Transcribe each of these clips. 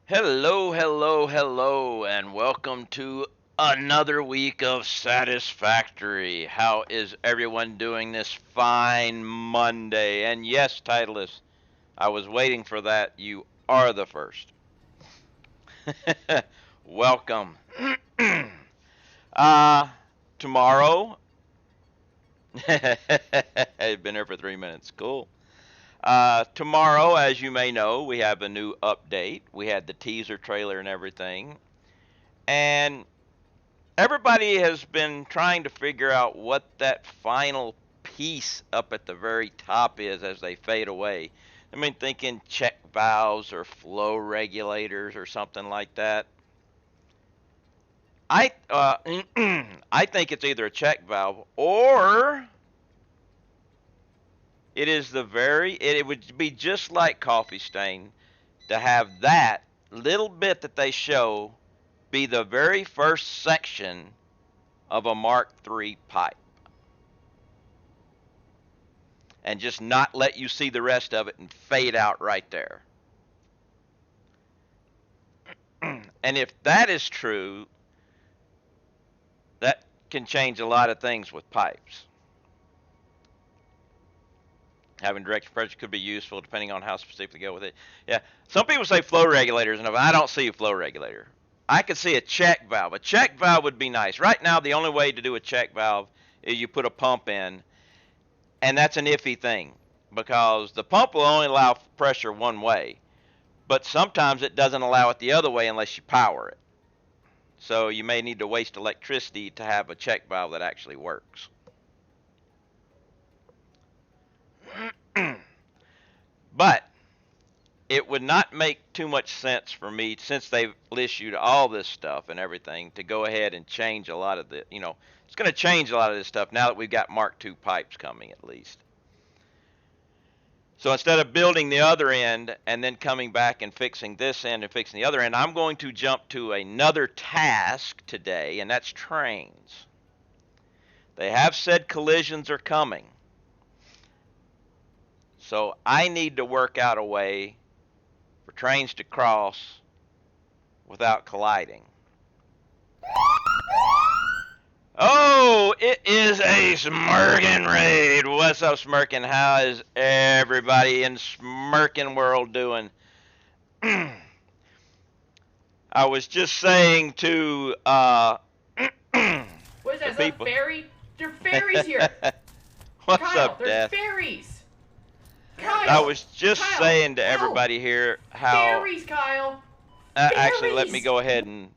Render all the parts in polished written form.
Hello, hello, hello, and welcome to another week of Satisfactory. How is everyone doing this fine Monday? And yes, Titleist, I was waiting for that. You are the first. Welcome. uh, Tomorrow, I've been here for 3 minutes. Cool. Tomorrow, as you may know, we have a new update. We had the teaser trailer and everything. And everybody has been trying to figure out what that final piece up at the very top is as they fade away. I mean, thinking check valves or flow regulators or something like that. I think it's either a check valve or it is the very. It would be just like Coffee Stain to have that little bit that they show be the very first section of a Mark III pipe. And just not let you see the rest of it and fade out right there. And if that is true, that can change a lot of things with pipes. Having direct pressure could be useful depending on how specific you go with it. Yeah, some people say flow regulators, and I don't see a flow regulator. I could see a check valve. A check valve would be nice. Right now, the only way to do a check valve is you put a pump in, and that's an iffy thing because the pump will only allow pressure one way, but sometimes it doesn't allow it the other way unless you power it. So you may need to waste electricity to have a check valve that actually works. But it would not make too much sense for me, since they've issued all this stuff and everything, to go ahead and change a lot of it's going to change a lot of this stuff now that we've got Mark II pipes coming at least. So instead of building the other end and then coming back and fixing this end and fixing the other end, I'm going to jump to another task today, and that's trains. They have said collisions are coming. So I need to work out a way for trains to cross without colliding. Oh, it is a Smirkin raid. What's up, Smirkin? How is everybody in Smirkin world doing? I was just saying to What is the that? Is that people. fairy? There are fairies here. What's Kyle, up, there's Death? fairies. I Kyle, was just Kyle, saying to no. everybody here how. Fairies, Kyle. Actually, let me Fairies. go ahead and.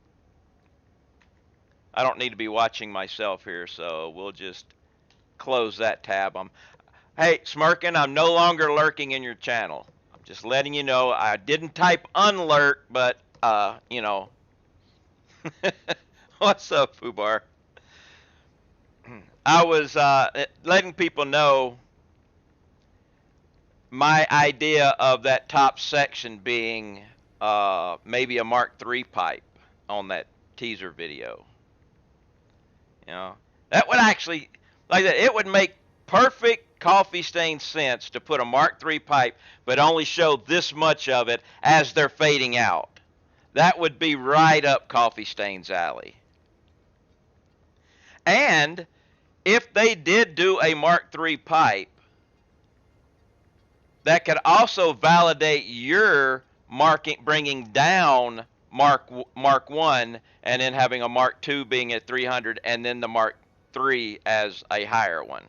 I don't need to be watching myself here, so we'll just close that tab. Hey, Smirkin, I'm no longer lurking in your channel. I'm just letting you know. I didn't type unlurk, but What's up, Fubar? I was letting people know my idea of that top section being maybe a Mark III pipe on that teaser video. You know, that would actually, like that, it would make perfect Coffee Stain sense to put a Mark III pipe, but only show this much of it as they're fading out. That would be right up Coffee Stain's alley. And if they did do a Mark III pipe, that could also validate your bringing down Mark 1 and then having a Mark 2 being at 300 and then the Mark 3 as a higher one.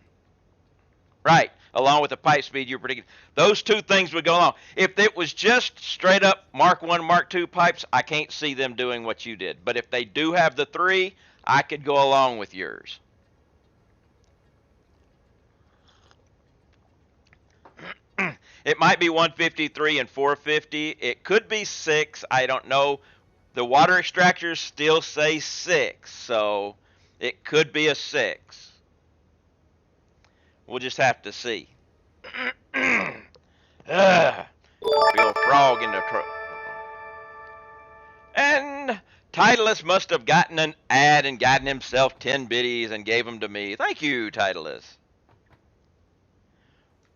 Right, along with the pipe speed you predicted. Those two things would go along. If it was just straight up Mark 1, Mark 2 pipes, I can't see them doing what you did. But if they do have the 3, I could go along with yours. It might be 153 and 450. It could be 6. I don't know. The water extractors still say 6, so it could be a 6. We'll just have to see. Feel a frog in the throat. And Titleist must have gotten an ad and gotten himself 10 biddies and gave them to me. Thank you, Titleist.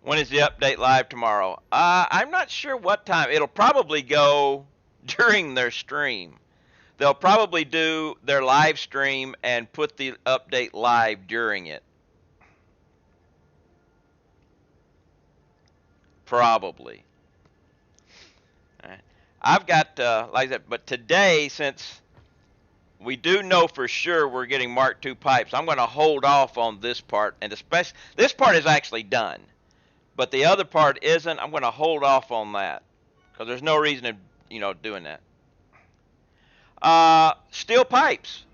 When is the update live tomorrow? I'm not sure what time. It'll probably go during their stream. They'll probably do their live stream and put the update live during it. Probably. I've got, like that, but today, since we do know for sure we're getting Mark II pipes, I'm going to hold off on this part, and especially, this part is actually done, but the other part isn't. I'm going to hold off on that, because there's no reason in, doing that. Steel pipes.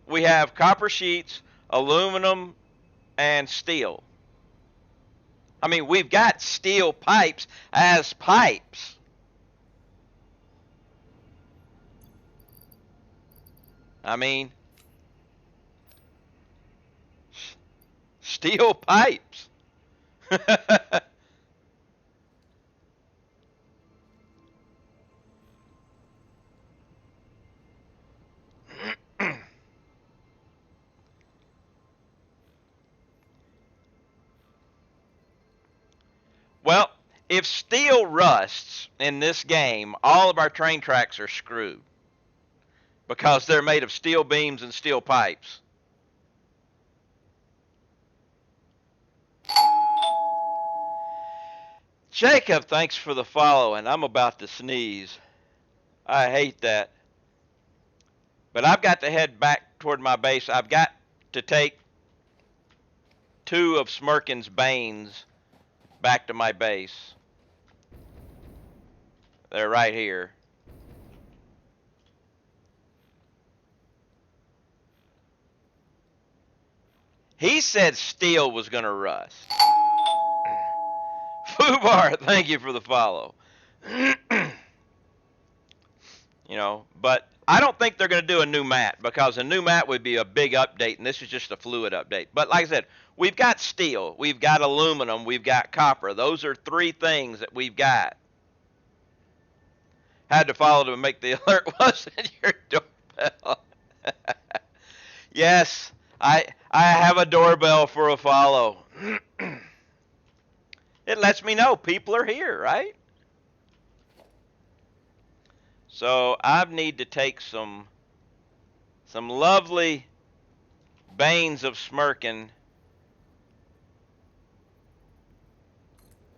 We have copper sheets, aluminum, and steel. I mean, we've got steel pipes as pipes. I mean, steel pipes. Well, if steel rusts in this game, all of our train tracks are screwed, because they're made of steel beams and steel pipes. Jacob, thanks for the follow, and I'm about to sneeze. I hate that. But I've got to head back toward my base. I've got to take 2 of Smirkin's Banes back to my base. They're right here. He said steel was going to rust. Fubar, thank you for the follow. But I don't think they're going to do a new mat, because a new mat would be a big update, and this is just a fluid update. But like I said, we've got steel, we've got aluminum, we've got copper. Those are 3 things that we've got. Had to follow to make the alert. Wasn't your doorbell? Yes, I have a doorbell for a follow. It lets me know people are here, right? So I need to take some lovely Banes of Smirkin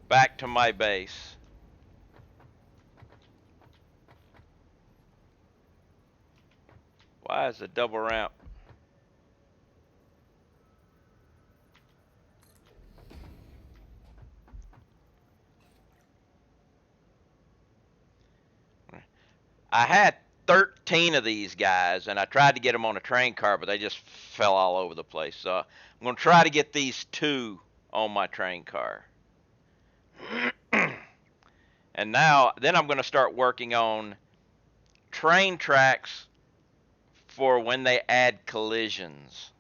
back to my base. Why is a double ramp? I had 13 of these guys, and I tried to get them on a train car, but they just fell all over the place. So I'm going to try to get these 2 on my train car. And then I'm going to start working on train tracks for when they add collisions.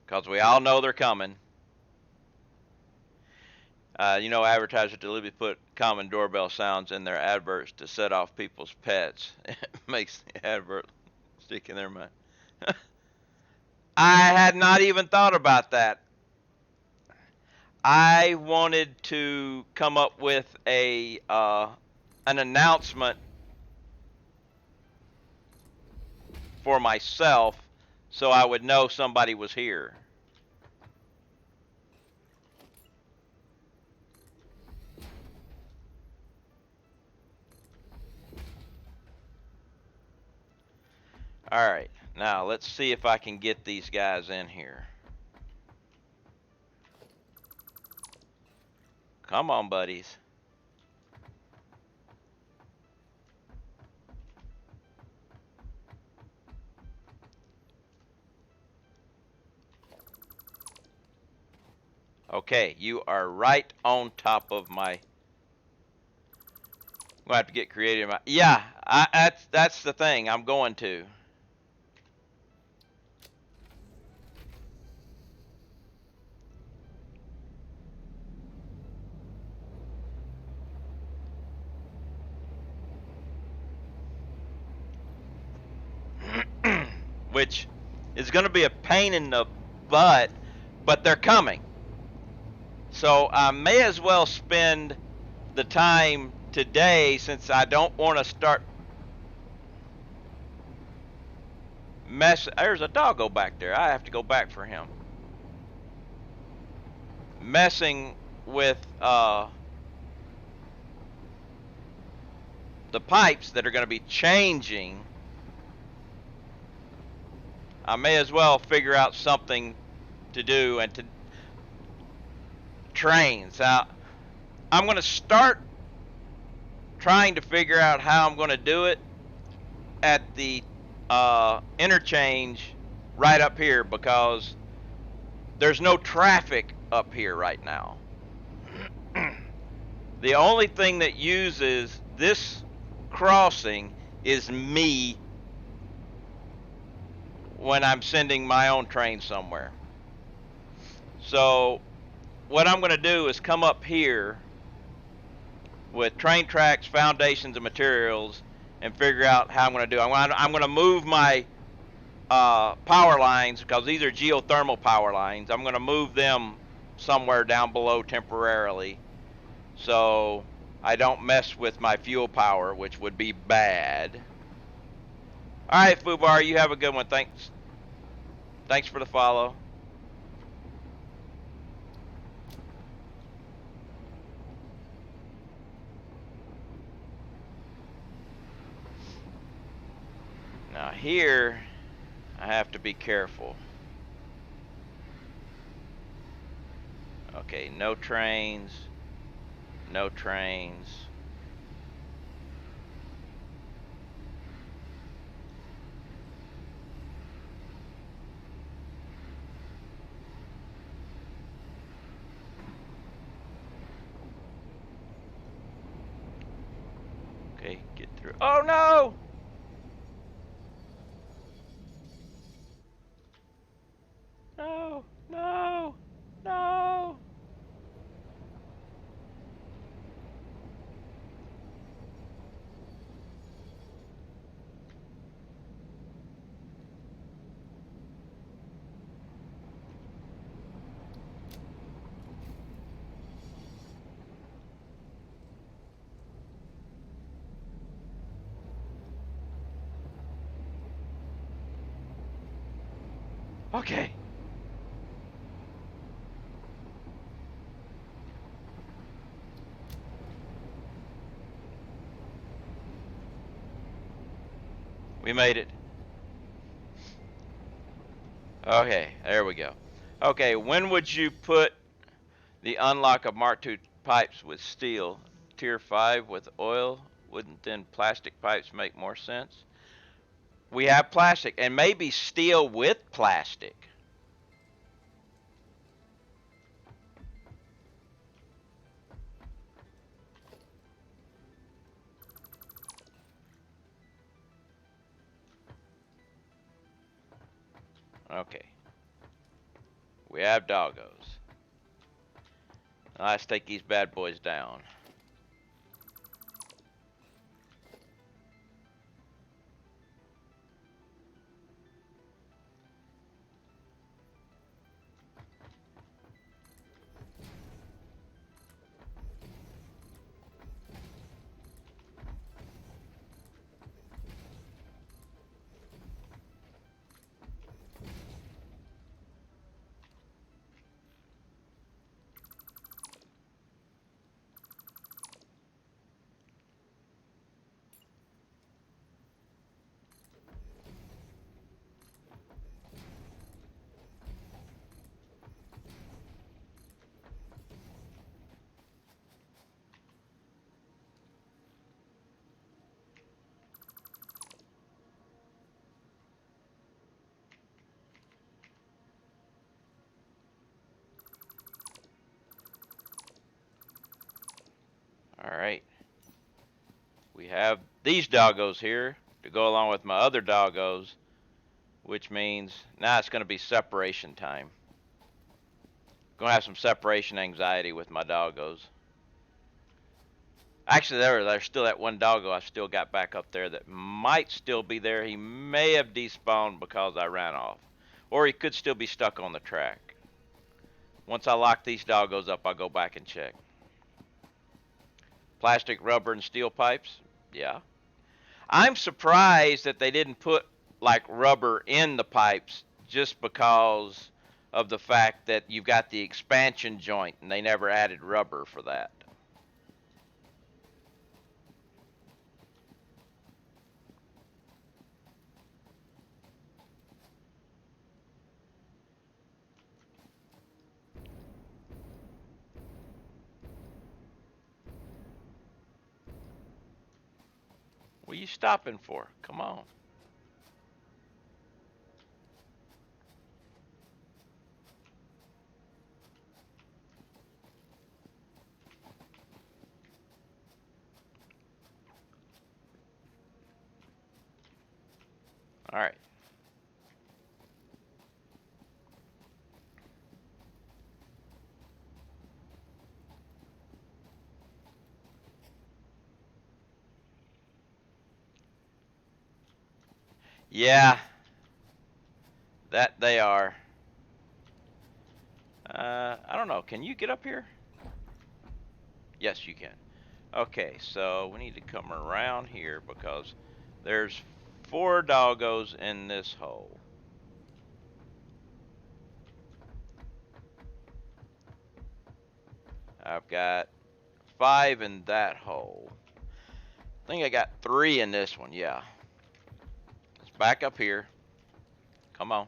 Because we all know they're coming. Advertisers deliberately put common doorbell sounds in their adverts to set off people's pets. It makes the advert stick in their mind. I had not even thought about that. I wanted to come up with an announcement for myself so I would know somebody was here. Alright, now let's see if I can get these guys in here. Come on, buddies. Okay, you are right on top of my... I'm going to have to get creative. Yeah, that's the thing. I'm going to. Which is going to be a pain in the butt, but they're coming. So I may as well spend the time today, since I don't want to start there's a doggo back there. I have to go back for him. Messing with the pipes that are going to be changing. I may as well figure out something to do and to trains. I'm going to start trying to figure out how I'm going to do it at the interchange right up here, because there's no traffic up here right now. The only thing that uses this crossing is me when I'm sending my own train somewhere. So what I'm going to do is come up here with train tracks, foundations, and materials and figure out how I'm going to do it. I'm going to move my power lines, because these are geothermal power lines. I'm going to move them somewhere down below temporarily, so I don't mess with my fuel power, which would be bad. All right, Fubar, you have a good one. Thanks for the follow. Now here, I have to be careful. Okay, no trains. No trains. Okay, get through. Oh no! No, no, no. Okay. We made it. Okay, there we go. Okay, when would you put the unlock of Mark II pipes with steel? Tier 5 with oil? Wouldn't then plastic pipes make more sense? We have plastic, and maybe steel with plastic. Okay. We have doggos. Let's take these bad boys down. Alright. We have these doggos here to go along with my other doggos, which means now it's going to be separation time. Going to have some separation anxiety with my doggos. Actually, there's still that one doggo I still got back up there that might still be there. He may have despawned because I ran off. Or he could still be stuck on the track. Once I lock these doggos up, I'll go back and check. Plastic, rubber, and steel pipes? Yeah. I'm surprised that they didn't put like rubber in the pipes just because of the fact that you've got the expansion joint and they never added rubber for that. What are you stopping for? Come on. All right. Yeah, that they are. I don't know. Can you get up here? Yes, you can. Okay, so we need to come around here because there's 4 doggos in this hole. I've got 5 in that hole. I think I got 3 in this one, yeah. Let's back up here. Come on.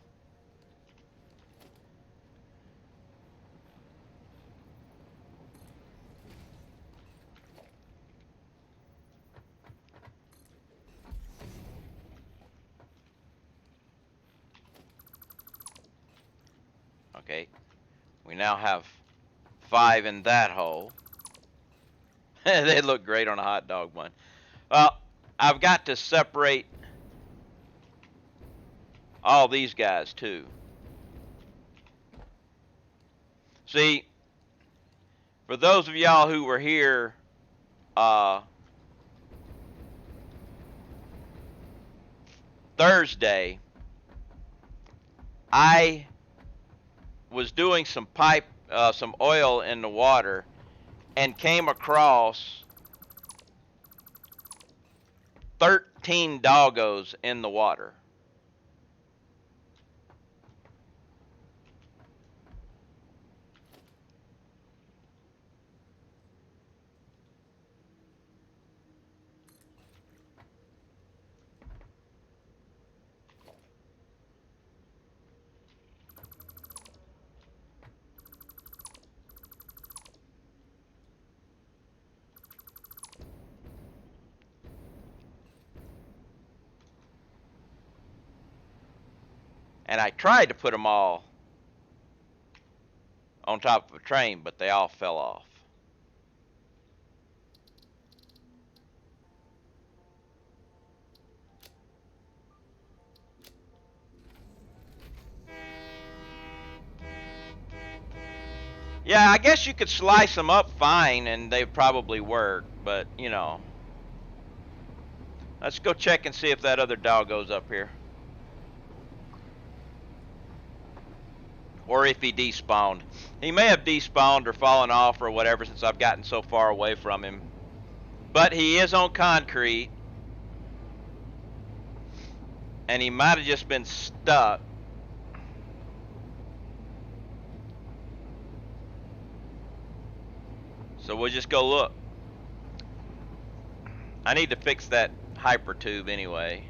Okay, we now have 5 in that hole. They look great on a hot dog bun. Well, I've got to separate all these guys too. See, for those of y'all who were here Thursday, I was doing some oil in the water and came across 13 doggos in the water. And I tried to put them all on top of a train, but they all fell off. Yeah, I guess you could slice them up fine and they'd probably work, but you know. Let's go check and see if that other dog goes up here. Or if he despawned. He may have despawned or fallen off or whatever since I've gotten so far away from him. But he is on concrete. And he might have just been stuck. So we'll just go look. I need to fix that hyper tube anyway.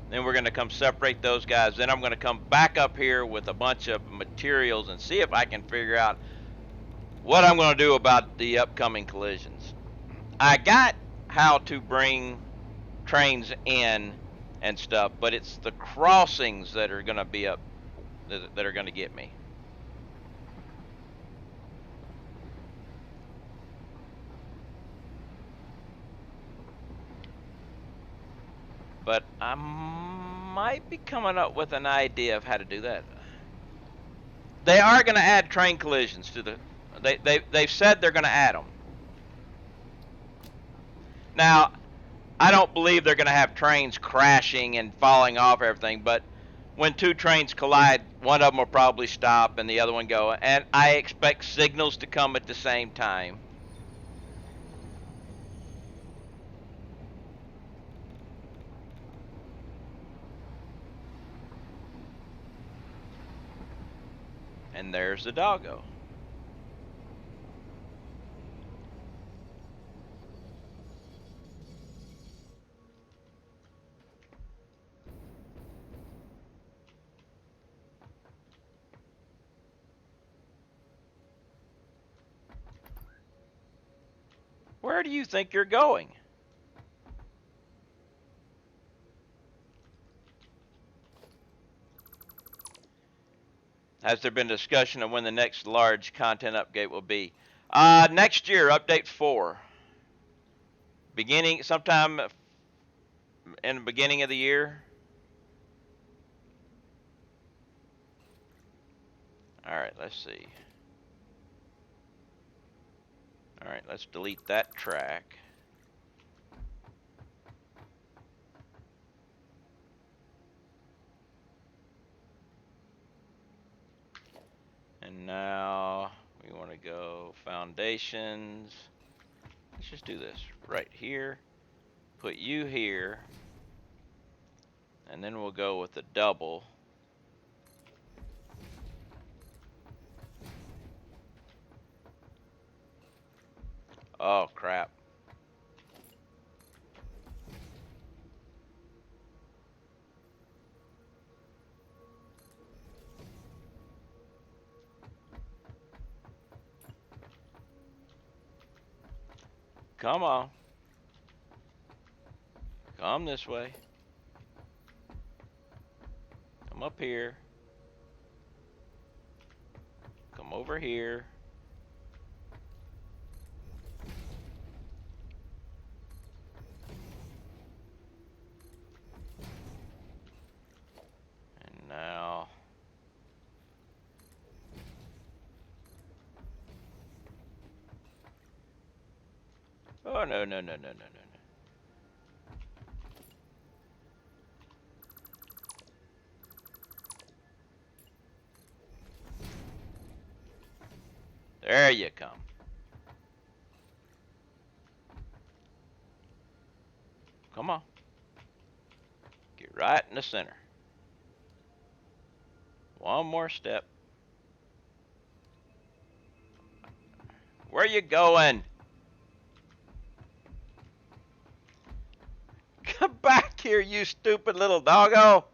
Then we're going to come separate those guys. Then I'm going to come back up here with a bunch of materials and see if I can figure out what I'm going to do about the upcoming collisions. I got how to bring trains in and stuff, but it's the crossings that are going to be up, that are going to get me. But I might be coming up with an idea of how to do that. They are going to add train collisions to the... They've said they're going to add them. Now, I don't believe they're going to have trains crashing and falling off everything, but when 2 trains collide one of them will probably stop and the other one go. And I expect signals to come at the same time. And there's the doggo. Where do you think you're going? Has there been discussion of when the next large content update will be? Next year, update 4. Beginning sometime in the beginning of the year. All right, let's see. All right, let's delete that track. And now we want to go foundations. Let's just do this right here. Put you here. And then we'll go with the double. Oh, crap. Come on. Come this way. Come up here. Come over here. And now... Oh, no, no, no, no, no, no, no. There you come. Come on. Get right in the center. One more step. Where you going? Come back here, you stupid little doggo.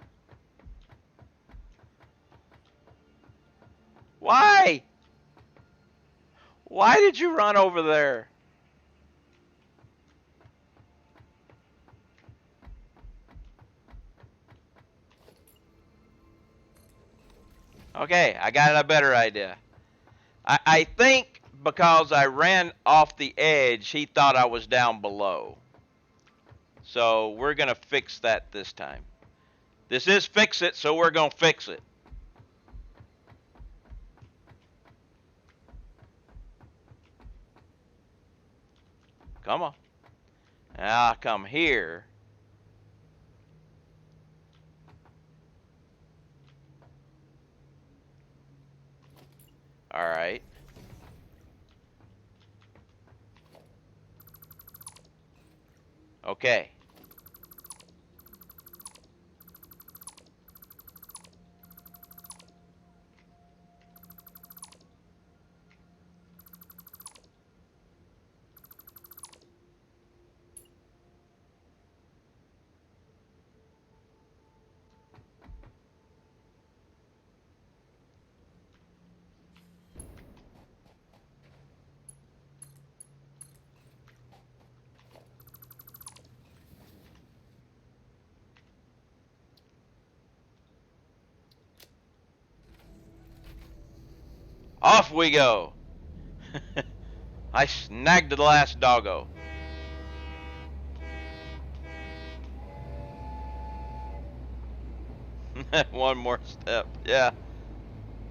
Why? Why did you run over there? Okay, I got a better idea. I think because I ran off the edge, he thought I was down below. So we're going to fix that this time. This is fix it, so we're going to fix it. Come on. Now I come here. All right. Okay. Off we go. I snagged the last doggo. One more step. Yeah.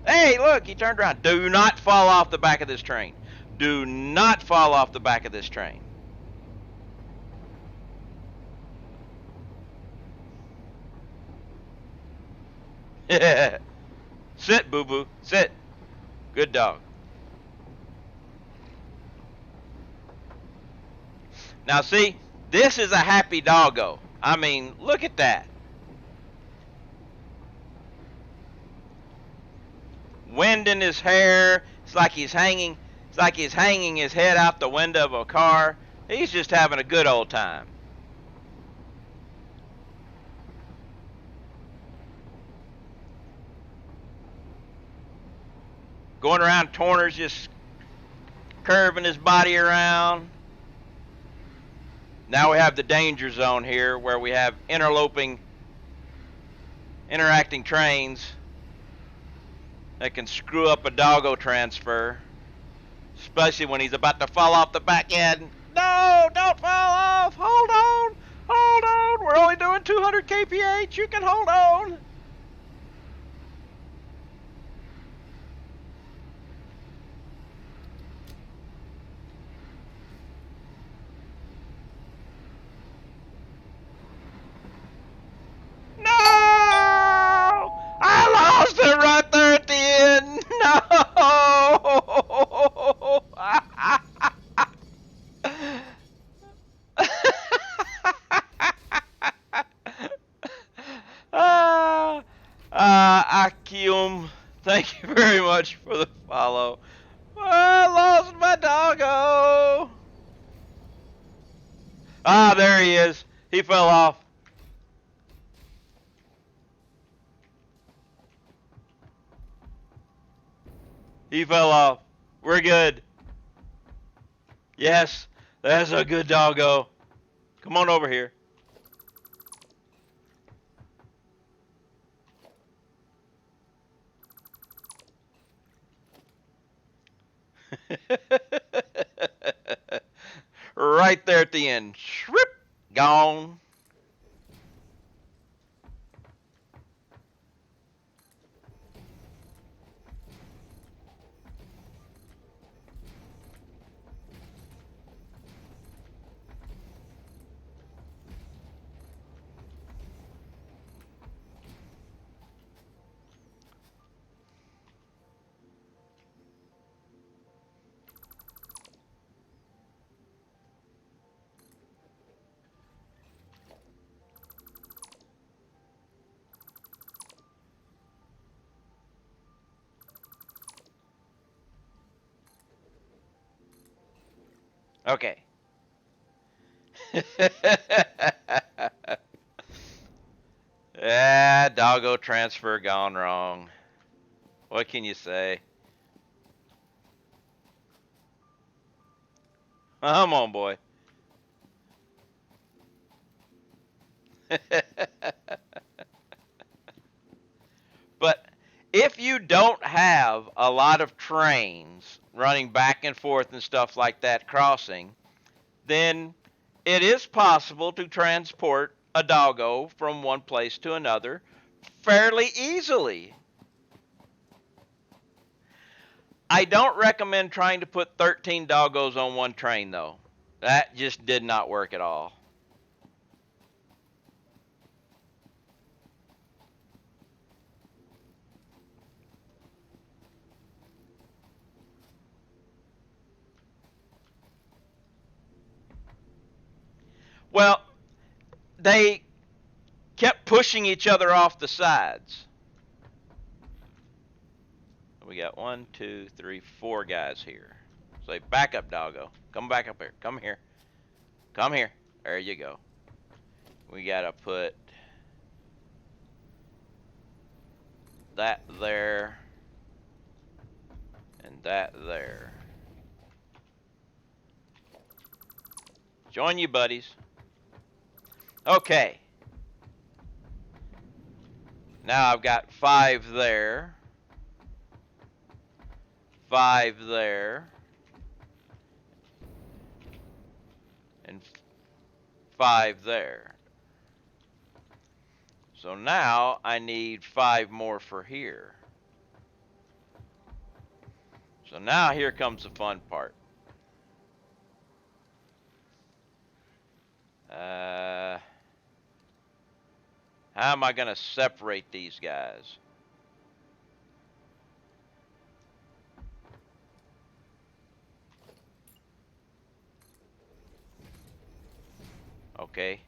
Hey, look, he turned around. Do not fall off the back of this train. Do not fall off the back of this train. Sit, boo-boo. Sit. Good dog. Now see, this is a happy doggo. I mean, look at that. Wind in his hair. It's like he's hanging his head out the window of a car. He's just having a good old time. Going around corners, just curving his body around. Now we have the danger zone here where we have interacting trains that can screw up a doggo transfer, especially when he's about to fall off the back end. No, don't fall off. Hold on. Hold on. We're only doing 200 kph. You can hold on. No! I lost it right there at the end. No! Akim, thank you very much for the follow. I lost my doggo. Ah, there he is. He fell off. He fell off. We're good. Yes, that's a good doggo. Come on over here. Right there at the end. Shrip. Gone. Okay. Yeah, doggo transfer gone wrong. What can you say? Come on, boy. But if you don't have a lot of trains running back and forth and stuff like that crossing, then it is possible to transport a doggo from one place to another fairly easily. I don't recommend trying to put 13 doggos on one train, though. That just did not work at all. Well, they kept pushing each other off the sides. We got 1, 2, 3, 4 guys here. Say, back up, doggo. Come back up here. Come here. Come here. There you go. We gotta put that there and that there. Join you, buddies. Okay. Now I've got 5 there. 5 there. And 5 there. So now I need 5 more for here. So now here comes the fun part. How am I going to separate these guys? Okay.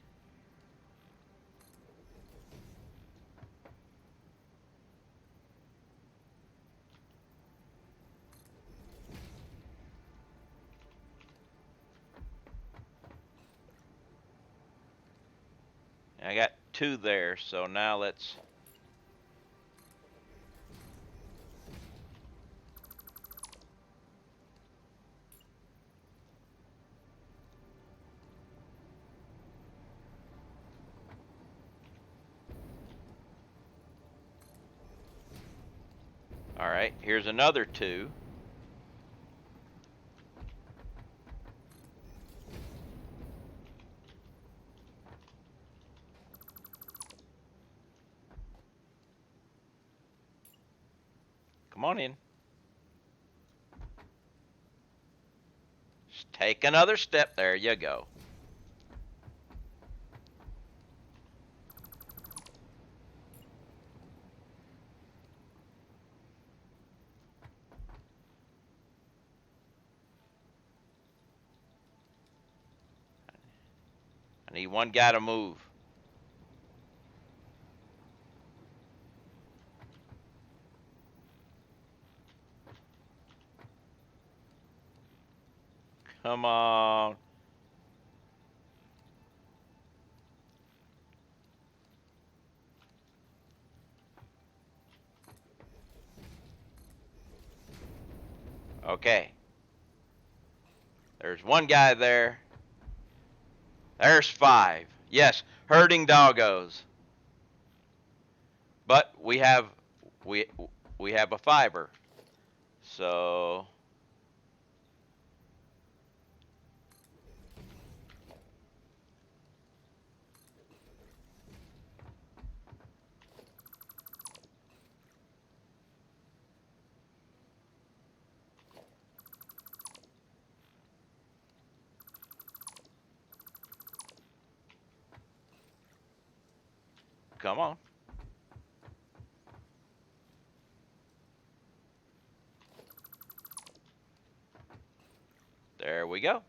I got 2 there, so now let's... Alright, here's another 2. Come on in. Just take another step. There you go. I need one guy to move. Come on. Okay. There's one guy there. There's 5. Yes, herding doggos. But we have a fiber. So come on. There we go.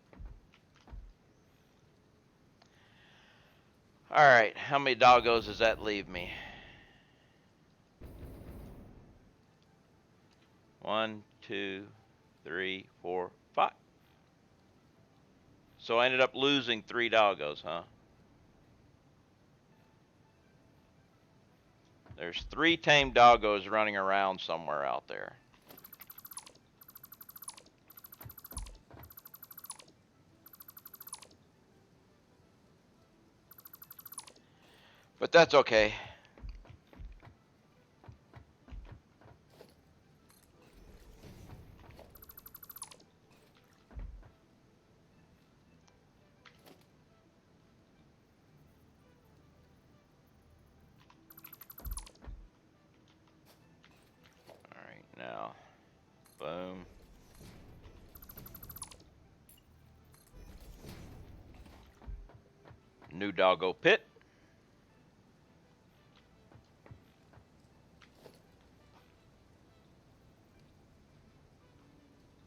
All right, how many doggos does that leave me? 1, 2, 3, 4, 5. So I ended up losing 3 doggos, huh? There's 3 tame doggos running around somewhere out there. But that's okay. All right, now, boom. New doggo pit.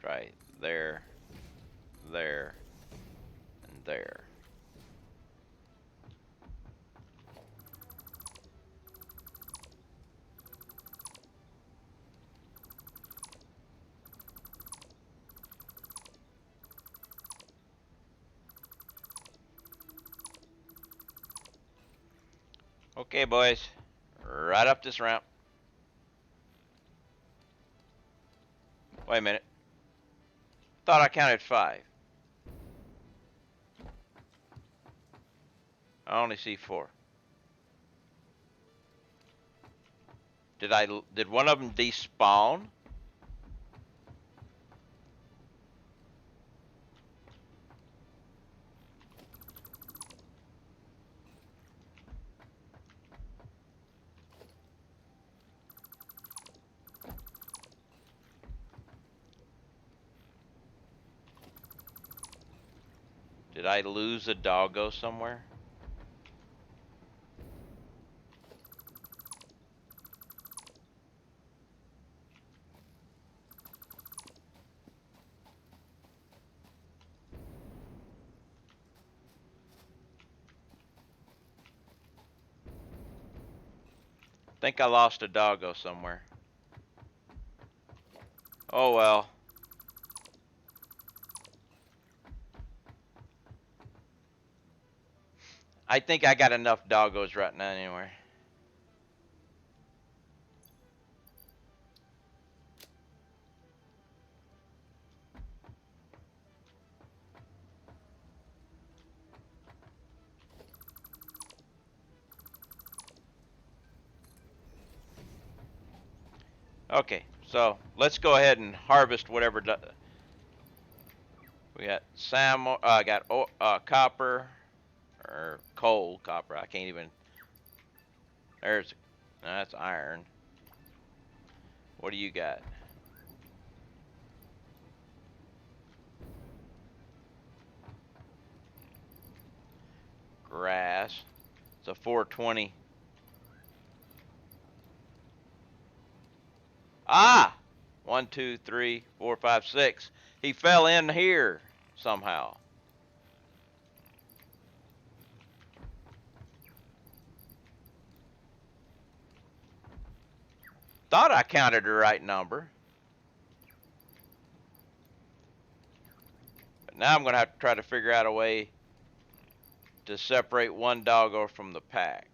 Right there, there, and there. Okay, boys, right up this ramp. Wait a minute. Thought I counted 5. I only see 4. Did one of them despawn? Did I lose a doggo somewhere? Think I lost a doggo somewhere. Oh well. I think I got enough doggos right now anyway. Okay, so let's go ahead and harvest whatever. We got copper or coal, copper. I can't even. There's, that's iron. What do you got? Grass. It's a 420. Ah! 1, 2, 3, 4, 5, 6. He fell in here somehow. Thought I counted the right number. But now I'm going to have to try to figure out a way to separate one doggo from the pack.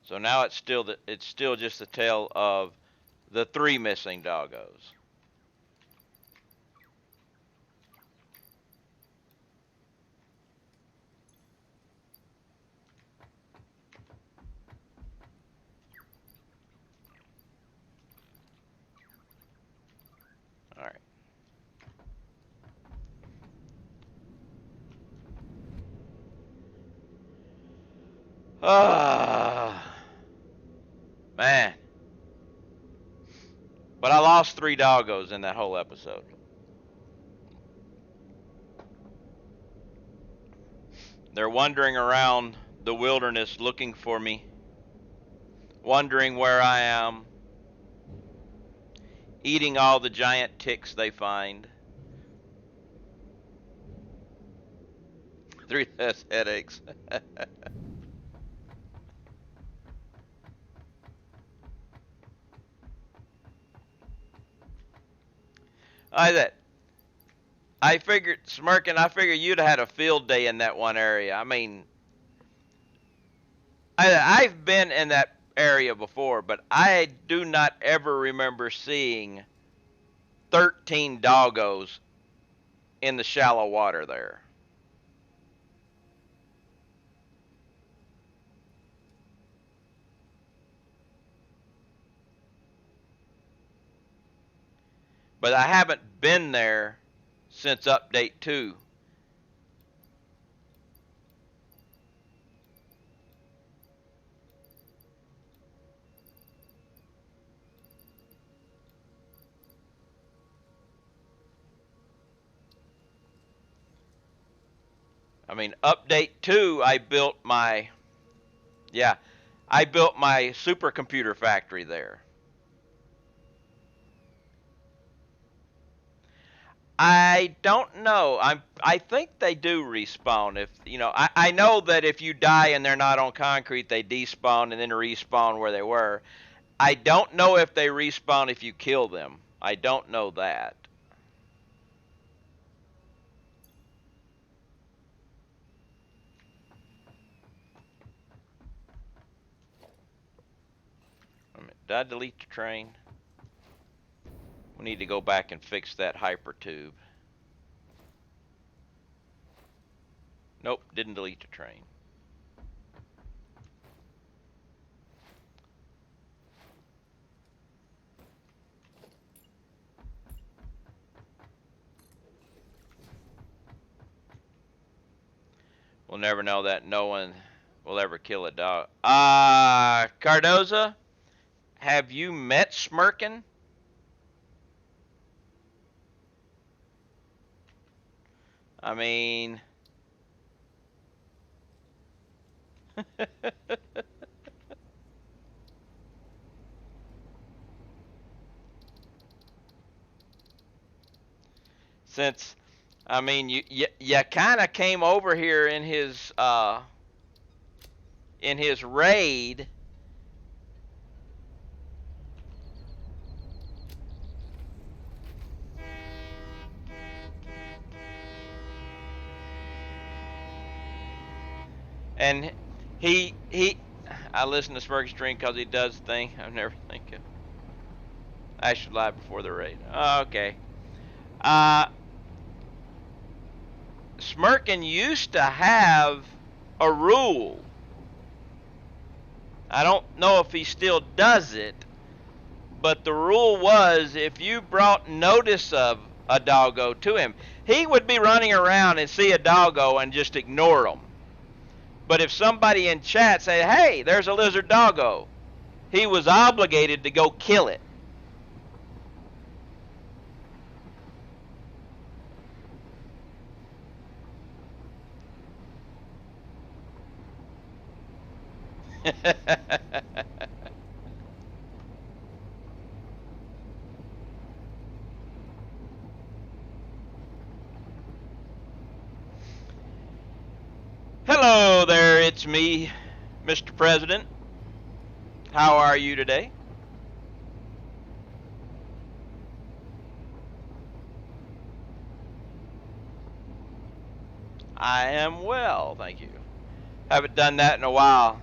So now it's still just the tale of the 3 missing doggos. All right. Ah, man. But I lost 3 doggos in that whole episode. They're wandering around the wilderness looking for me, wondering where I am, eating all the giant ticks they find. 3 less headaches. I figured, Smirking, I figured you'd have had a field day in that one area. I mean, I've been in that area before, but I do not ever remember seeing 13 doggos in the shallow water there. But I haven't been there since update 2. I mean, update 2, I built my supercomputer factory there. I don't know. I think they do respawn. If you know, I know that if you die and they're not on concrete, they despawn and then respawn where they were. I don't know if they respawn if you kill them. I don't know that. Did I delete the train? We need to go back and fix that hyper tube. Nope, didn't delete the train. We'll never know that. No one will ever kill a dog. Cardoza, have you met Smirkin? I mean, since I mean you kind of came over here in his raid. And he I listen to Spurgeon stream because he does the thing I've never think of. I should live before the raid. Oh, okay. Uh, Smirkin used to have a rule. I don't know if he still does it, but the rule was if you brought notice of a doggo to him, he would be running around and see a doggo and just ignore him. But if somebody in chat said, hey, there's a lizard doggo, he was obligated to go kill it. Hello there, it's me, Mr. President. How are you today? I am well, thank you. Haven't done that in a while.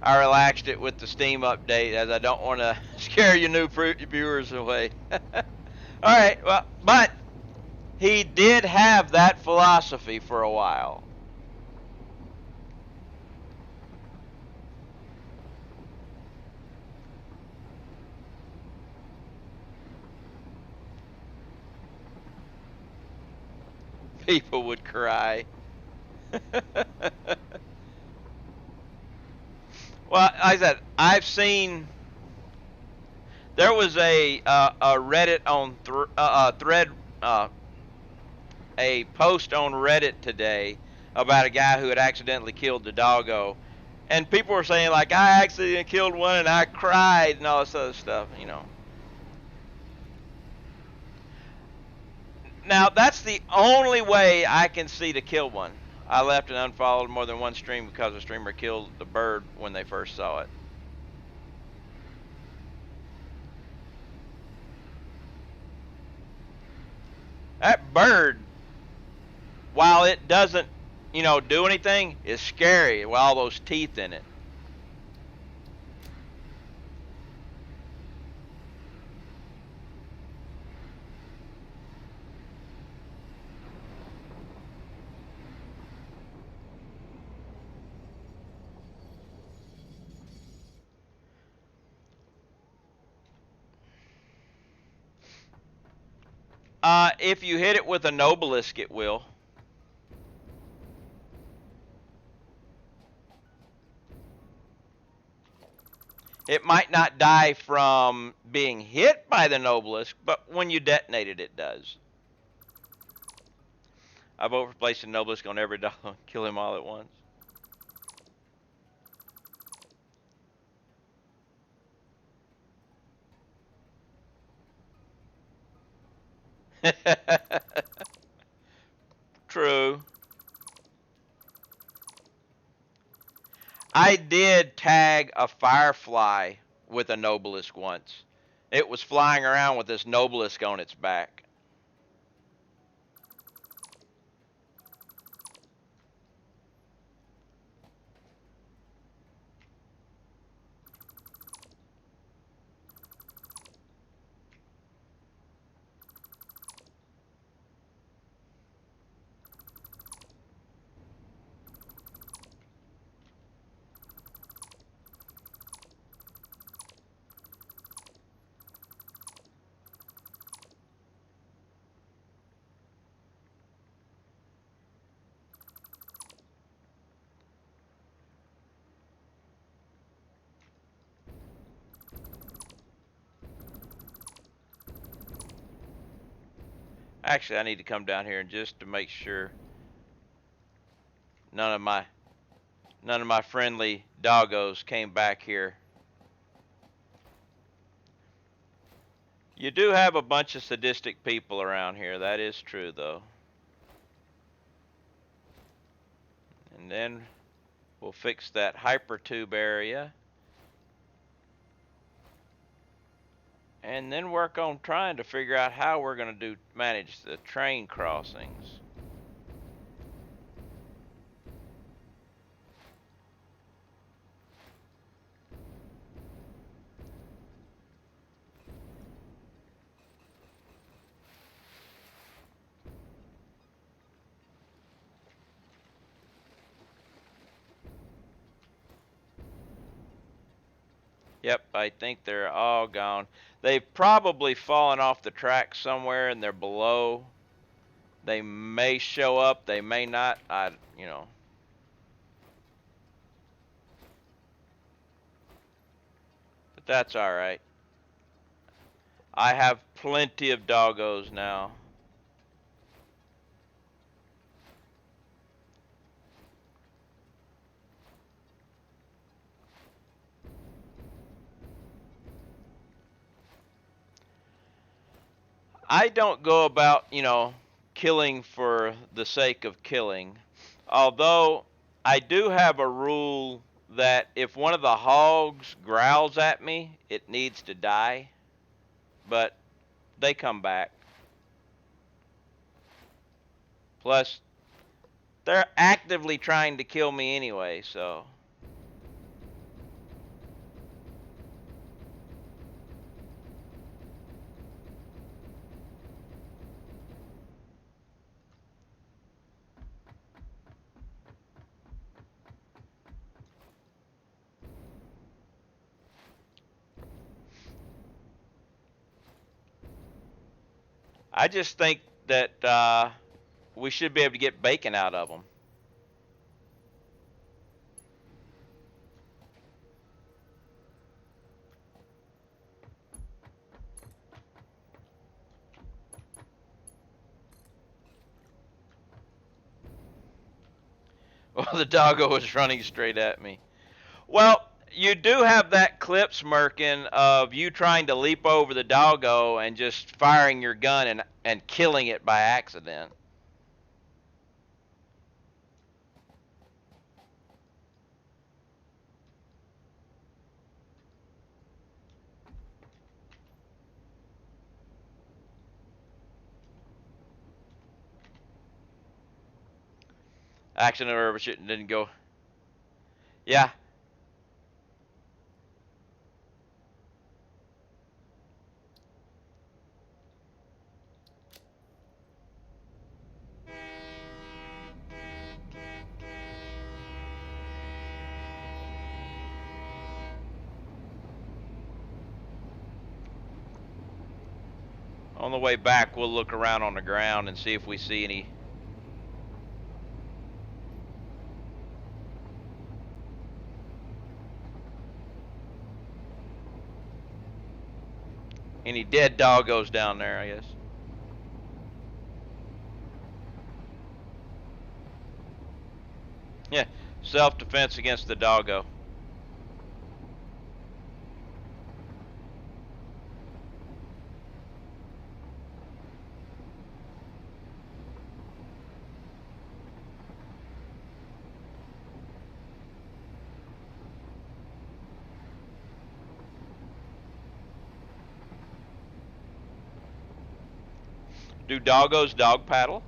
I relaxed it with the Steam update as I don't want to scare you new viewers away. Alright, well, but he did have that philosophy for a while. People would cry. Well, like I said, I've seen. There was a Reddit on thread, a post on Reddit today about a guy who had accidentally killed the doggo, and people were saying like, I accidentally killed one and I cried and all this other stuff, you know. Now that's the only way I can see to kill one. I left and unfollowed more than one stream because a streamer killed the bird when they first saw it. That bird, while it doesn't, you know, do anything, is scary with all those teeth in it. If you hit it with a Nobelisk, it will. It might not die from being hit by the Nobelisk, but when you detonate it, it does. I vote for placing Nobelisk on every dog, kill him all at once. True. I did tag a firefly with a Nobelisk once. It was flying around with this Nobelisk on its back. Actually, I need to come down here and just to make sure none of my friendly doggos came back here. You do have a bunch of sadistic people around here. That is true, though. And then we'll fix that hypertube area. And then work on trying to figure out how we're going to manage the train crossings. Yep, I think they're all gone. They've probably fallen off the track somewhere and they're below. They may show up, they may not. You know. But that's all right. I have plenty of doggos now. I don't go about, killing for the sake of killing. Although I do have a rule that if one of the hogs growls at me, it needs to die. But they come back. Plus, they're actively trying to kill me anyway, so. I just think that we should be able to get bacon out of them. Well, the doggo was running straight at me. Well, you do have that clip, Smirkin, of you trying to leap over the doggo and just firing your gun and killing it by accident. Accident or shit didn't go. Yeah. On the way back, we'll look around on the ground and see if we see any dead doggos down there, I guess. Yeah, self-defense against the doggo. Do doggos dog paddle?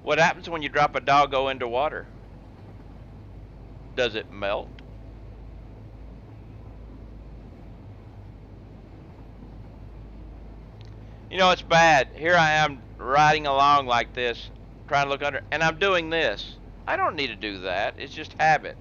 What happens when you drop a doggo into water? Does it melt? You know, it's bad. Here I am riding along like this, trying to look under, and I'm doing this. I don't need to do that. It's just habit.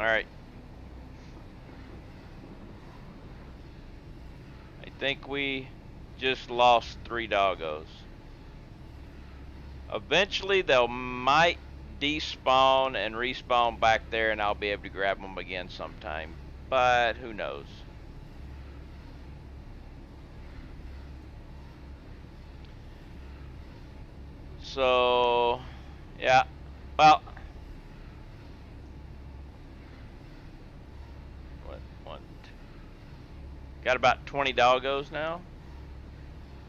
Alright. I think we just lost 3 doggos. Eventually, they'll might despawn and respawn back there, and I'll be able to grab them again sometime. But who knows? So, yeah. Well, what? Got about 20 doggos now.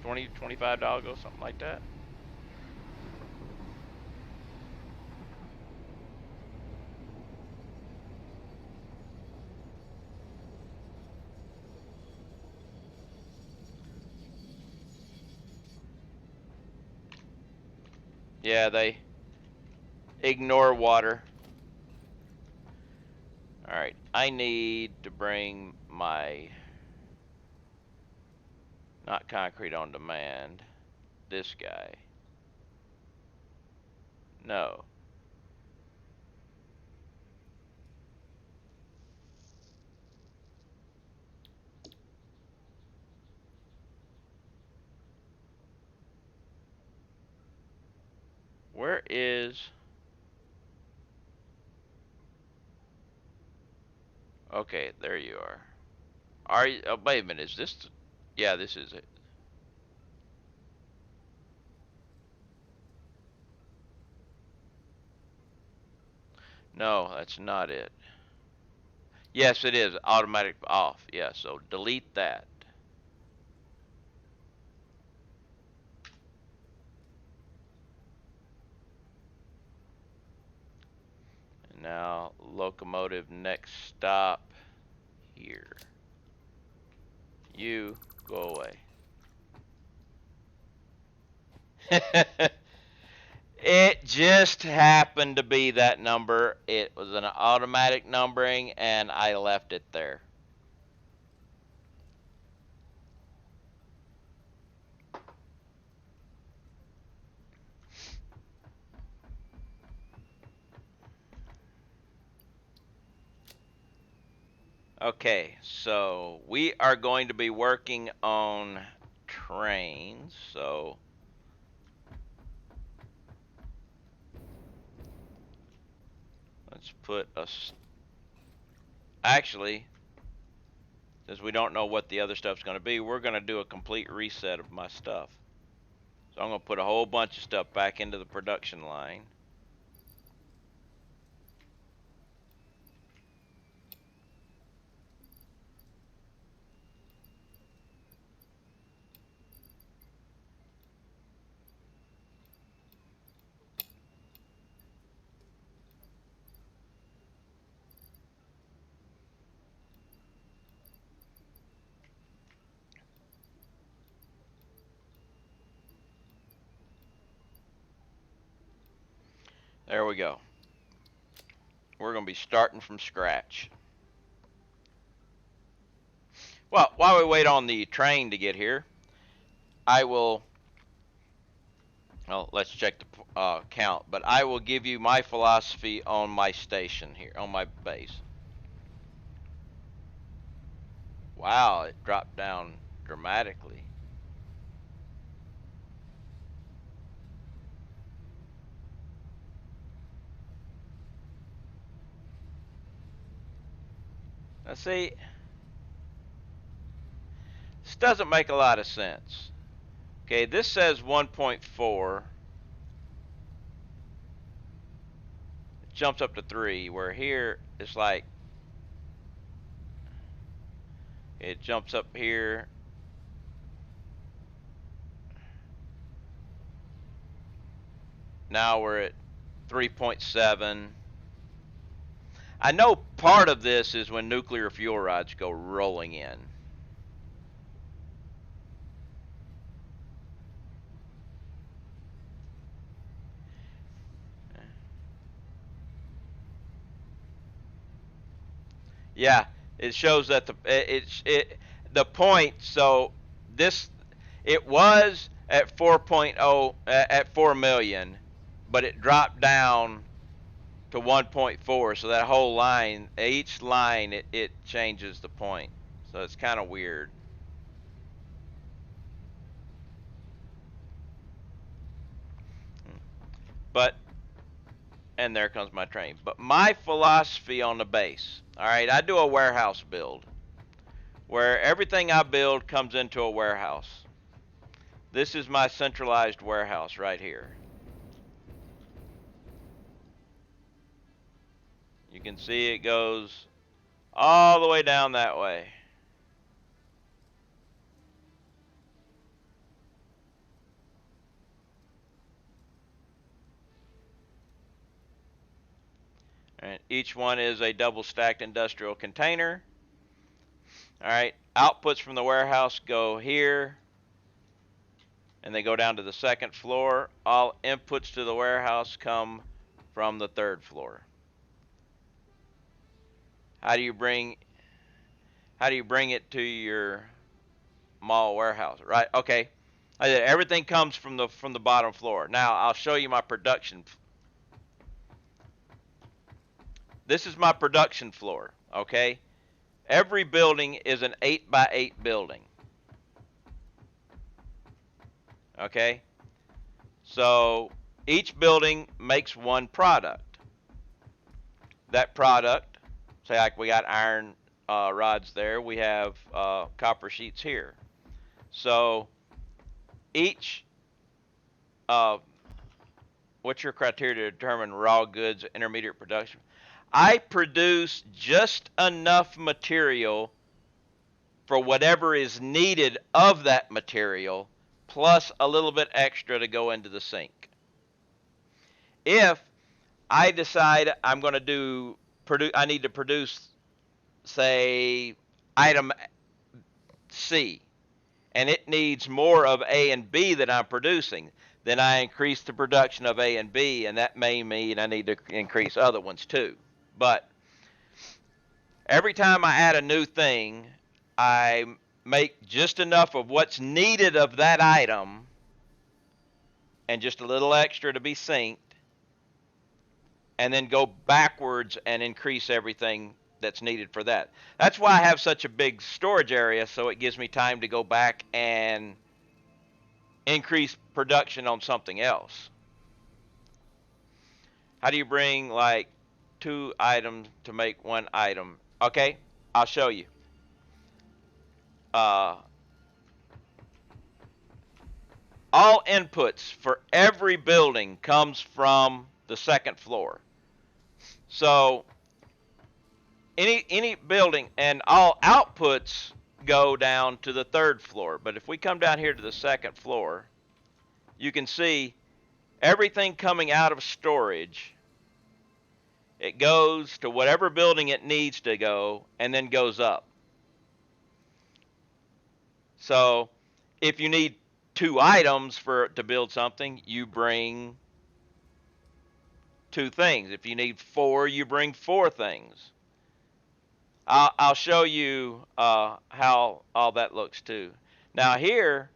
20, 25 doggos, something like that. Yeah, they ignore water. Alright, I need to bring my, not concrete on demand, this guy. No. Where is... Okay, there you are. Are you... Oh, wait a minute, is this... Yeah, this is it. No, that's not it. Yes, it is. Automatic off. Yeah, so delete that. And now, locomotive next stop here. You go away. It just happened to be that number. It was an automatic numbering, and I left it there. Okay, so we are going to be working on trains, so let's put a... Actually, since we don't know what the other stuff's going to be, we're going to do a complete reset of my stuff. So I'm going to put a whole bunch of stuff back into the production line. There we go. We're going to be starting from scratch. Well, while we wait on the train to get here, I will... Well, let's check the count, but I will give you my philosophy on my station here, on my base. Wow, it dropped down dramatically. Now see, this doesn't make a lot of sense. Okay, this says 1.4. It jumps up to 3, where here it's like it jumps up here. Now we're at 3.7. I know part of this is when nuclear fuel rods go rolling in. Yeah, it shows that the point. So this, it was at 4.0 at 4 million, but it dropped down to 1.4. So that whole line, each line, it changes the point. So it's kind of weird. But, and there comes my train. But my philosophy on the base, all right, I do a warehouse build where everything I build comes into a warehouse. This is my centralized warehouse right here. You can see it goes all the way down that way. And each one is a double stacked industrial container. All right, outputs from the warehouse go here, and they go down to the second floor. All inputs to the warehouse come from the third floor. How do you bring it to your mall warehouse? Right? Okay. Everything comes from the bottom floor. Now I'll show you my production. This is my production floor. Okay. Every building is an 8x8 building. Okay. So each building makes one product. That product, say like we got iron rods there, we have copper sheets here. So each, what's your criteria to determine raw goods intermediate production? I produce just enough material for whatever is needed of that material, plus a little bit extra to go into the sink. If I decide I'm going to I need to produce, say, item C, and it needs more of A and B than I'm producing, then I increase the production of A and B, and that may mean I need to increase other ones too. But every time I add a new thing, I make just enough of what's needed of that item and just a little extra to be synced, and then go backwards and increase everything that's needed for that. That's why I have such a big storage area, so it gives me time to go back and increase production on something else. How do you bring like 2 items to make 1 item? Okay, I'll show you. All inputs for every building comes from the second floor. So any building, and all outputs go down to the third floor. But if we come down here to the second floor, you can see everything coming out of storage. It goes to whatever building it needs to go, and then goes up. So if you need 2 items to build something, you bring 2 things. If you need 4, you bring 4 things. I'll show you how all that looks too. Now here,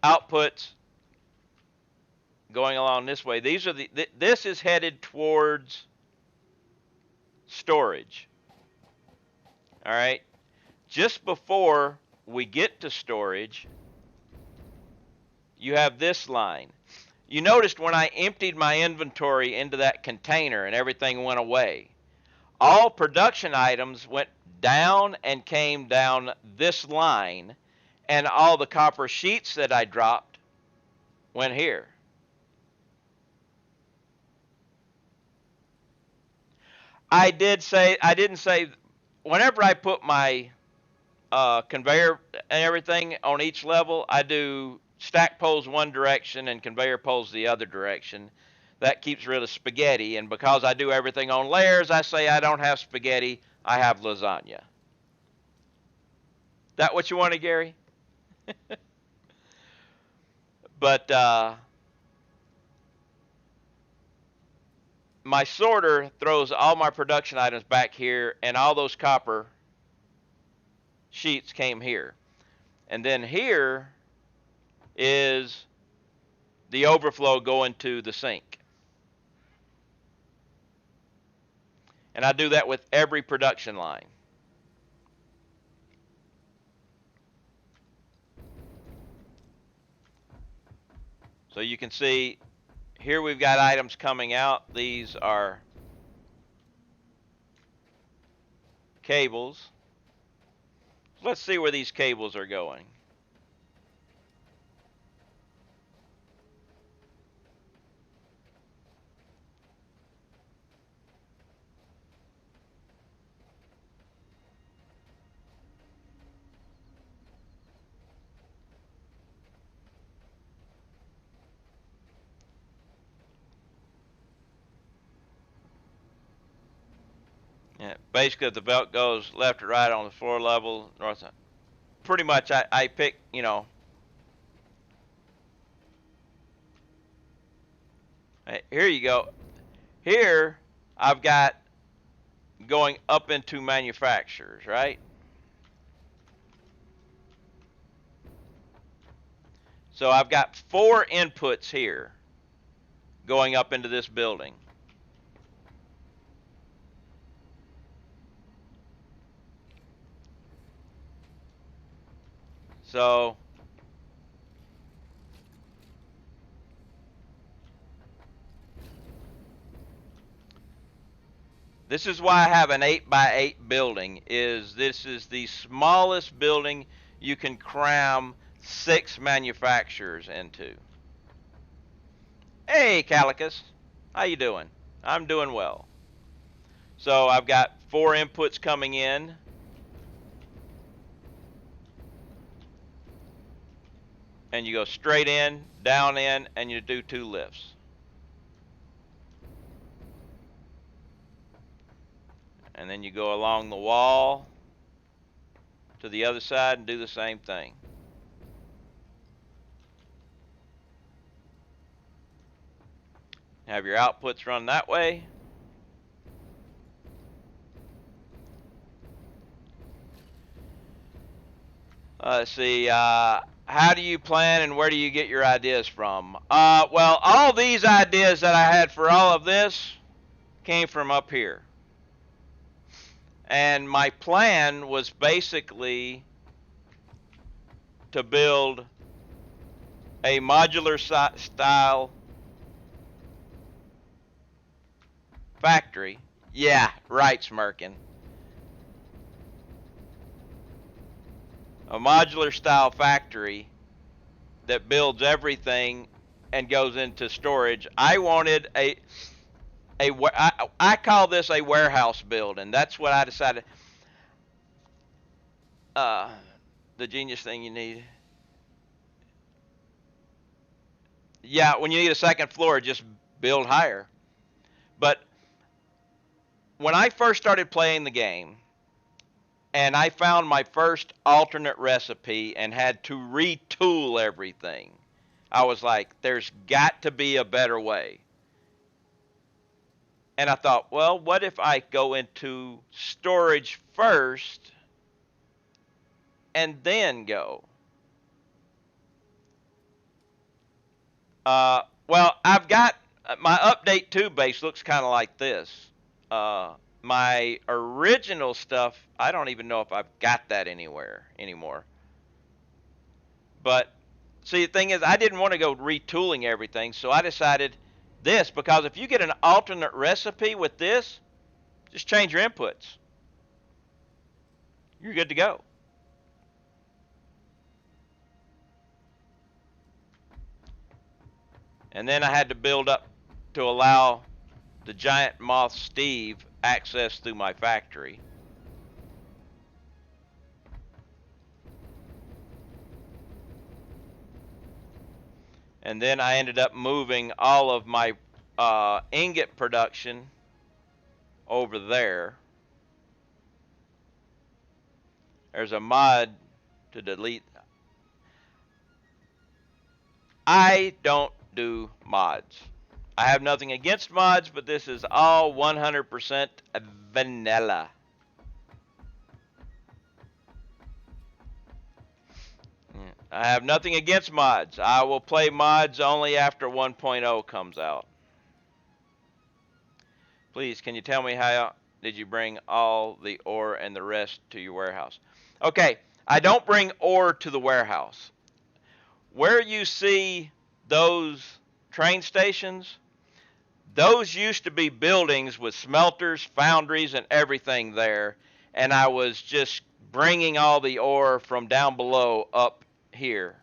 outputs going along this way. These are this is headed towards storage. All right. Just before we get to storage, you have this line. You noticed when I emptied my inventory into that container and everything went away, all production items went down and came down this line, and all the copper sheets that I dropped went here. I didn't say, whenever I put my conveyor and everything on each level, I do stack poles one direction and conveyor poles the other direction. That keeps rid of spaghetti, and because I do everything on layers, I say I don't have spaghetti, I have lasagna. That what you wanted, Gary? But my sorter throws all my production items back here, and all those copper sheets came here. And then here is the overflow going to the sink. And I do that with every production line. So you can see here we've got items coming out. These are cables. Let's see where these cables are going. Yeah, basically, if the belt goes left or right on the floor level, north, pretty much I pick, you know, here you go. Here I've got going up into manufacturers, right? So I've got 4 inputs here going up into this building. So this is why I have an 8x8 building. This is the smallest building you can cram 6 manufacturers into. Hey, Calicus, how you doing? I'm doing well. So I've got 4 inputs coming in. And you go straight in, down in, and you do 2 lifts. And then you go along the wall to the other side and do the same thing. Have your outputs run that way. Let's see, how do you plan and where do you get your ideas from? Well, all these ideas that I had for all of this came from up here. And my plan was basically to build a modular style factory. Yeah, right, Smirkin. A modular style factory that builds everything and goes into storage. I wanted I call this a warehouse build, and that's what I decided. The genius thing you need. Yeah, when you need a second floor, just build higher. But when I first started playing the game, and I found my first alternate recipe and had to retool everything, I was like, there's got to be a better way. And I thought, well, what if I go into storage first and then go? Well, I've got my update 2 base looks kind of like this. My original stuff, I don't even know if I've got that anywhere anymore. But see, the thing is, I didn't want to go retooling everything, so I decided this, because if you get an alternate recipe with this, just change your inputs. You're good to go. And then I had to build up to allow the giant moth Steve access through my factory. And then I ended up moving all of my ingot production over there. There's a mod to delete. I don't do mods. I have nothing against mods, but this is all 100% vanilla. I have nothing against mods. I will play mods only after 1.0 comes out. Please, can you tell me how did you bring all the ore and the rest to your warehouse? Okay, I don't bring ore to the warehouse. Where you see those train stations, those used to be buildings with smelters, foundries, and everything there, and I was just bringing all the ore from down below up here.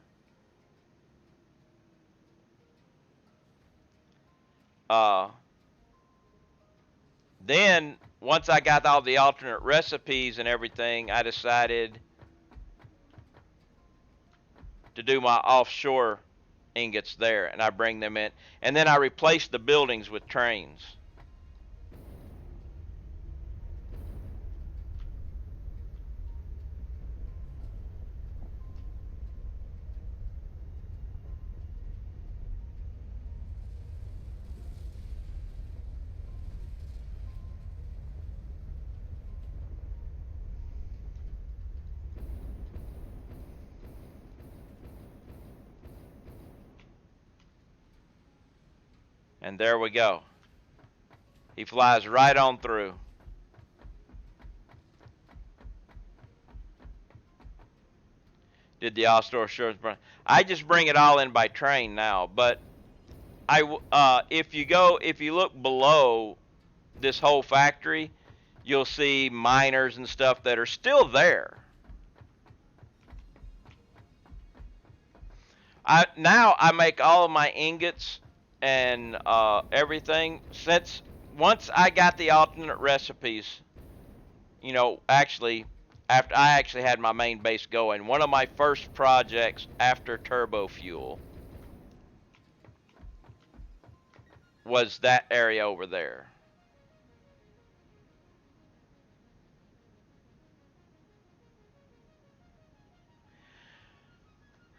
Then, once I got all the alternate recipes and everything, I decided to do my offshore ingots there, and I bring them in. And then I replace the buildings with trains. And there we go. He flies right on through. Did the offshore assurance bring? I just bring it all in by train now, but if you look below this whole factory, you'll see miners and stuff that are still there. Now I make all of my ingots and everything. Since once I got the alternate recipes, actually after I actually had my main base going, one of my first projects after Turbo Fuel was that area over there.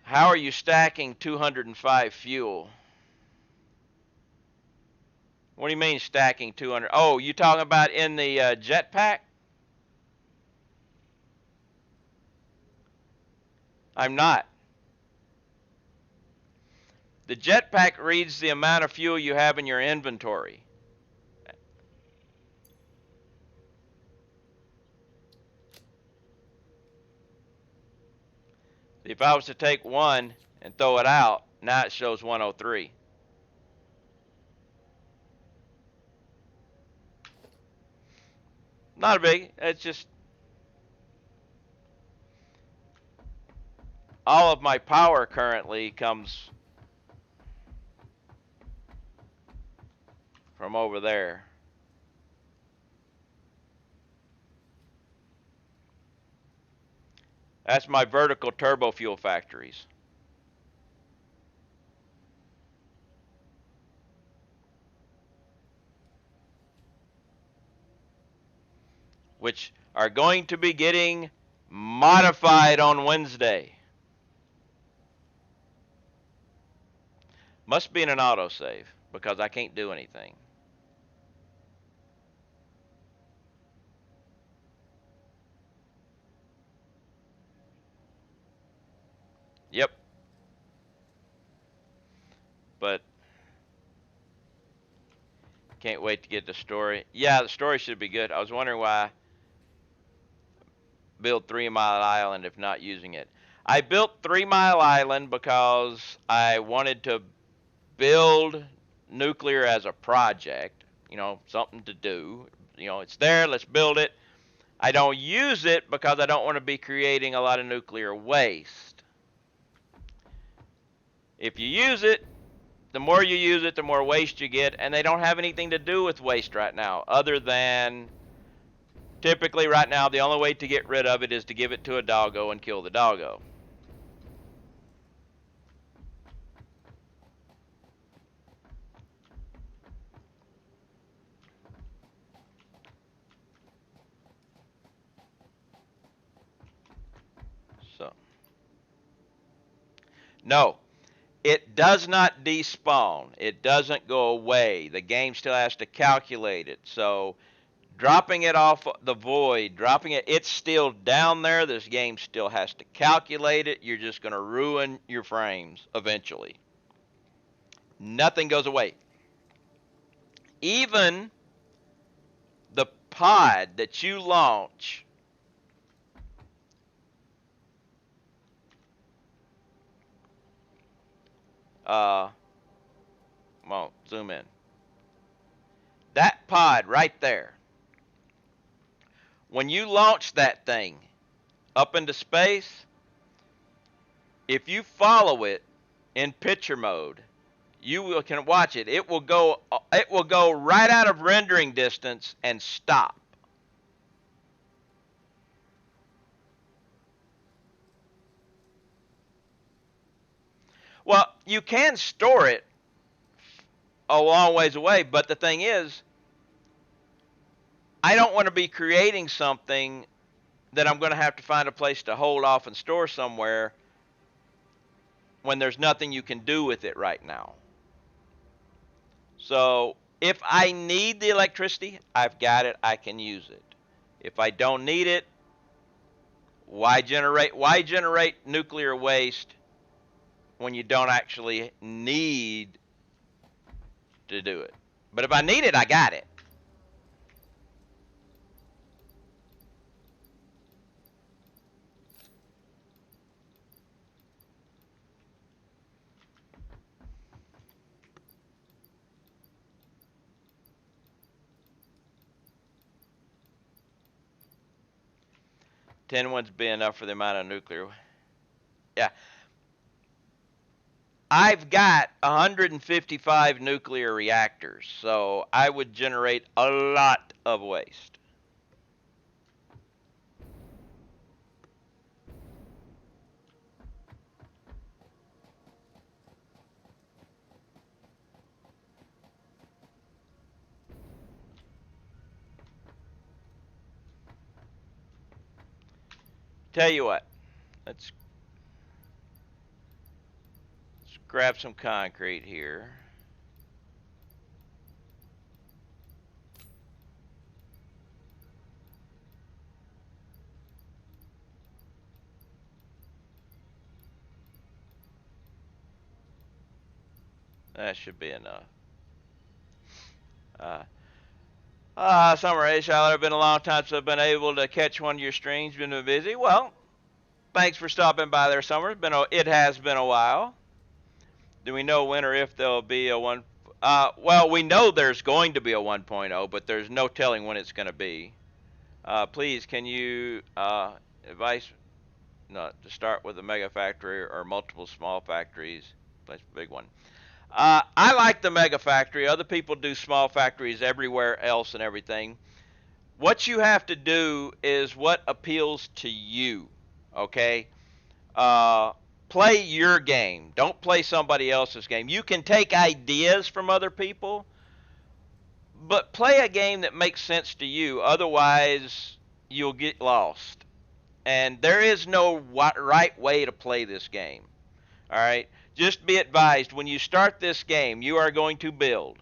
How are you stacking 205 fuel? What do you mean stacking 200? Oh, you talking about in the jetpack? I'm not. The jetpack reads the amount of fuel you have in your inventory. If I was to take one and throw it out, now it shows 103. Not a big, it's just all of my power currently comes from over there. That's my vertical turbo fuel factories. Which are going to be getting modified on Wednesday. Must be in an autosave because I can't do anything. Yep. But can't wait to get the story. Yeah, the story should be good. I was wondering why build 3 Mile Island if not using it. I built 3 Mile Island because I wanted to build nuclear as a project, something to do. It's there, let's build it. I don't use it because I don't want to be creating a lot of nuclear waste. If you use it, the more you use it, the more waste you get, and they don't have anything to do with waste right now, other than typically right now the only way to get rid of it is to give it to a doggo and kill the doggo. So, no, it does not despawn. It doesn't go away. The game still has to calculate it. So, dropping it off the void, it's still down there. This game still has to calculate it. You're just going to ruin your frames eventually. Nothing goes away. Even the pod that you launch well, zoom in. That pod right there, when you launch that thing up into space, if you follow it in picture mode, can watch it. It will go right out of rendering distance and stop. Well, you can store it a long ways away, but the thing is, I don't want to be creating something that I'm going to have to find a place to hold off and store somewhere when there's nothing you can do with it right now. So if I need the electricity, I've got it, I can use it. If I don't need it, why generate nuclear waste when you don't actually need to do it? But if I need it, I got it. Ten wouldn't be enough for the amount of nuclear. Yeah. I've got 155 nuclear reactors, so I would generate a lot of waste. Tell you what, let's grab some concrete here. That should be enough. Summer Hey, Charlotte, it's been a long time since I've been able to catch one of your streams. Been busy. Well, thanks for stopping by there, Summer. It has been a while. Do we know when or if there'll be a one? Well, we know there's going to be a 1.0, but there's no telling when it's going to be. Please, can you advise to start with a mega factory or multiple small factories? Place a big one. I like the mega factory. Other people do small factories everywhere else and everything. What you have to do is what appeals to you, okay? Play your game. Don't play somebody else's game. You can take ideas from other people, but play a game that makes sense to you. Otherwise, you'll get lost. And there is no right way to play this game, all right? Just be advised, when you start this game, you are going to build.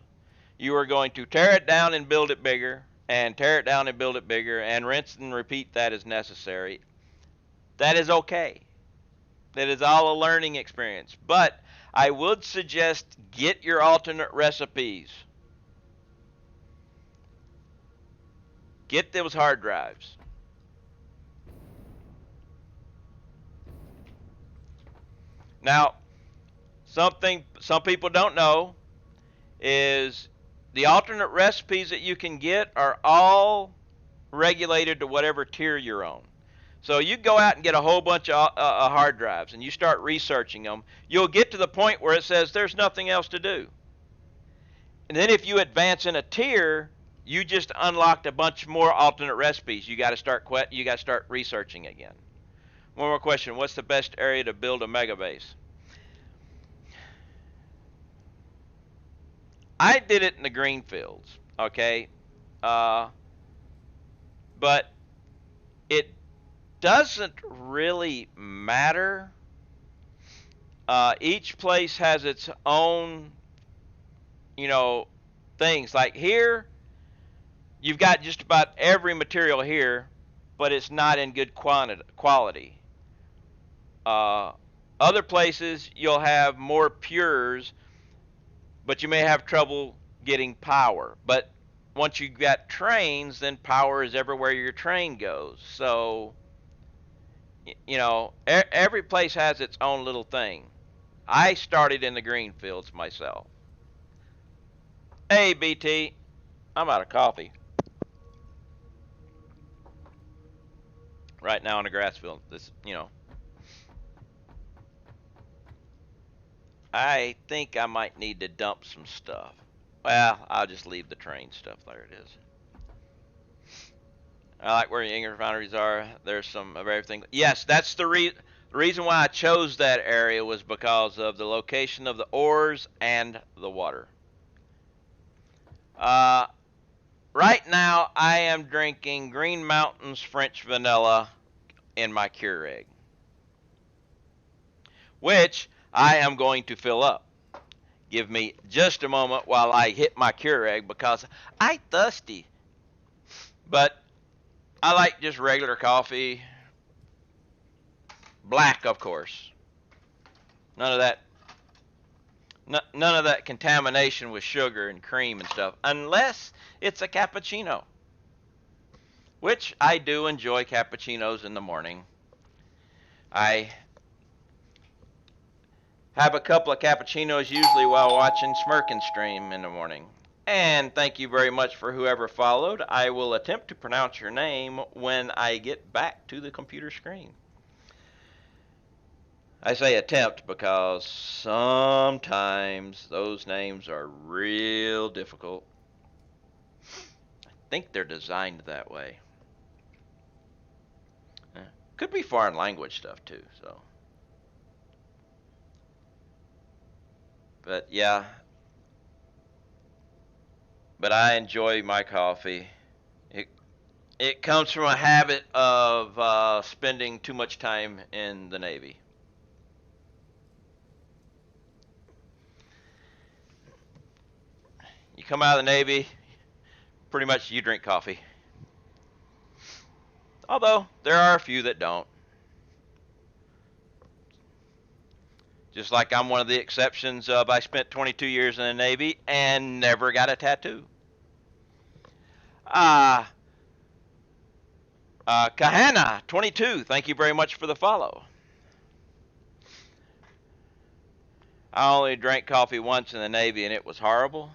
You are going to tear it down and build it bigger, and tear it down and build it bigger, and rinse and repeat that as necessary. That is okay. That is all a learning experience. But I would suggest get your alternate recipes. Get those hard drives. Now, something some people don't know is the alternate recipes that you can get are all regulated to whatever tier you're on. So you go out and get a whole bunch of hard drives and you start researching them. You'll get to the point where it says there's nothing else to do. And then if you advance in a tier, you just unlocked a bunch more alternate recipes. You got to start researching again. One more question: what's the best area to build a mega base? I did it in the green fields, okay? But it doesn't really matter. Each place has its own, things. Like here, you've got just about every material here, but it's not in good quality. Other places, you'll have more pures, but you may have trouble getting power. But once you got trains, then power is everywhere your train goes. So, you know, every place has its own little thing. I started in the green fields myself. Hey, BT, I'm out of coffee. Right now in the grass field. This, you know, I think I might need to dump some stuff. Well, I'll just leave the train stuff. There it is. I like where the ingot refineries are. There's some of everything. Yes, that's the reason why I chose that area was because of the location of the ores and the water. Right now, I am drinking Green Mountain's French vanilla in my Keurig, which I am going to fill up. Give me just a moment while I hit my Keurig because I'm thirsty. But I like just regular coffee. Black, of course. None of that. None of that contamination with sugar and cream and stuff, unless it's a cappuccino, which I do enjoy cappuccinos in the morning. I have a couple of cappuccinos usually while watching Smirkin Stream in the morning. And thank you very much for whoever followed. I will attempt to pronounce your name when I get back to the computer screen. I say attempt because sometimes those names are real difficult. I think they're designed that way. Could be foreign language stuff too, so. But yeah. But I enjoy my coffee. It comes from a habit of spending too much time in the Navy. You come out of the Navy, pretty much you drink coffee. Although, there are a few that don't. Just like I'm one of the exceptions of I spent 22 years in the Navy and never got a tattoo. Kahana, 22, thank you very much for the follow. I only drank coffee once in the Navy and it was horrible.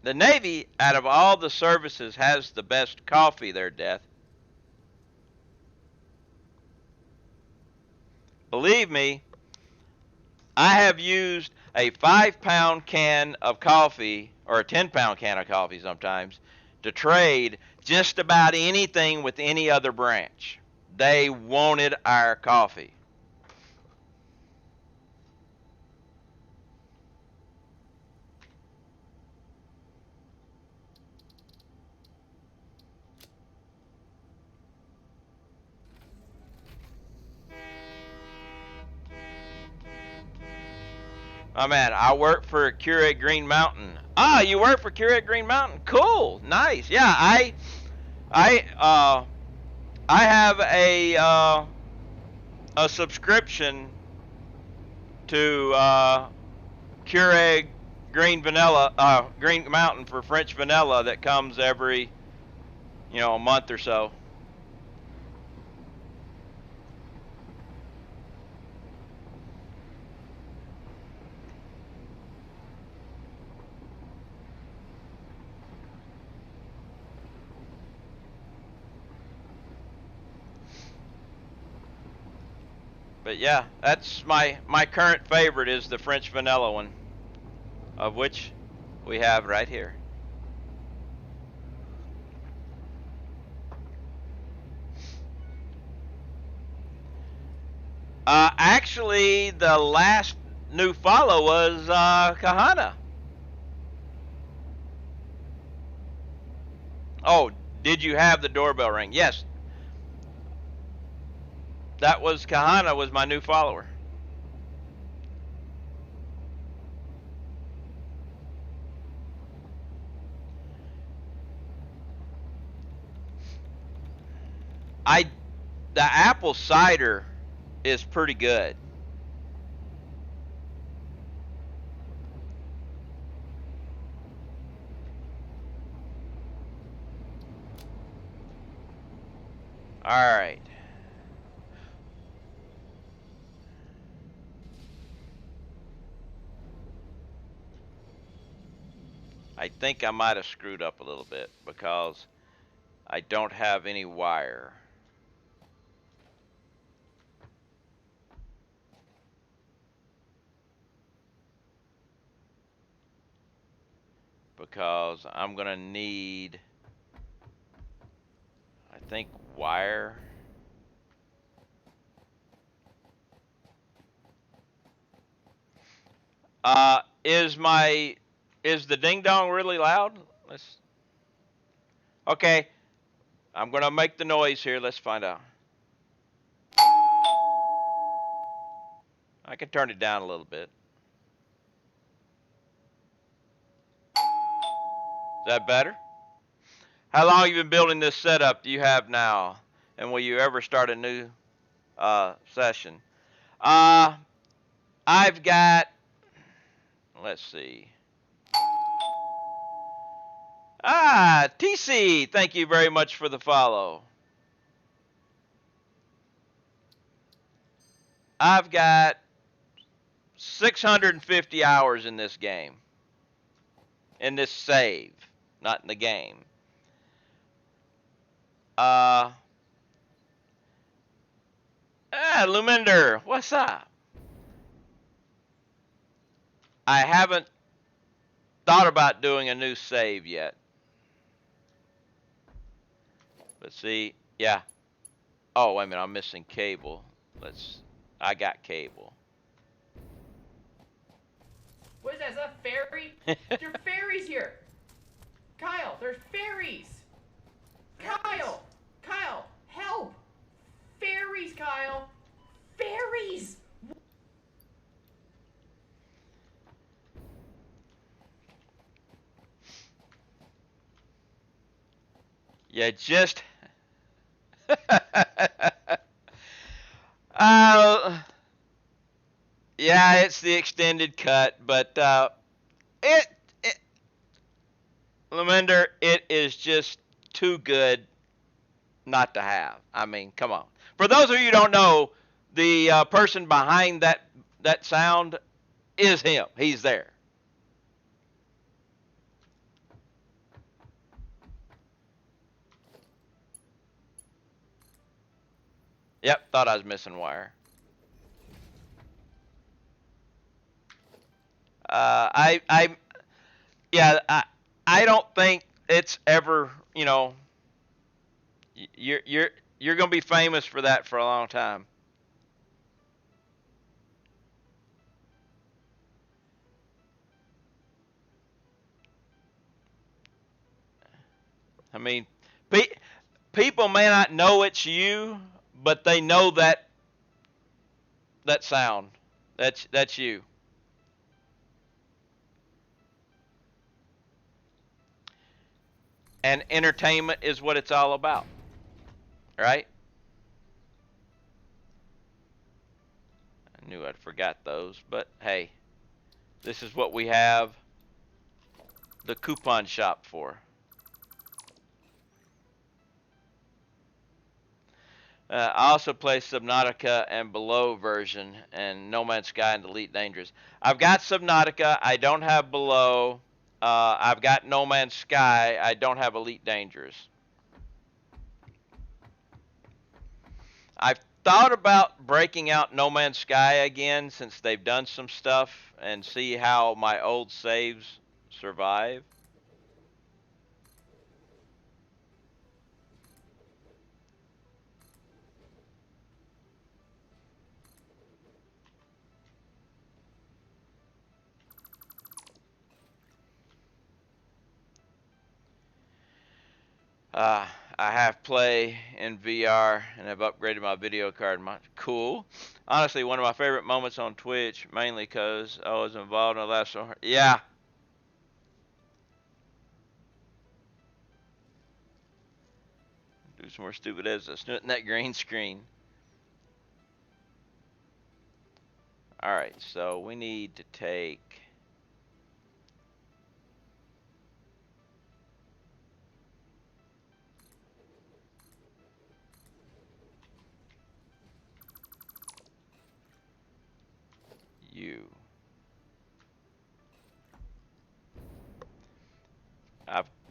The Navy, out of all the services, has the best coffee there, Death. Believe me, I have used a 5-pound can of coffee, or a 10-pound can of coffee sometimes, to trade just about anything with any other branch. They wanted our coffee. Oh man, I work for Keurig Green Mountain. Ah, you work for Keurig Green Mountain? Cool, nice. Yeah, I have a subscription to Keurig Green Vanilla, Green Mountain for French vanilla that comes every, a month or so. But yeah, that's my current favorite is the French vanilla one, of which we have right here. Actually, the last new follow was Kahana. Oh, did you have the doorbell ring? Yes. That was Kahana was my new follower. The apple cider is pretty good. Alright. I think I might have screwed up a little bit because I don't have any wire. Because I'm gonna need, I think, wire. Is the ding dong really loud? Okay, I'm gonna make the noise here. Let's find out. I can turn it down a little bit. Is that better? How long have you been building this setup do you have now? And will you ever start a new session? I've got, let's see. TC, thank you very much for the follow. I've got 650 hours in this game. In this save, not in the game. Luminder, what's up? I haven't thought about doing a new save yet. But see, yeah. Oh, wait a minute, I'm missing cable. I got cable. What is that? Is that a fairy? There are fairies here. Kyle, there's fairies. Kyle, help. Fairies, Kyle. Fairies. Yeah, just yeah, it's the extended cut, but Laminder, it is just too good not to have. I mean, come on. For those of you who don't know, the person behind that sound is him. He's there. Yep, thought I was missing wire. Yeah, I don't think it's ever, you're gonna be famous for that for a long time. I mean, people may not know it's you, but they know that sound. That's you. And entertainment is what it's all about, right? I knew I'd forgot those, but hey, this is what we have the coupon shop for. I also play Subnautica and Below version and No Man's Sky and Elite Dangerous. I've got Subnautica. I don't have Below. I've got No Man's Sky. I don't have Elite Dangerous. I've thought about breaking out No Man's Sky again since they've done some stuff and see how my old saves survive. I have play in VR and have upgraded my video card. Cool. Honestly, one of my favorite moments on Twitch, mainly because I was involved in the last one. Yeah. Do some more stupid as snooting that green screen. Alright, so we need to take... you.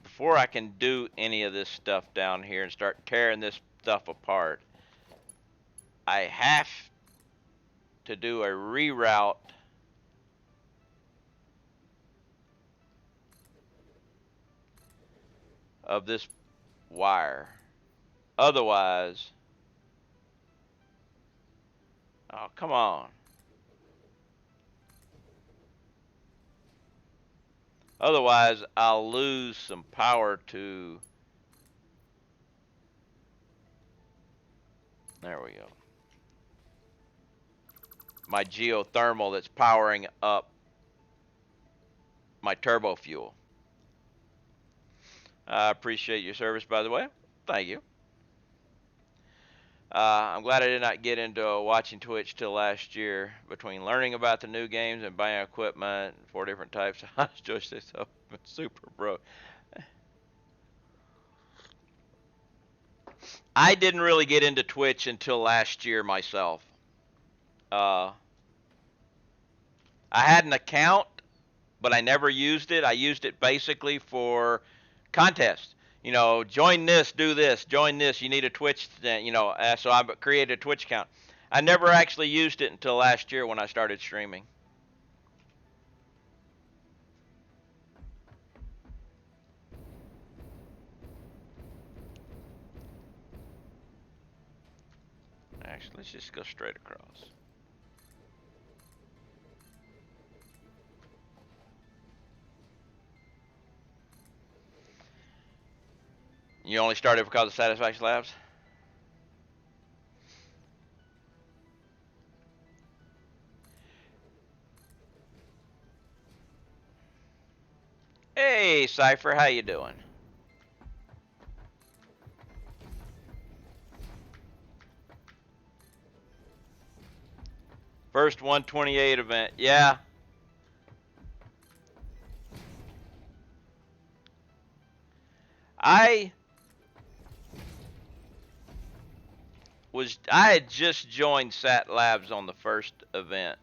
Before I can do any of this stuff down here and start tearing this stuff apart, I have to do a reroute of this wire. Otherwise, oh, come on. Otherwise, I'll lose some power to, there we go, my geothermal that's powering up my turbo fuel. I appreciate your service, by the way. Thank you. I'm glad I did not get into watching Twitch till last year. Between learning about the new games and buying equipment, 4 different types of joysticks, so super broke. I didn't really get into Twitch until last year myself. I had an account, but I never used it. I used it basically for contests. You know, join this, do this, join this. You need a Twitch, you know. So I created a Twitch account. I never actually used it until last year when I started streaming. Actually, let's just go straight across. You only started because of Satisfaction Labs? Hey, Cypher, how you doing? First 128 event, yeah. I had just joined Sat Labs on the first event.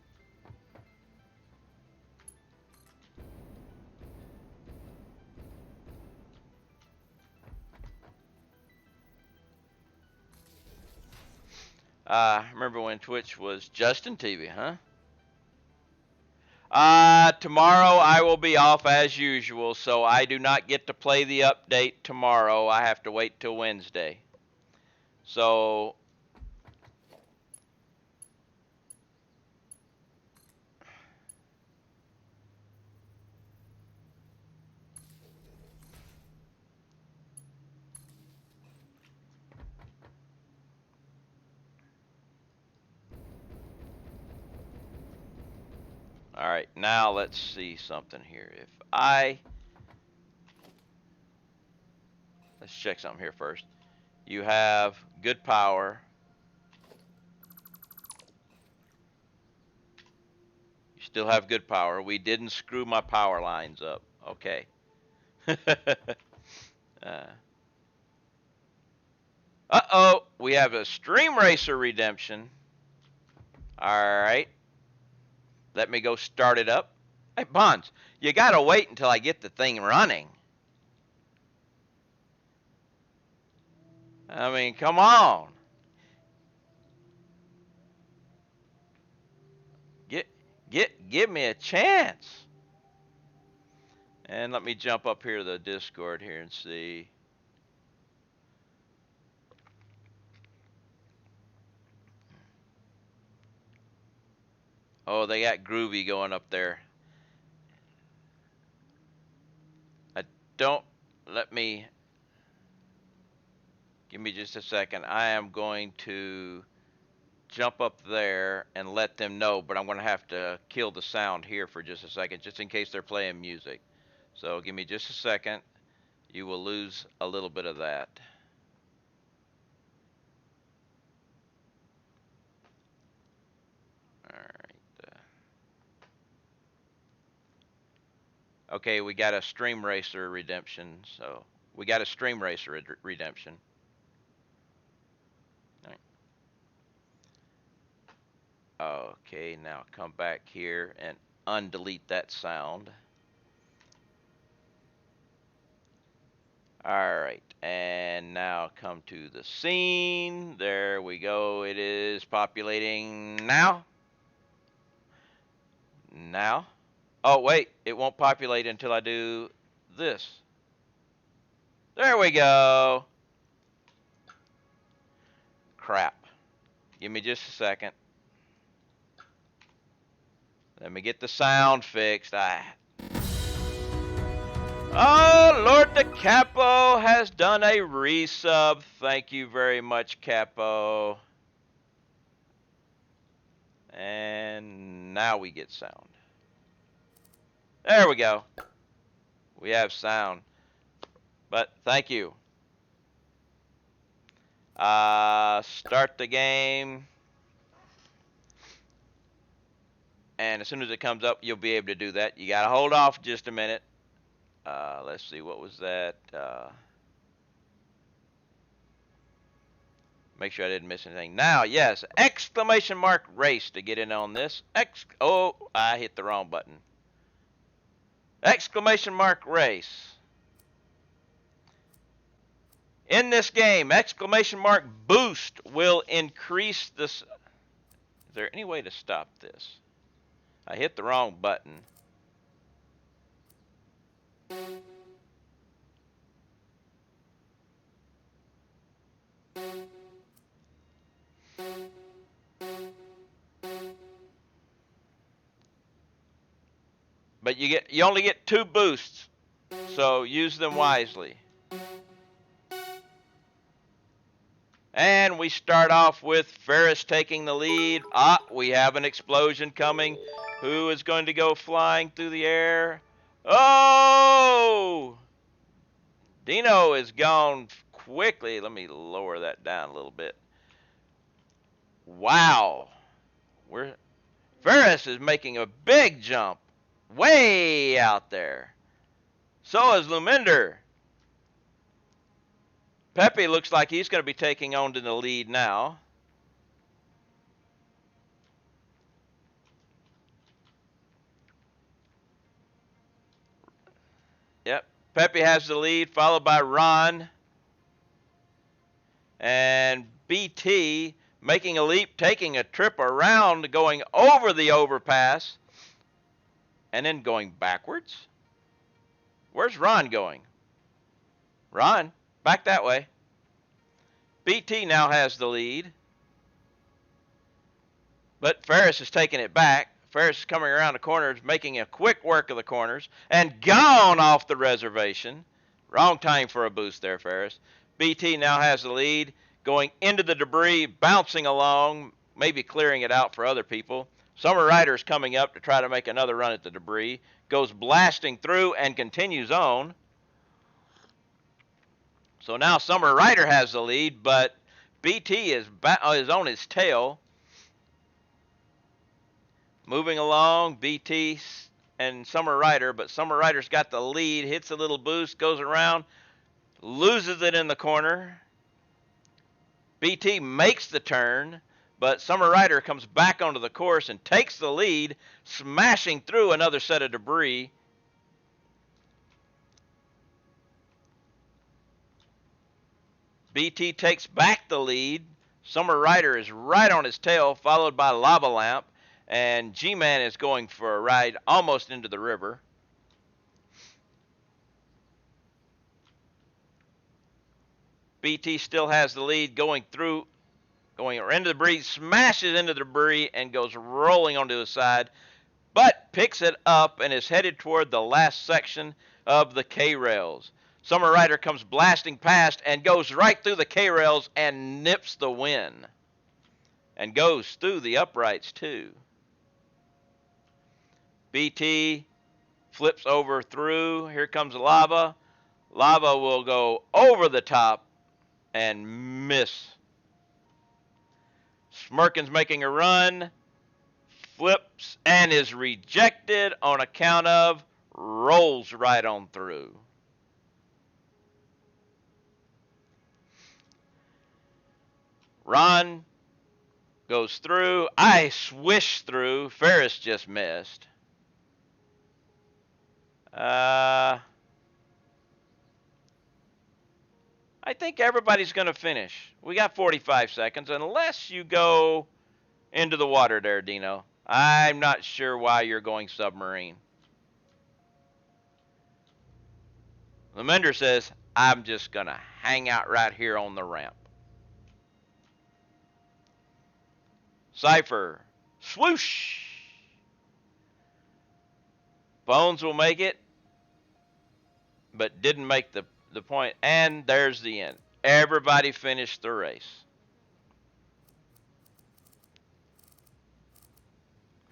Remember when Twitch was Justin TV, huh? Tomorrow I will be off as usual, so I do not get to play the update tomorrow. I have to wait till Wednesday. So all right, now let's see something here. Let's check something here first. You have good power. You still have good power. We didn't screw my power lines up. Okay. Uh-oh, we have a Stream Racer redemption. All right. Let me go start it up. Hey, Bonds, you gotta wait until I get the thing running. I mean, come on. Give me a chance. And let me jump up here to the Discord here and see. Oh, they got Groovy going up there. Give me just a second. I am going to jump up there and let them know, but I'm going to have to kill the sound here for just a second, just in case they're playing music. So give me just a second. You will lose a little bit of that. All right. Okay, we got a Stream Racer redemption. So we got a Stream Racer redemption. All right. Okay, now come back here and undelete that sound. Alright, and now come to the scene. There we go. It is populating now. Now. Oh, wait. It won't populate until I do this. There we go. Crap. Give me just a second. Let me get the sound fixed. Oh, Lord the Capo has done a resub. Thank you very much, Capo. And now we get sound. There we go. We have sound. But thank you. Start the game. And as soon as it comes up, you'll be able to do that. You got to hold off just a minute. Let's see, what was that? Make sure I didn't miss anything. Now, yes, exclamation mark race to get in on this. Oh, I hit the wrong button. Exclamation mark race. In this game, exclamation mark boost will increase this. Is there any way to stop this? I hit the wrong button. But you only get 2 boosts, so use them wisely. And we start off with Ferris taking the lead. We have an explosion coming. Who is going to go flying through the air? Oh! Dino is gone quickly. Let me lower that down a little bit. Wow. Ferris is making a big jump. Way out there. So is Luminder. Pepe looks like he's going to be taking on to the lead now. Yep. Pepe has the lead, followed by Ron. And BT making a leap, taking a trip around, going over the overpass, and then going backwards. Where's Ron going? Ron, back that way. BT now has the lead. But Ferris is taking it back. Ferris is coming around the corners, making a quick work of the corners, and gone off the reservation. Wrong time for a boost there, Ferris. BT now has the lead, going into the debris, bouncing along, maybe clearing it out for other people. Summer Rider's coming up to try to make another run at the debris, goes blasting through and continues on. So now Summer Rider has the lead, but BT is on his tail. Moving along, BT and Summer Rider, but Summer Rider's got the lead, hits a little boost, goes around, loses it in the corner. BT makes the turn, but Summer Rider comes back onto the course and takes the lead, smashing through another set of debris. BT takes back the lead. Summer Rider is right on his tail, followed by Lava Lamp. And G-Man is going for a ride almost into the river. BT still has the lead, going into the debris, smashes into the debris, and goes rolling onto the side, but picks it up and is headed toward the last section of the K-Rails. Summer Rider comes blasting past and goes right through the K-Rails and nips the win. And goes through the uprights, too. BT flips over through. Here comes Lava. Lava will go over the top and miss. Smirkin's making a run. Flips and is rejected on account of rolls right on through. Ron Goes through. I swish through. Ferris just missed. I think everybody's going to finish. We got 45 seconds, unless you go into the water there, Dino. I'm not sure why you're going submarine. Lemender says, I'm just going to hang out right here on the ramp. Cypher, swoosh. Bones will make it, but didn't make the point. And there's the end. Everybody finished the race.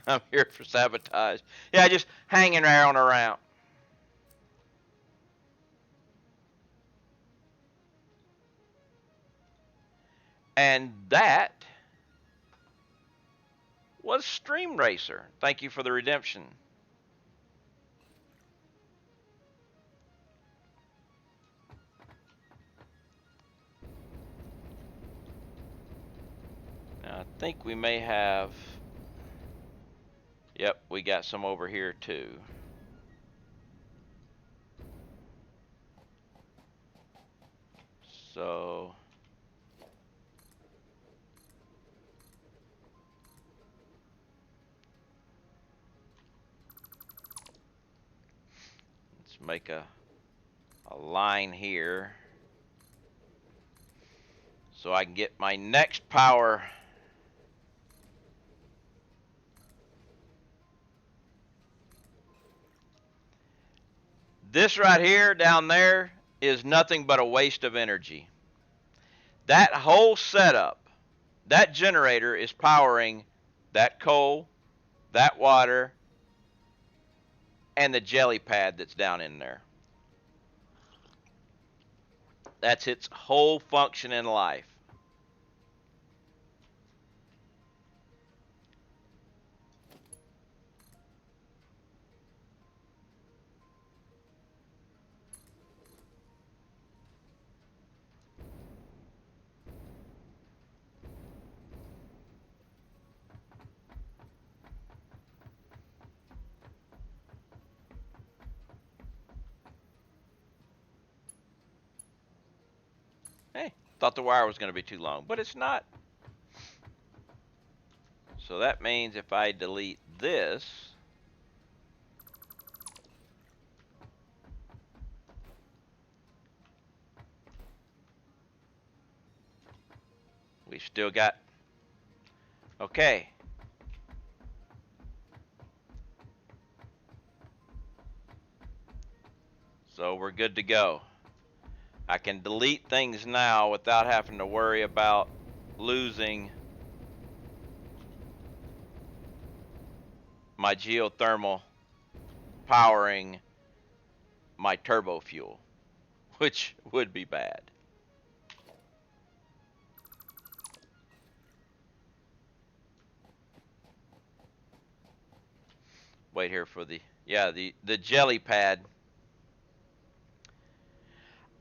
I'm here for sabotage. Yeah, just hanging around around. And that was Stream Racer. Thank you for the redemption. Now, I think we may have... Yep, we got some over here too. So... let's make a line here so I can get my next power. This right here down there is nothing but a waste of energy. That whole setup, that generator is powering that coal, that water, and the jelly pad that's down in there. That's its whole function in life. Hey, thought the wire was going to be too long, but it's not. So that means if I delete this, we still got, okay. So we're good to go. I can delete things now without having to worry about losing my geothermal powering my turbo fuel, which would be bad. Wait here for the, yeah, the jelly pad.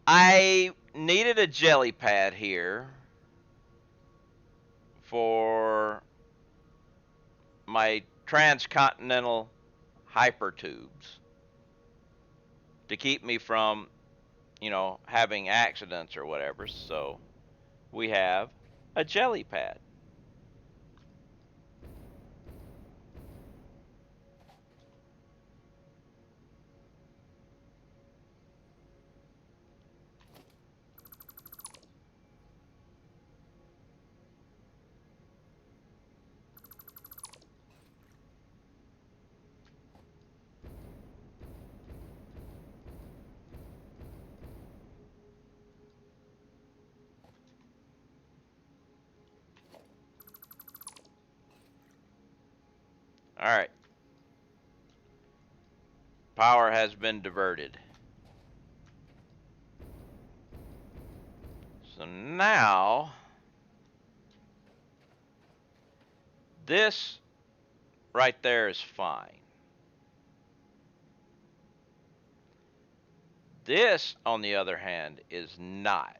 I needed a jelly pad here for my transcontinental hypertubes to keep me from, you know, having accidents or whatever. So we have a jelly pad. All right. Power has been diverted. So now, this right there is fine. This, on the other hand, is not.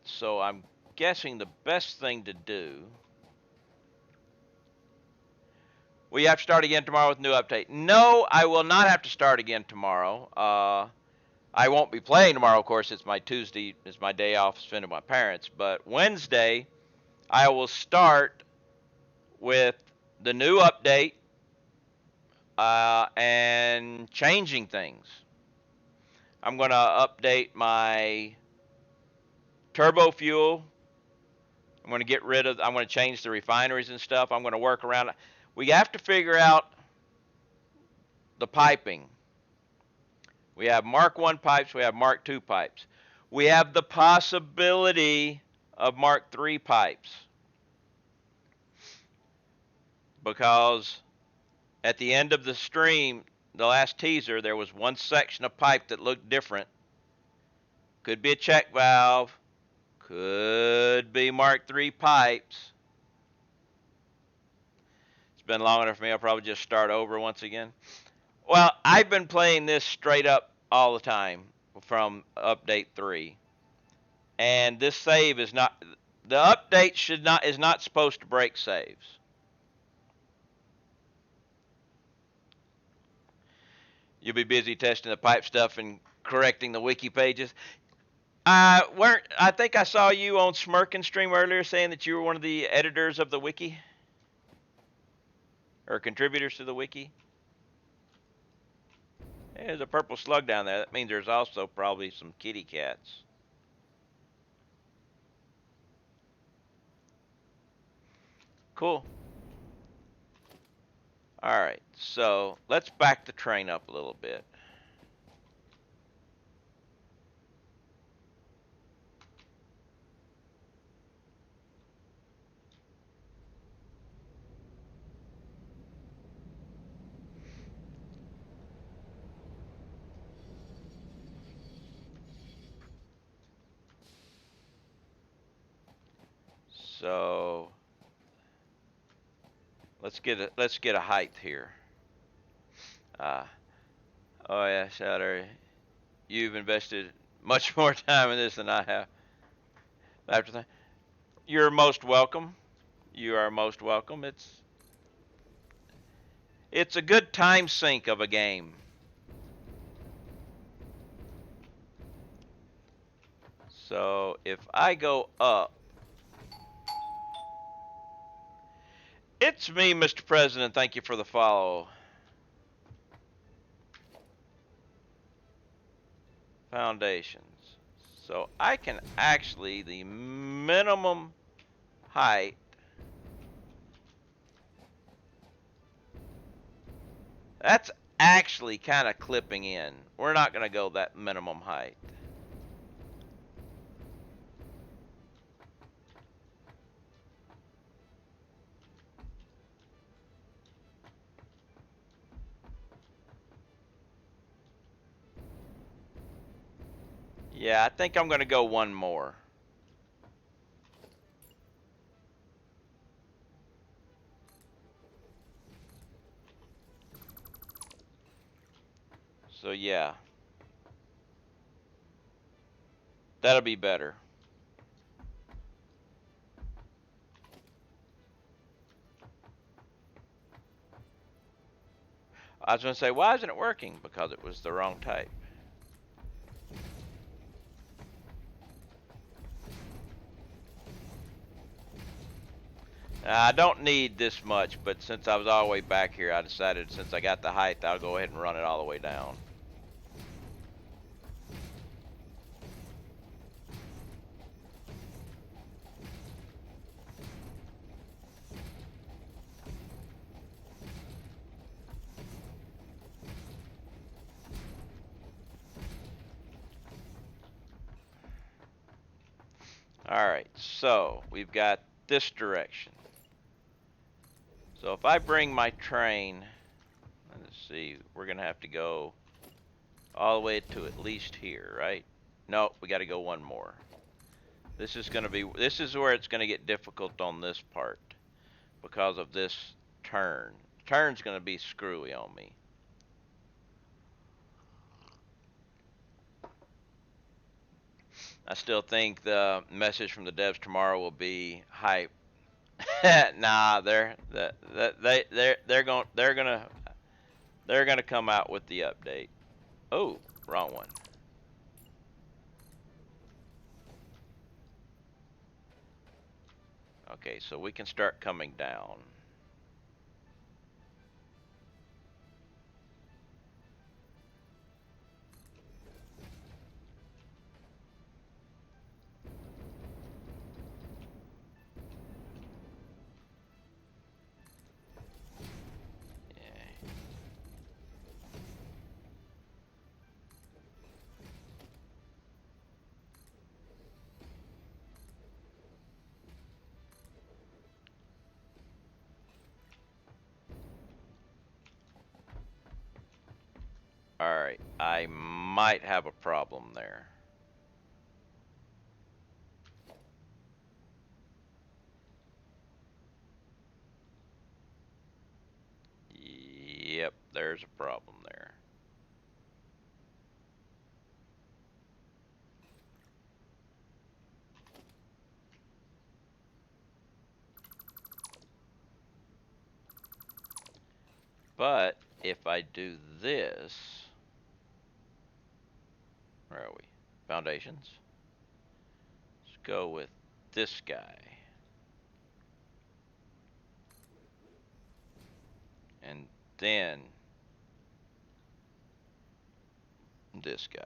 So I'm guessing the best thing to do. Will you have to start again tomorrow with a new update? No, I will not have to start again tomorrow. I won't be playing tomorrow, of course. It's my Tuesday. It's my day off spending with my parents. But Wednesday, I will start with the new update and changing things. I'm going to update my turbo fuel. I'm going to get rid of, I'm going to change the refineries and stuff. I'm going to work around. We have to figure out the piping. We have Mark I pipes, we have Mark II pipes. We have the possibility of Mark III pipes. Because at the end of the stream, the last teaser, there was one section of pipe that looked different. Could be a check valve. Could be Mark III pipes. It's been long enough for me. I'll probably just start over once again. Well, I've been playing this straight up all the time from update 3. And this save is not, the update is not supposed to break saves. You'll be busy testing the pipe stuff and correcting the wiki pages. I think I saw you on Smirkin stream earlier saying that you were one of the editors of the wiki or contributors to the wiki. There's a purple slug down there. That means there's also probably some kitty cats. Cool. All right, so let's back the train up a little bit. So let's get a height here. Oh yeah, Shouter, you've invested much more time in this than I have. After that, you're most welcome. You are most welcome. It's a good time sink of a game. So if I go up, it's me, Mr. President. Thank you for the follow. Foundations. So I can actually, the minimum height, that's actually kind of clipping in. We're not going to go that minimum height. Yeah, I think I'm going to go one more. So yeah. That'll be better. I was going to say, why isn't it working? Because it was the wrong type. I don't need this much, but since I was all the way back here, I decided since I got the height, I'll go ahead and run it all the way down. Alright, so we've got this direction. So if I bring my train, let's see, we're going to have to go all the way to at least here, right? No, we got to go one more. This is where it's going to get difficult on this part because of this turn. Turn's going to be screwy on me. I still think the message from the devs tomorrow will be hype. Nah, they're gonna come out with the update. Oh, wrong one. Okay, so we can start coming down. Yeah. Alright, I might have a problem there. Yep, there's a problem there. But if I do this, where are we? Foundations. Let's go with this guy. And then this guy.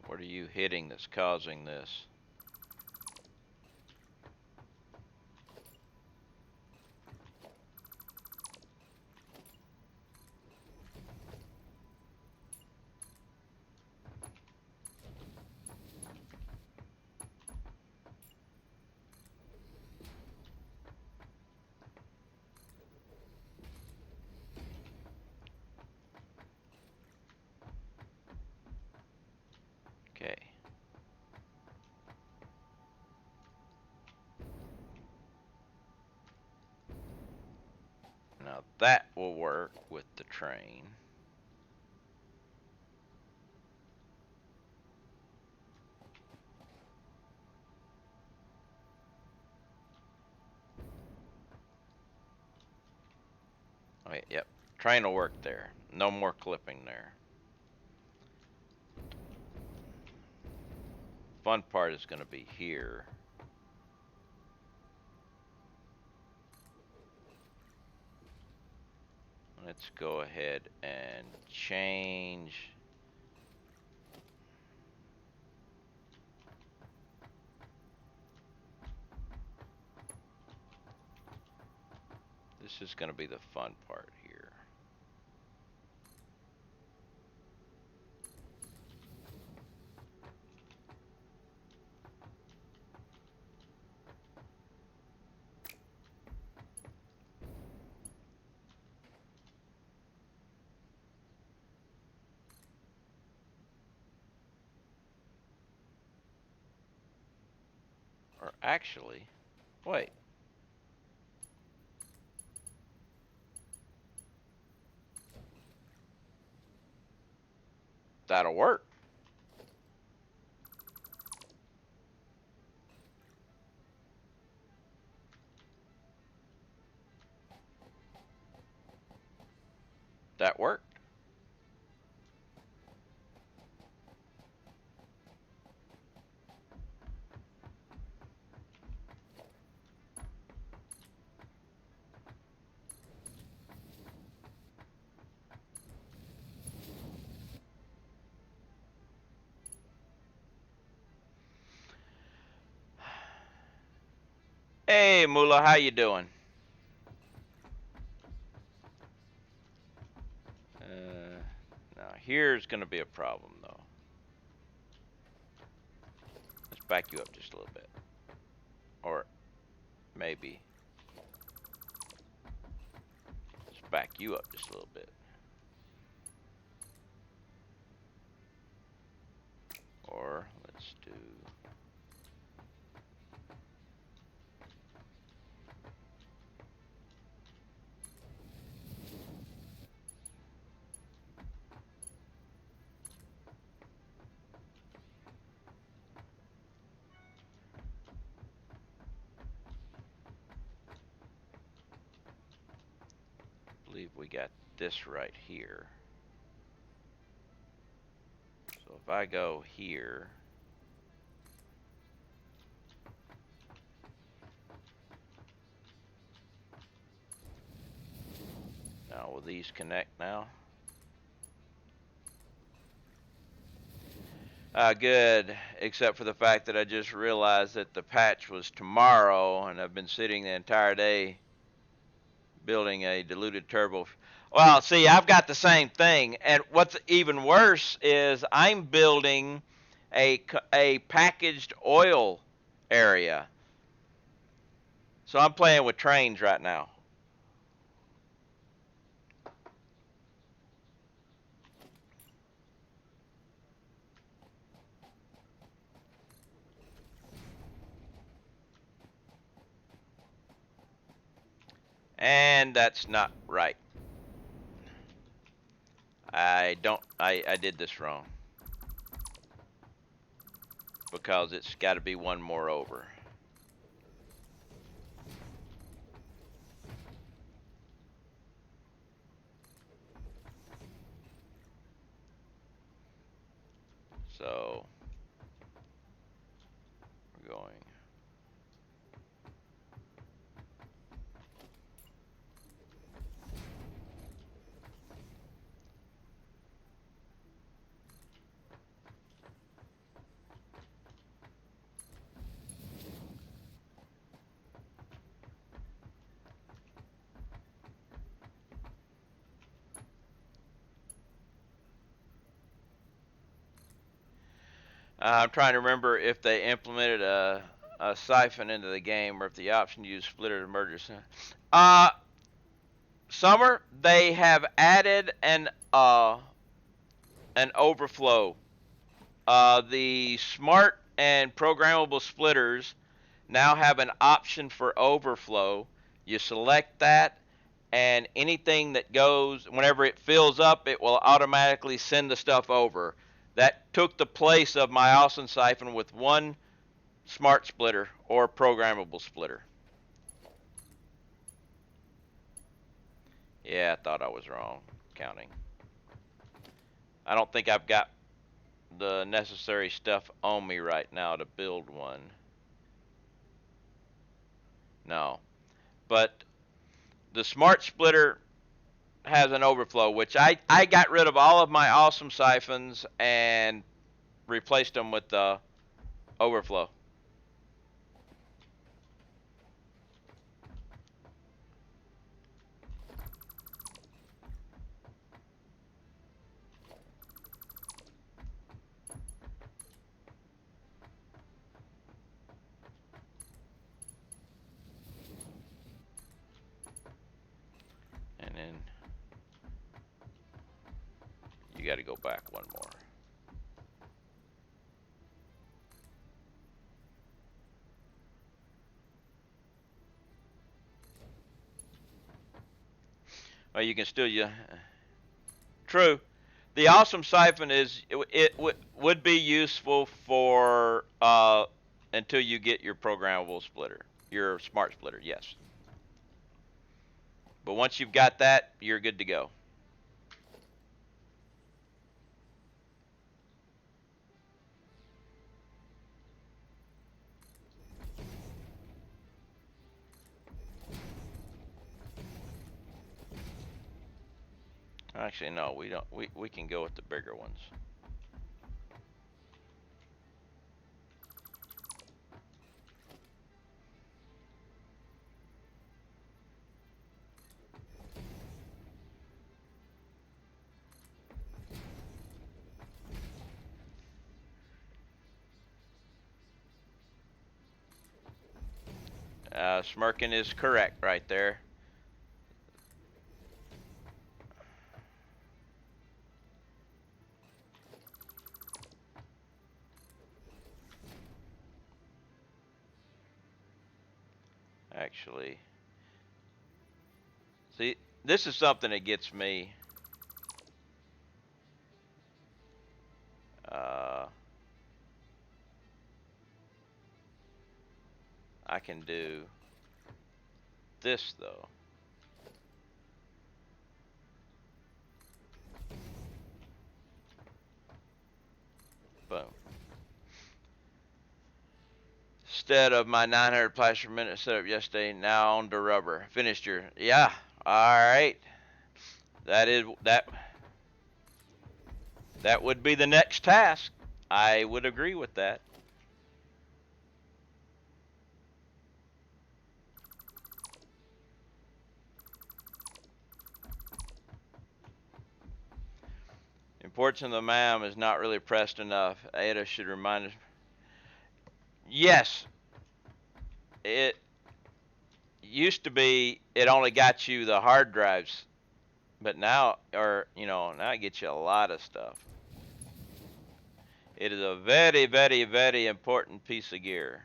What are you hitting that's causing this? Okay. Now that will work with the train. Okay, yep. Train will work there. No more clipping there. Fun part is going to be here. Let's go ahead and change. This is going to be the fun part here. Or actually, wait. That'll work. That worked. Hey, Moolah, how you doing? Now here's going to be a problem, though. Let's back you up just a little bit. Or maybe. back you up just a little bit. Or let's do... I believe we got this right here. So if I go here, now will these connect now? Good, except for the fact that I just realized that the patch was tomorrow, and I've been sitting the entire day building a diluted turbo. Well, see, I've got the same thing, and what's even worse is I'm building a packaged oil area. So I'm playing with trains right now. And that's not right. I did this wrong. Because it's got to be one more over. So we're going. I'm trying to remember if they implemented a siphon into the game, or if the option to use splitter to merge. Summer, they have added an overflow. The smart and programmable splitters now have an option for overflow. You select that, and anything that goes, whenever it fills up, it will automatically send the stuff over. That took the place of my Austin siphon with one smart splitter or programmable splitter. Yeah, I thought I was wrong counting. I don't think I've got the necessary stuff on me right now to build one. No. But the smart splitter has an overflow, which I got rid of all of my awesome siphons and replaced them with the overflow. And then you got to go back one more. Well, you can still true. The awesome siphon would be useful for until you get your programmable splitter, your smart splitter. Yes. But once you've got that, you're good to go. Actually, no, we don't. We can go with the bigger ones. Smirking is correct right there. actually. See, this is something that gets me. I can do this though. Boom. Instead of my 900 plaster per minute setup yesterday, now on to rubber. Finished your, yeah. All right. That would be the next task. I would agree with that. Importance of the MAM is not really pressed enough. Ada should remind us. Yes. It used to be it only got you the hard drives, but now, now it gets you a lot of stuff. It is a very, very, very important piece of gear.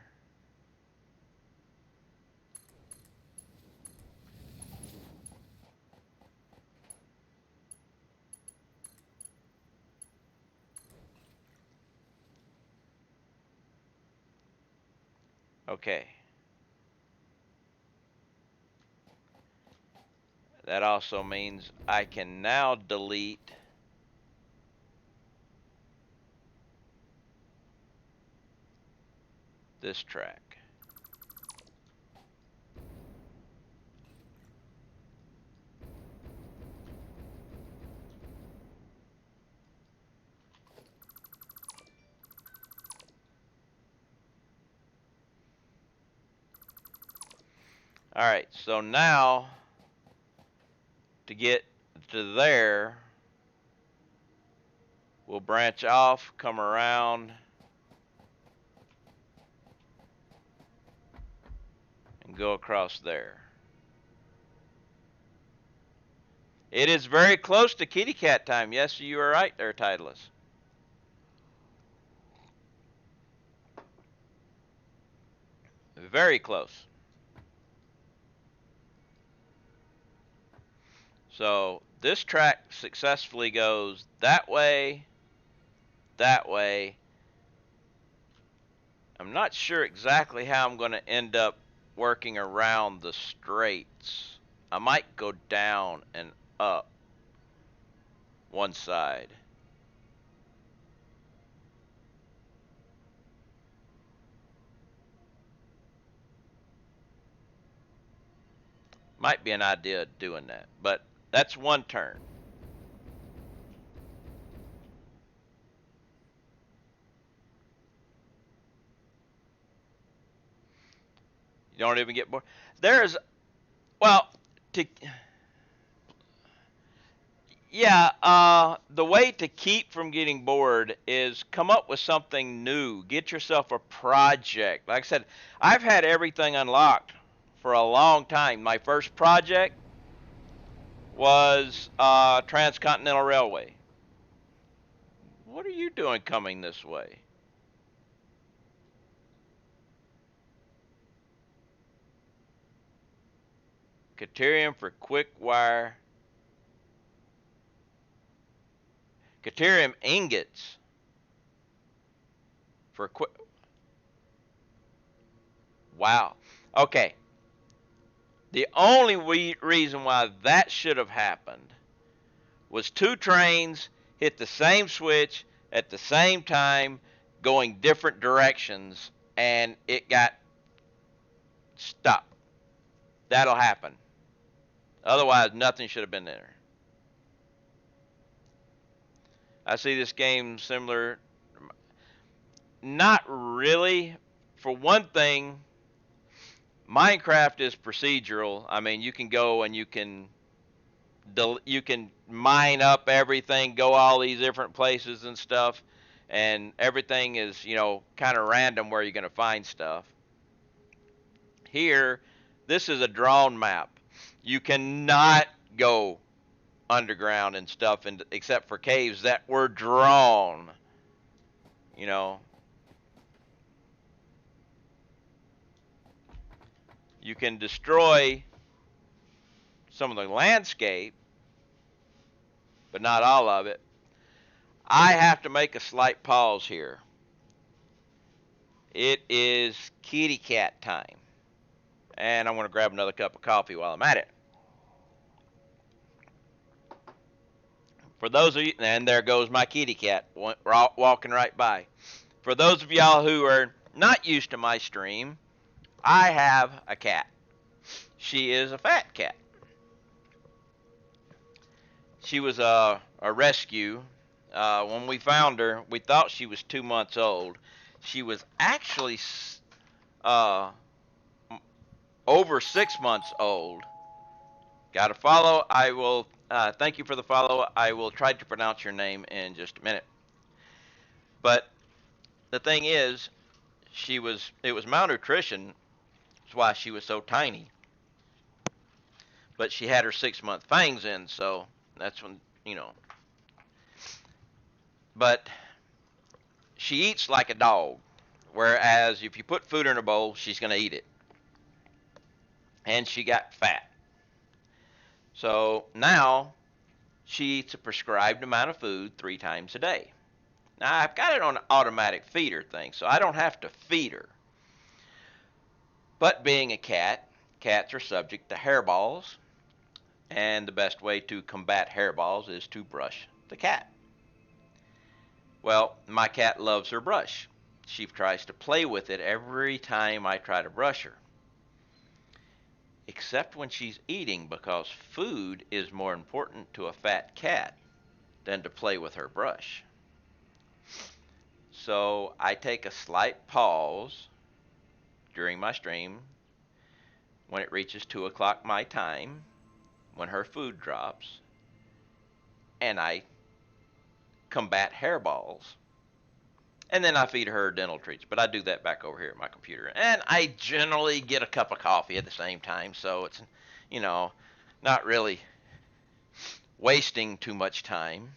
Okay. That also means I can now delete this track. All right, so now to get to there, we'll branch off, come around, and go across there. It is very close to kitty cat time. Yes, you are right there, Titleist. Very close. So this track successfully goes that way, that way. I'm not sure exactly how I'm going to end up working around the straights. I might go down and up one side. Might be an idea of doing that, but that's one turn. You don't even get bored. There's, well, the way to keep from getting bored is come up with something new. Get yourself a project. Like I said, I've had everything unlocked for a long time. My first project was Transcontinental Railway. What are you doing coming this way? Caterium for quick wire. Caterium ingots for quick. Wow. Okay. The only reason why that should have happened was two trains hit the same switch at the same time going different directions and it got stopped. That'll happen. Otherwise, nothing should have been there. I see this game similar. Not really. For one thing, Minecraft is procedural. I mean, you can go and you can mine up everything, go all these different places and stuff, and everything is, kind of random where you're going to find stuff. Here, this is a drawn map. You cannot go underground and stuff, except for caves that were drawn. You can destroy some of the landscape, but not all of it. I have to make a slight pause here. It is kitty cat time. And I want to grab another cup of coffee while I'm at it. For those of you, and there goes my kitty cat walking right by. For those of y'all who are not used to my stream, I have a cat. She is a fat cat. She was a rescue. When we found her, we thought she was 2 months old. She was actually over 6 months old. Got a follow. I will thank you for the follow. I will try to pronounce your name in just a minute. But the thing is, it was malnutrition. That's why she was so tiny. But she had her 6-month fangs in, so that's when, you know. But she eats like a dog, whereas if you put food in her bowl, she's going to eat it. And she got fat. So now she eats a prescribed amount of food 3 times a day. Now I've got it on an automatic feeder thing, so I don't have to feed her. But being a cat, cats are subject to hairballs, and the best way to combat hairballs is to brush the cat. Well, my cat loves her brush. She tries to play with it every time I try to brush her. Except when she's eating, because food is more important to a fat cat than to play with her brush. So I take a slight pause during my stream when it reaches 2 o'clock my time, when her food drops, and I combat hairballs. And then I feed her dental treats, but I do that back over here at my computer. And I generally get a cup of coffee at the same time, so it's, you know, not really wasting too much time.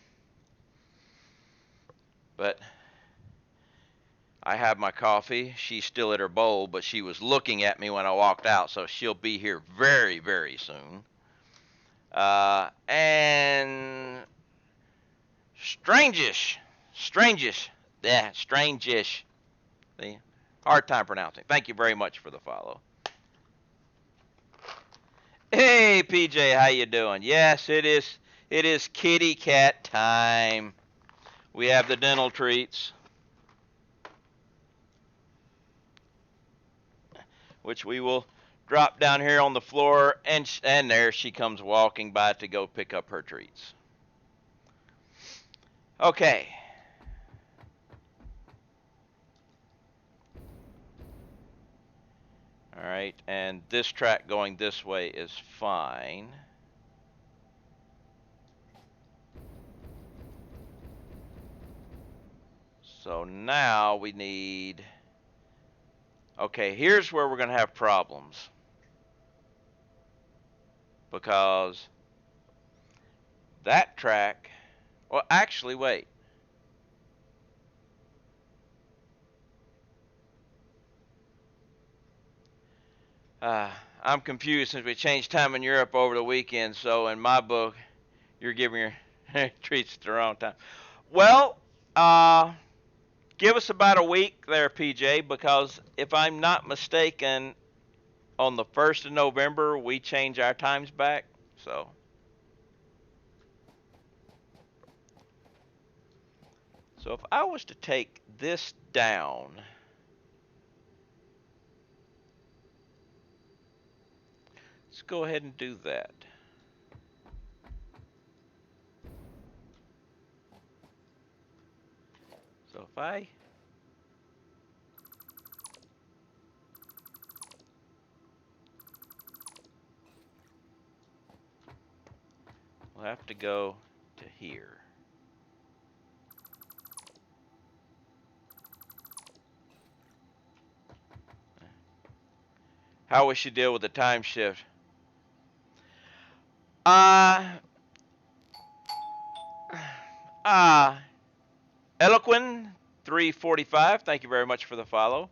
But I have my coffee. She's still at her bowl, but she was looking at me when I walked out, so she'll be here very, very soon. And Strangish. Yeah, Strangish. See? Hard time pronouncing. Thank you very much for the follow. Hey, PJ, how you doing? Yes, it is kitty cat time. We have the dental treats, which we will drop down here on the floor, and there she comes walking by to go pick up her treats. Okay. All right, and this track going this way is fine. So now we need, okay, here's where we're going to have problems. Because that track, well, actually, wait. I'm confused since we changed time in Europe over the weekend, so in my book, you're giving your treats at the wrong time. Well, give us about a week there, PJ, because if I'm not mistaken, on the 1st of November, we change our times back, so. So if I was to take this down, let's go ahead and do that. So if we'll have to go to here. How we should deal with the time shift? Eloquin 345, thank you very much for the follow.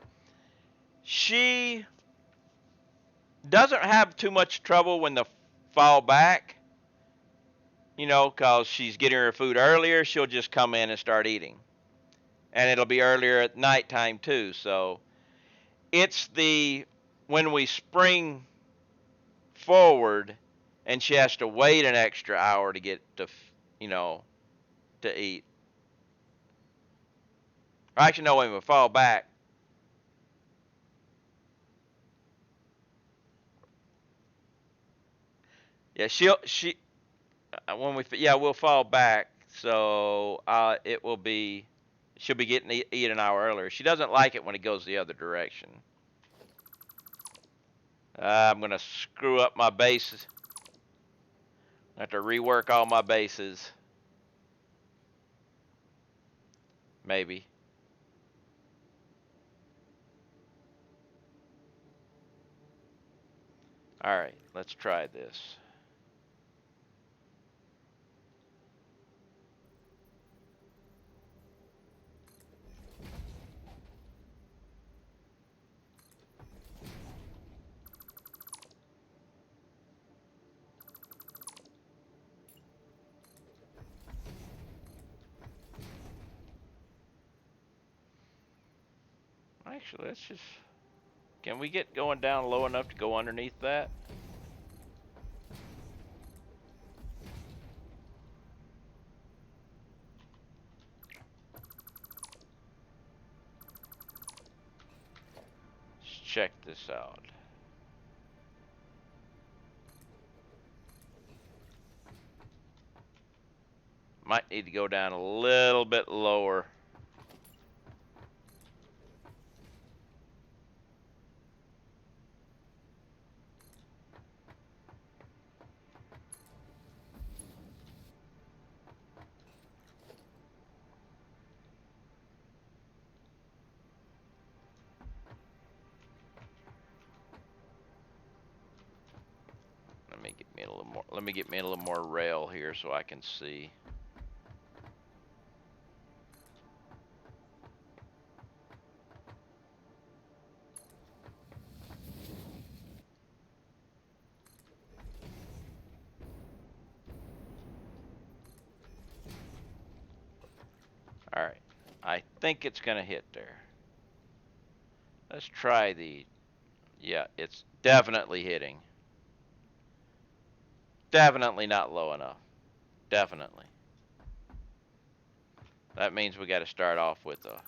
She doesn't have too much trouble when they fall back. You know, because she's getting her food earlier, she'll just come in and start eating. And it'll be earlier at nighttime too. So it's the when we spring forward and she has to wait an extra hour to get to, you know, to eat. Or actually, no, when we fall back. Yeah, when we'll fall back. So it will be, she'll be getting eat an hour earlier. She doesn't like it when it goes the other direction. I'm gonna screw up my bases. I have to rework all my bases. Maybe. All right, let's try this. Actually, let's just. Can we get going down low enough to go underneath that? Let's check this out. Might need to go down a little bit lower. Let me get me a little more rail here so I can see. All right, I think it's gonna hit there. Let's try the, yeah, it's definitely hitting. Definitely not low enough. Definitely. That means we got to start off with a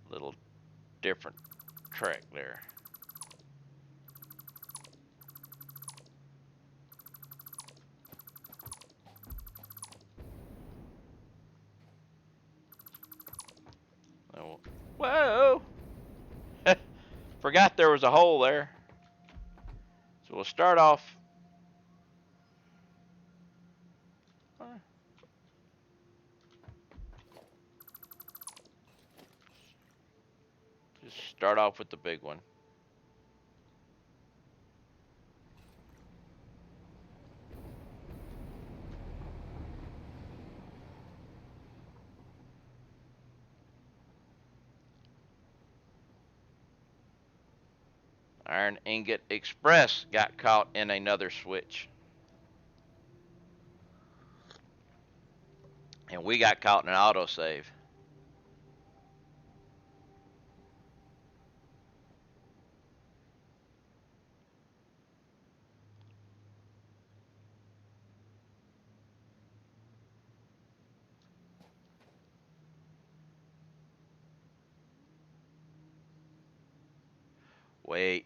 little different track there. Oh, whoa! Forgot there was a hole there. So we'll start off. Just start off with the big one. Iron Ingot Express got caught in another switch. And we got caught in an autosave. Wait.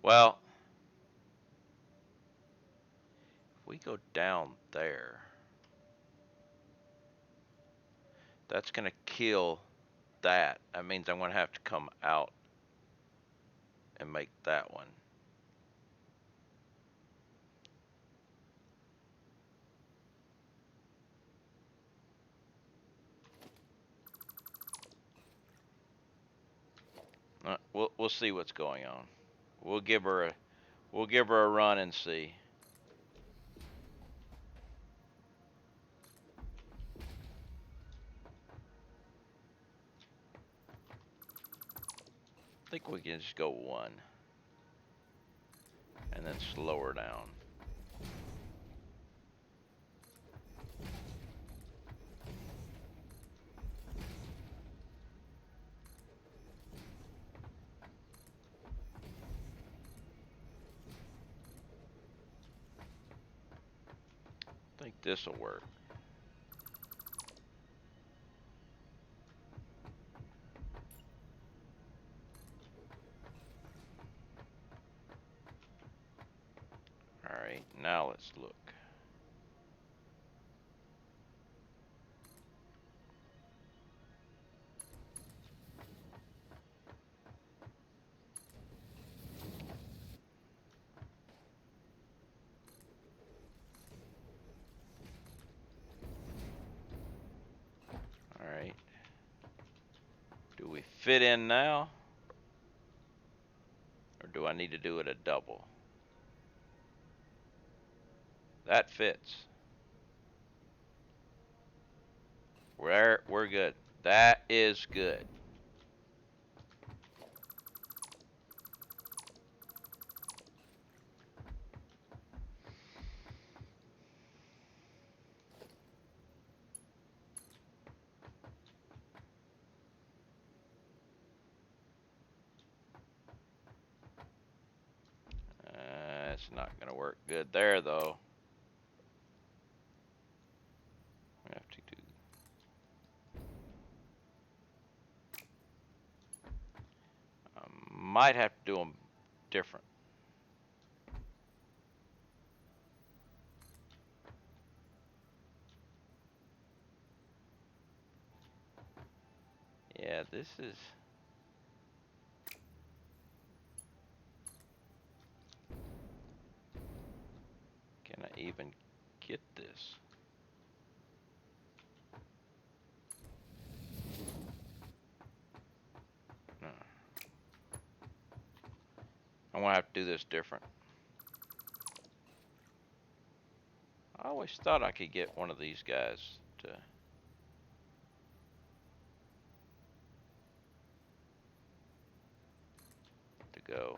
Well, if we go down there, that's going to kill that. That means I'm going to have to come out and make that one. We'll see what's going on. We'll give her a run and see. think we can just go 1. And then slow her down. I think this will work. Alright, now let's look. Alright. Do we fit in now? Or do I need to do it a double? That fits. We're good. That is good. It's not going to work good there, though. I have to do. Might have to do them different. Yeah, this is. Can I even get this? No. I'm gonna have to do this different. I always thought I could get one of these guys to go.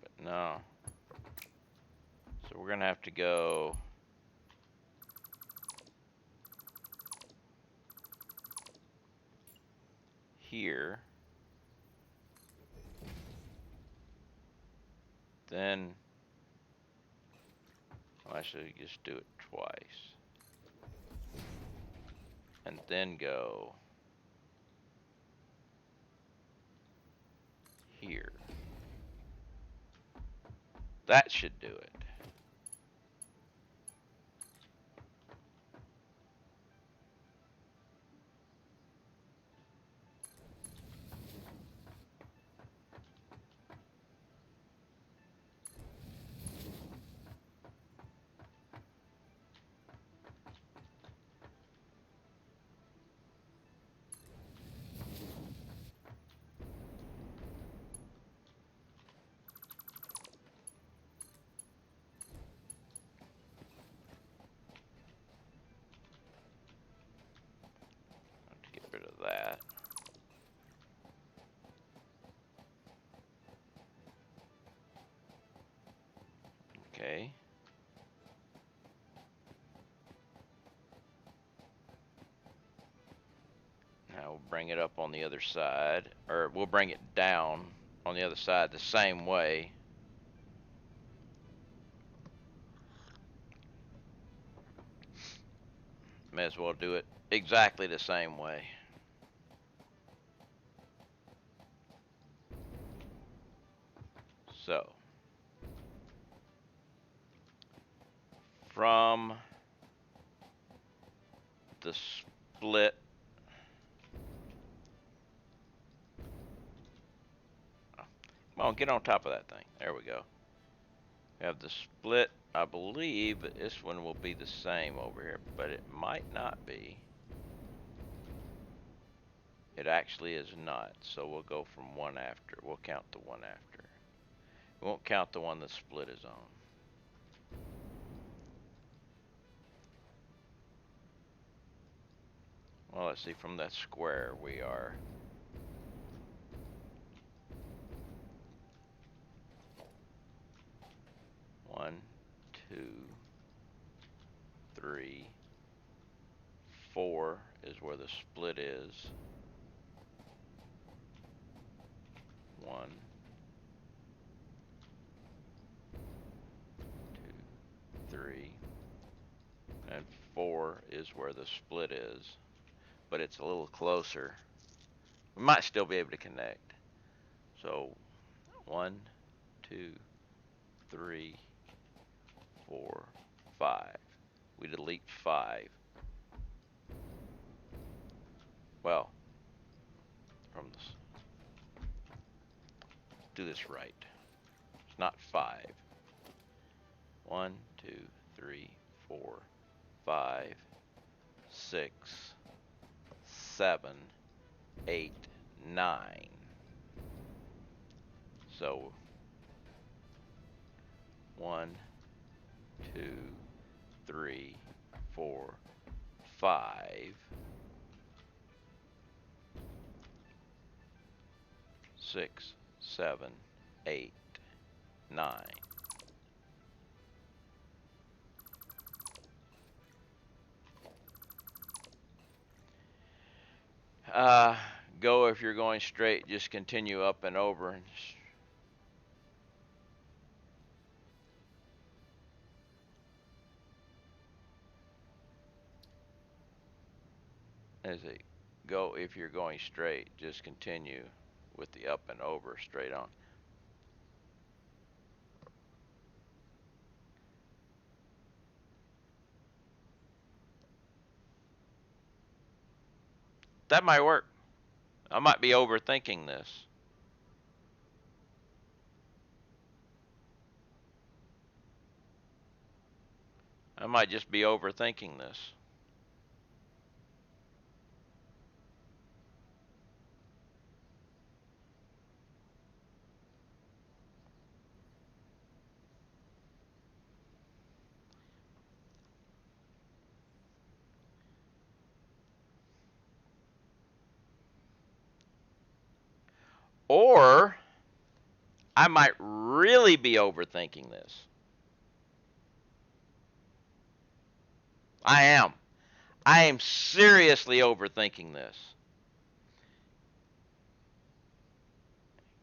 But no. So we're gonna have to go here. Then I'll actually just do it twice. And then go here. That should do it. Get rid of that. Okay. Now we'll bring it up on the other side, or we'll bring it down on the other side the same way. May as well do it exactly the same way. So, from the split, come on, get on top of that thing. There we go. We have the split. I believe that this one will be the same over here, but it might not be. It actually is not, so we'll go from one after. We'll count the one after. We won't count the one the split is on. Well, let's see, from that square we are 1, 2, 3, 4 is where the split is. 1, 2, 3, and 4 is where the split is, but it's a little closer. We might still be able to connect. So 1, 2, 3, 4, 5. We delete 5. Well, from this, do this right. It's not 5. 1, 2, 3, 4, 5, 6, 7, 8, 9. So 1, 2, 3, 4, 5, 6, 7, 8, 9. Go if you're going straight, just continue up and over. And as it go if you're going straight, just continue with the up and over straight on. That might work. I might be overthinking this. I might just be overthinking this. Or I might really be overthinking this. I am. I am seriously overthinking this.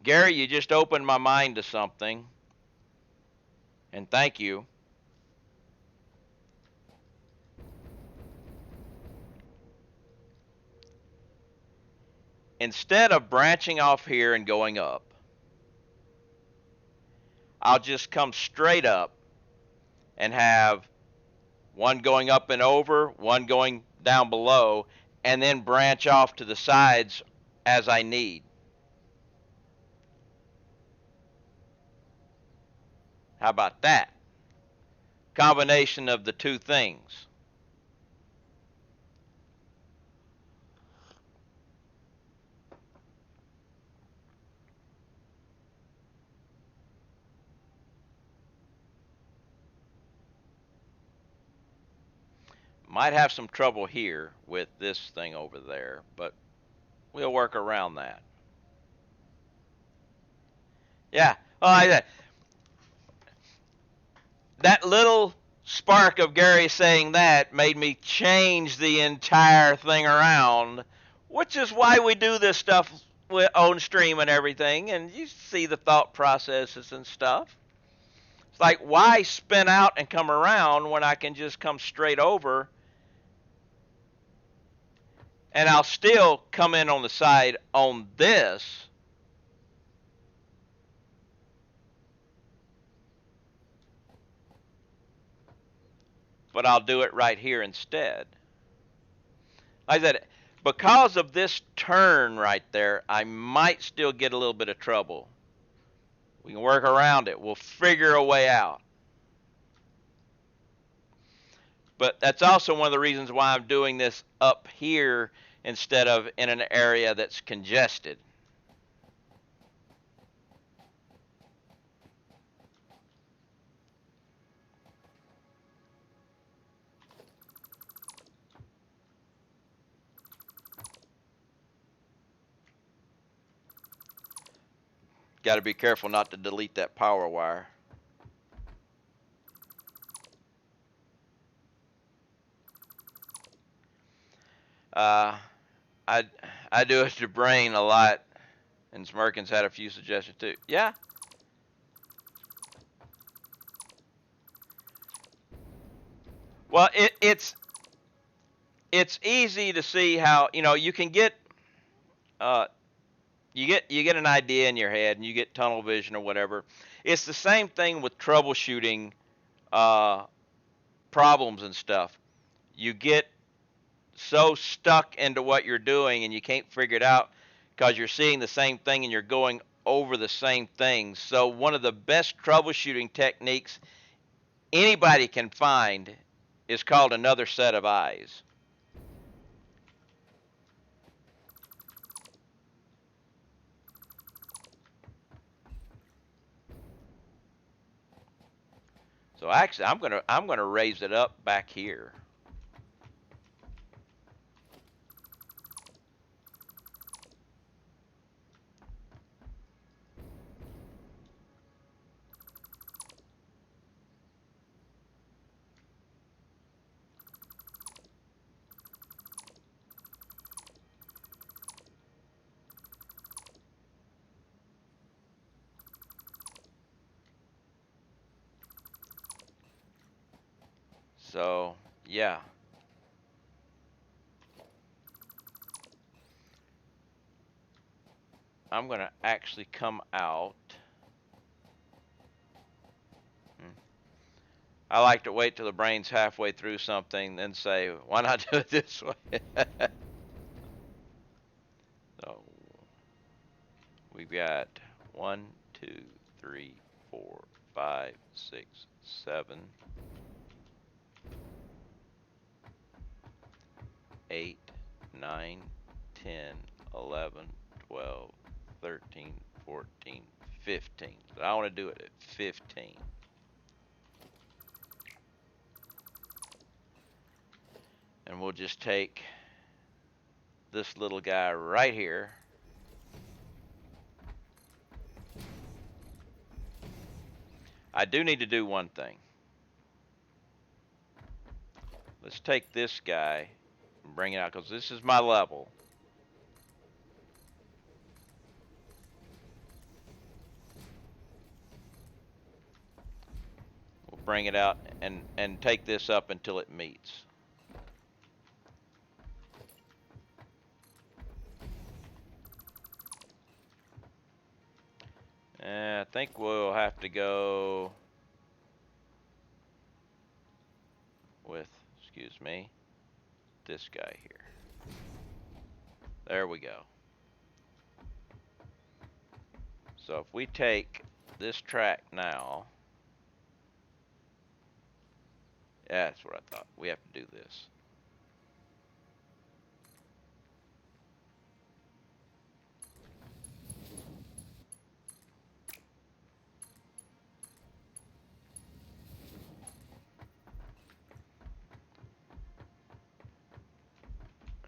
Gary, you just opened my mind to something. And thank you. Instead of branching off here and going up, I'll just come straight up and have one going up and over, one going down below, and then branch off to the sides as I need. How about that? Combination of the two things. Might have some trouble here with this thing over there, but we'll work around that. Yeah. Oh, that little spark of Gary saying that made me change the entire thing around, which is why we do this stuff on stream and everything, and you see the thought processes and stuff. It's like, why spin out and come around when I can just come straight over, and I'll still come in on the side on this, but I'll do it right here instead. Like I said, because of this turn right there, I might still get a little bit of trouble. We can work around it. We'll figure a way out. But that's also one of the reasons why I'm doing this up here instead of in an area that's congested. Got to be careful not to delete that power wire. I I do it to brain a lot, and Smirkins had a few suggestions too. Yeah. Well, it's easy to see how you can get uh, you get an idea in your head and you get tunnel vision or whatever. It's the same thing with troubleshooting uh, problems and stuff. You get so stuck into what you're doing and you can't figure it out because you're seeing the same thing and you're going over the same things. So one of the best troubleshooting techniques anybody can find is called another set of eyes. So actually, I'm gonna raise it up back here. So yeah, I'm gonna actually come out. I like to wait till the brain's halfway through something, then say, why not do it this way? So we've got 1, 2, 3, 4, 5, 6, 7, 8, 9, 10, 11, 12, 13, 14, 15. So I want to do it at 15. And we'll just take this little guy right here. I do need to do one thing. Let's take this guy and bring it out because this is my level. We'll bring it out and take this up until it meets. I think we'll have to go with, excuse me, this guy here. There we go. So if we take this track now, yeah, that's what I thought. We have to do this.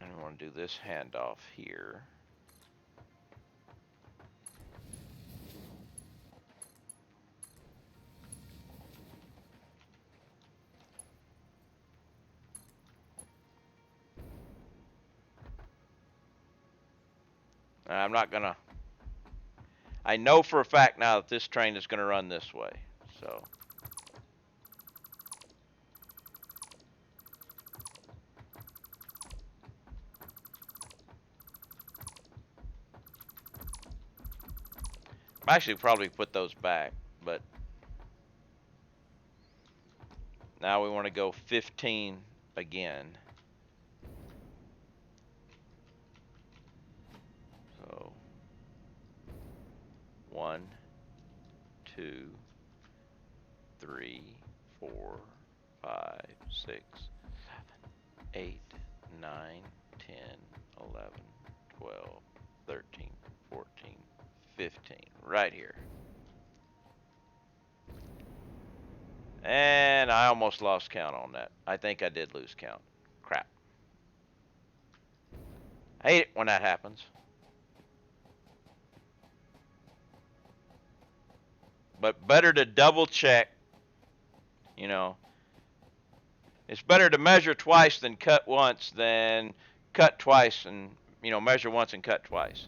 And I want to do this handoff here. I'm not gonna, I know for a fact now that this train is gonna run this way, so. I actually probably put those back, but now we want to go 15 again. So 1, 2, 3, 4, 5, 6, 7, 8, 9, 10, 11, 12, 13, 14, 15. Right here. And I almost lost count on that. I think I did lose count. Crap. I hate it when that happens. but better to double check. You know, it's better to measure twice than cut once than cut twice and, measure once and cut twice.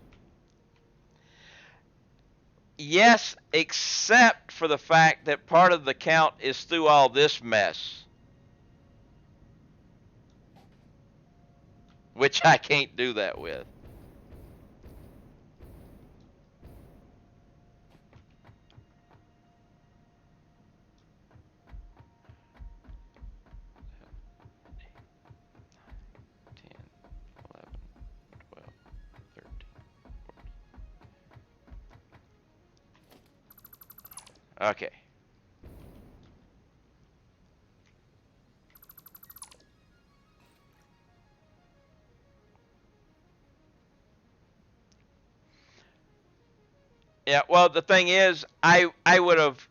Yes, except for the fact that part of the count is through all this mess, which I can't do that with. Okay. Yeah, well, the thing is, I would have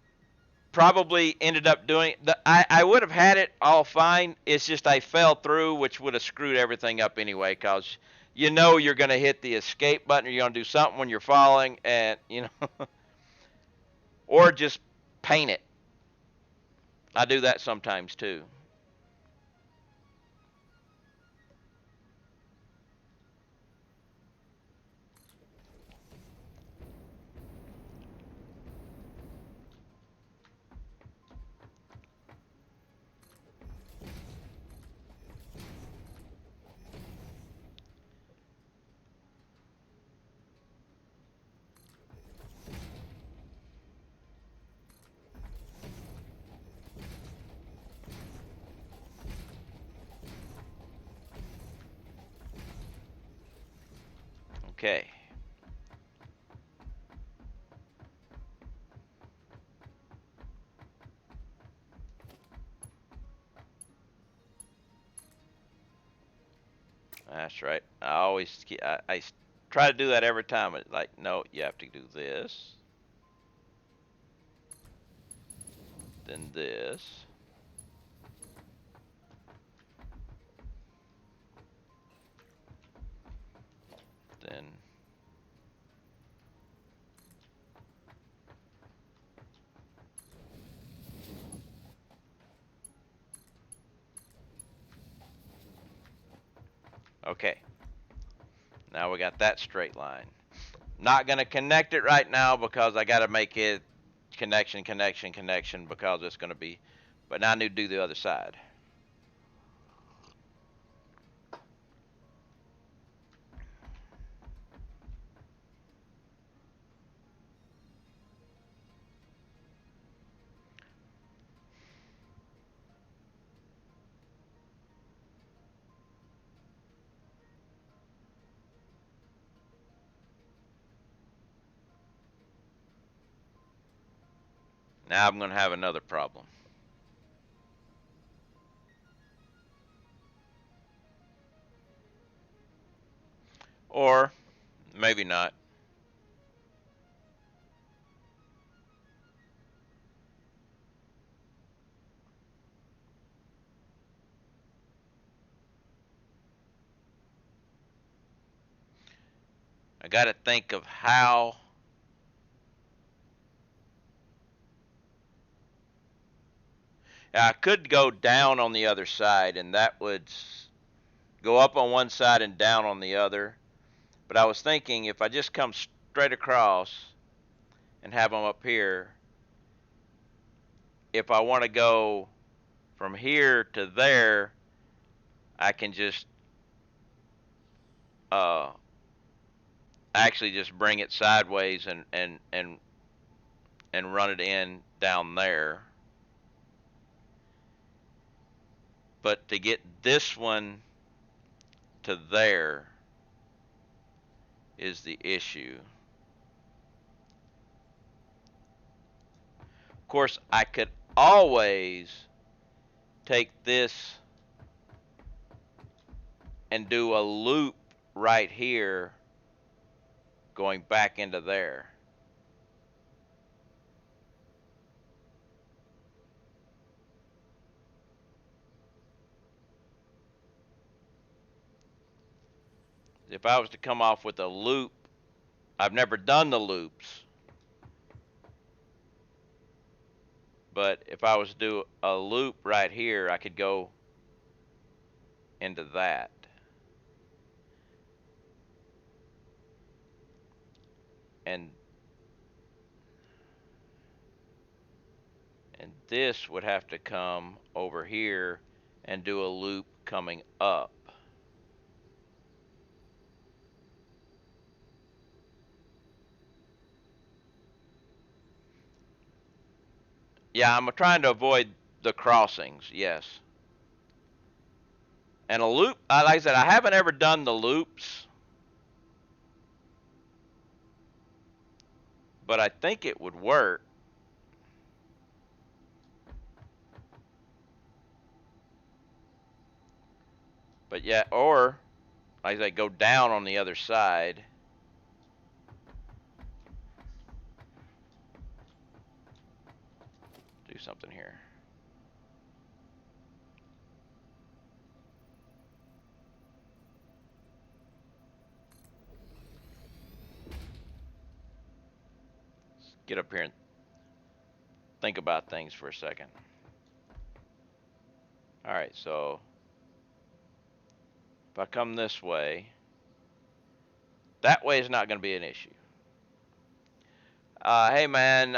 probably ended up doing I would have had it all fine. It's just I fell through, which would have screwed everything up anyway, cause you're gonna hit the escape button, or you're gonna do something when you're falling, and or just paint it. I do that sometimes too. Okay. That's right. I try to do that every time. It's like, no, you have to do this, then this. Then okay. Now we got that straight line. Not gonna connect it right now because I gotta make it connection because it's gonna be. But now I need to do the other side. Now I'm gonna have another problem. Or maybe not. I gotta think of how. I could go down on the other side, and that would go up on one side and down on the other. But I was thinking if I just come straight across and have them up here, if I want to go from here to there, I can just uh, actually just bring it sideways and run it in down there. But to get this one to there is the issue. Of course, I could always take this and do a loop right here going back into there. If I was to come off with a loop, I've never done the loops. But if I was to do a loop right here, I could go into that. And this would have to come over here and do a loop coming up. Yeah, I'm trying to avoid the crossings, yes. And a loop, like I said, I haven't ever done the loops, but I think it would work. But yeah, or like I say, go down on the other side. Do something here. Let's get up here and think about things for a second. All right, so if I come this way, that way is not going to be an issue. Hey man,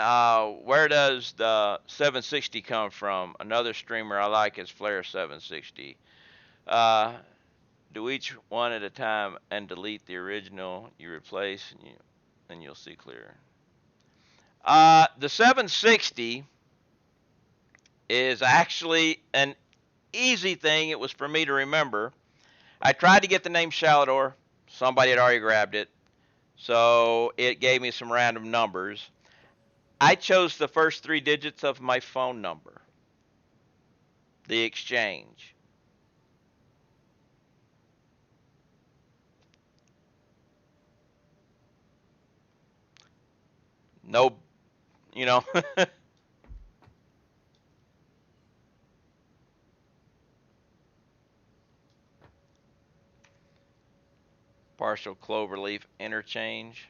where does the 760 come from? Another streamer I like is Flare 760. Do each one at a time and delete the original you replace, and you'll see clearer. The 760 is actually an easy thing. It was for me to remember. I tried to get the name Shalador. Somebody had already grabbed it. So it gave me some random numbers. I chose the first 3 digits of my phone number, the exchange. No, you know. Partial cloverleaf interchange.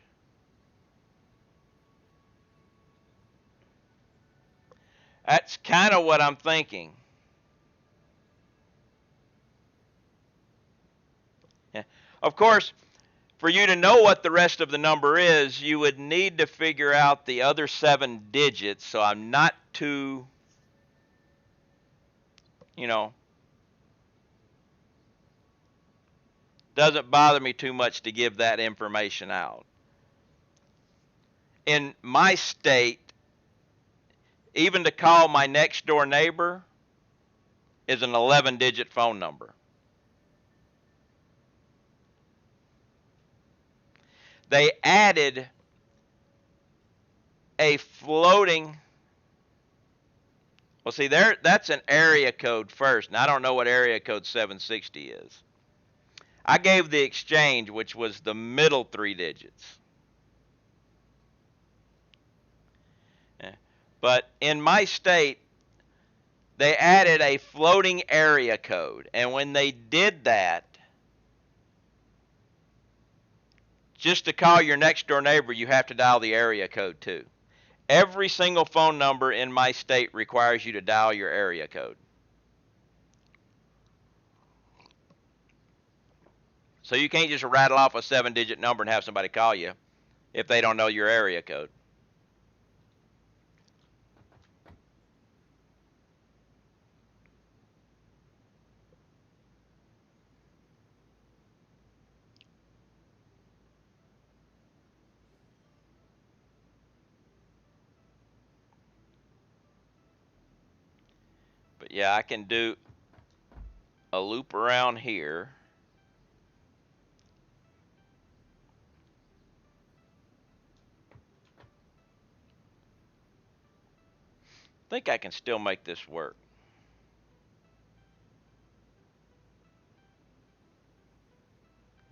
That's kind of what I'm thinking. Yeah. Of course, for you to know what the rest of the number is, you would need to figure out the other 7 digits. So I'm not too, you know, doesn't bother me too much to give that information out. In my state, even to call my next door neighbor is an 11-digit phone number. They added a floating, well, see, that's an area code first, and I don't know what area code 760 is. I gave the exchange, which was the middle 3 digits. But in my state, they added a floating area code. And when they did that, just to call your next door neighbor, you have to dial the area code too. Every single phone number in my state requires you to dial your area code. So you can't just rattle off a 7-digit number and have somebody call you if they don't know your area code. But yeah, I can do a loop around here. I think I can still make this work.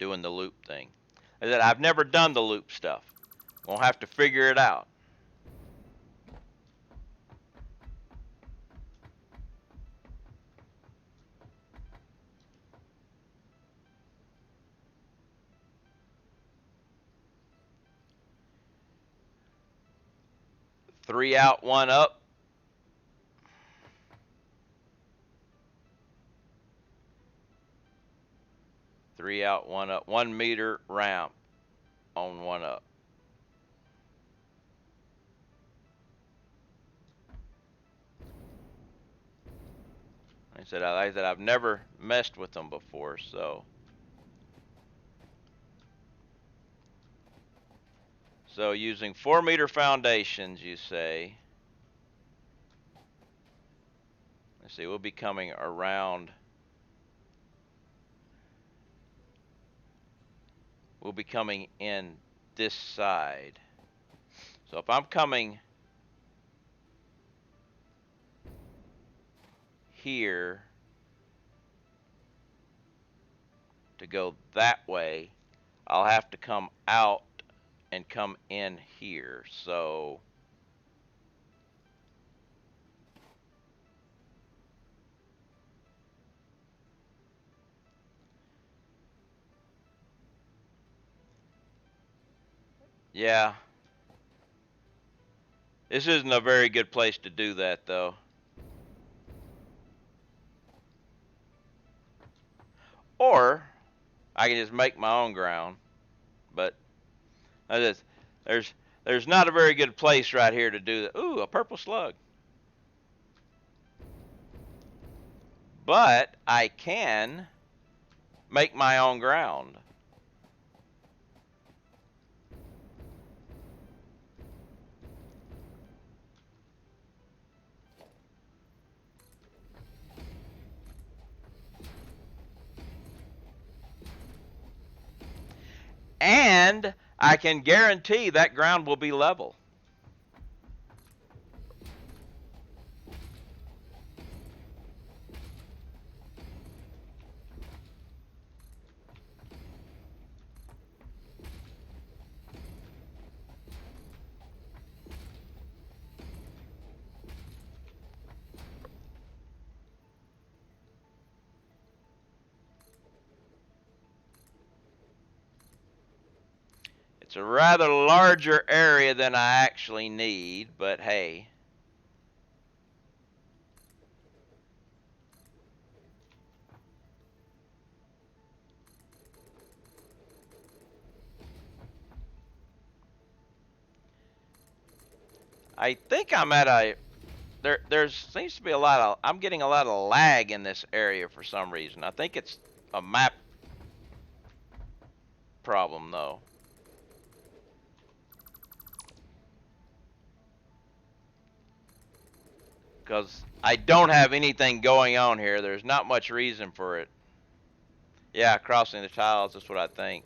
Doing the loop thing. I've never done the loop stuff. We'll have to figure it out. Three out, one up. 3 out, 1 up. 1 meter ramp on 1 up. Like I said, I've never messed with them before, so. So using 4-meter foundations, you say. Let's see, we'll be coming around. We'll be coming in this side. So if I'm coming here to go that way, I'll have to come out and come in here. So yeah, this isn't a very good place to do that though. Or I can just make my own ground, but there's not a very good place right here to do that. Ooh, a purple slug. But I can make my own ground. And I can guarantee that ground will be level. It's a rather larger area than I actually need, but hey. I think I'm at a, there seems to be a lot of, I'm getting a lot of lag in this area for some reason. I think it's a map problem though. Because I don't have anything going on here. There's not much reason for it. Yeah, crossing the tiles, that's what I think.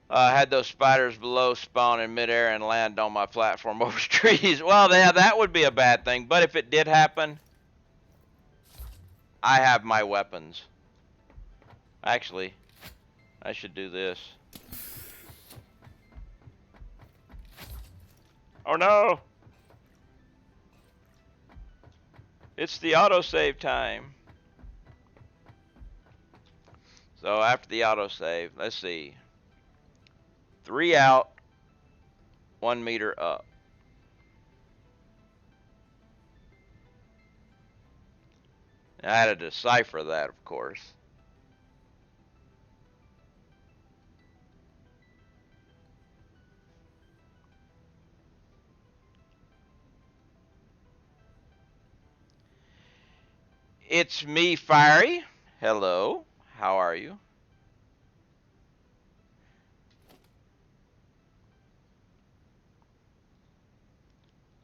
I had those spiders below spawn in midair and land on my platform over trees. Well, yeah, that would be a bad thing. But if it did happen, I have my weapons. Actually, I should do this. Oh no! It's the autosave time. So after the autosave, let's see. 3 out, 1 meter up. I had to decipher that, of course. It's me, Fiery. Hello. How are you?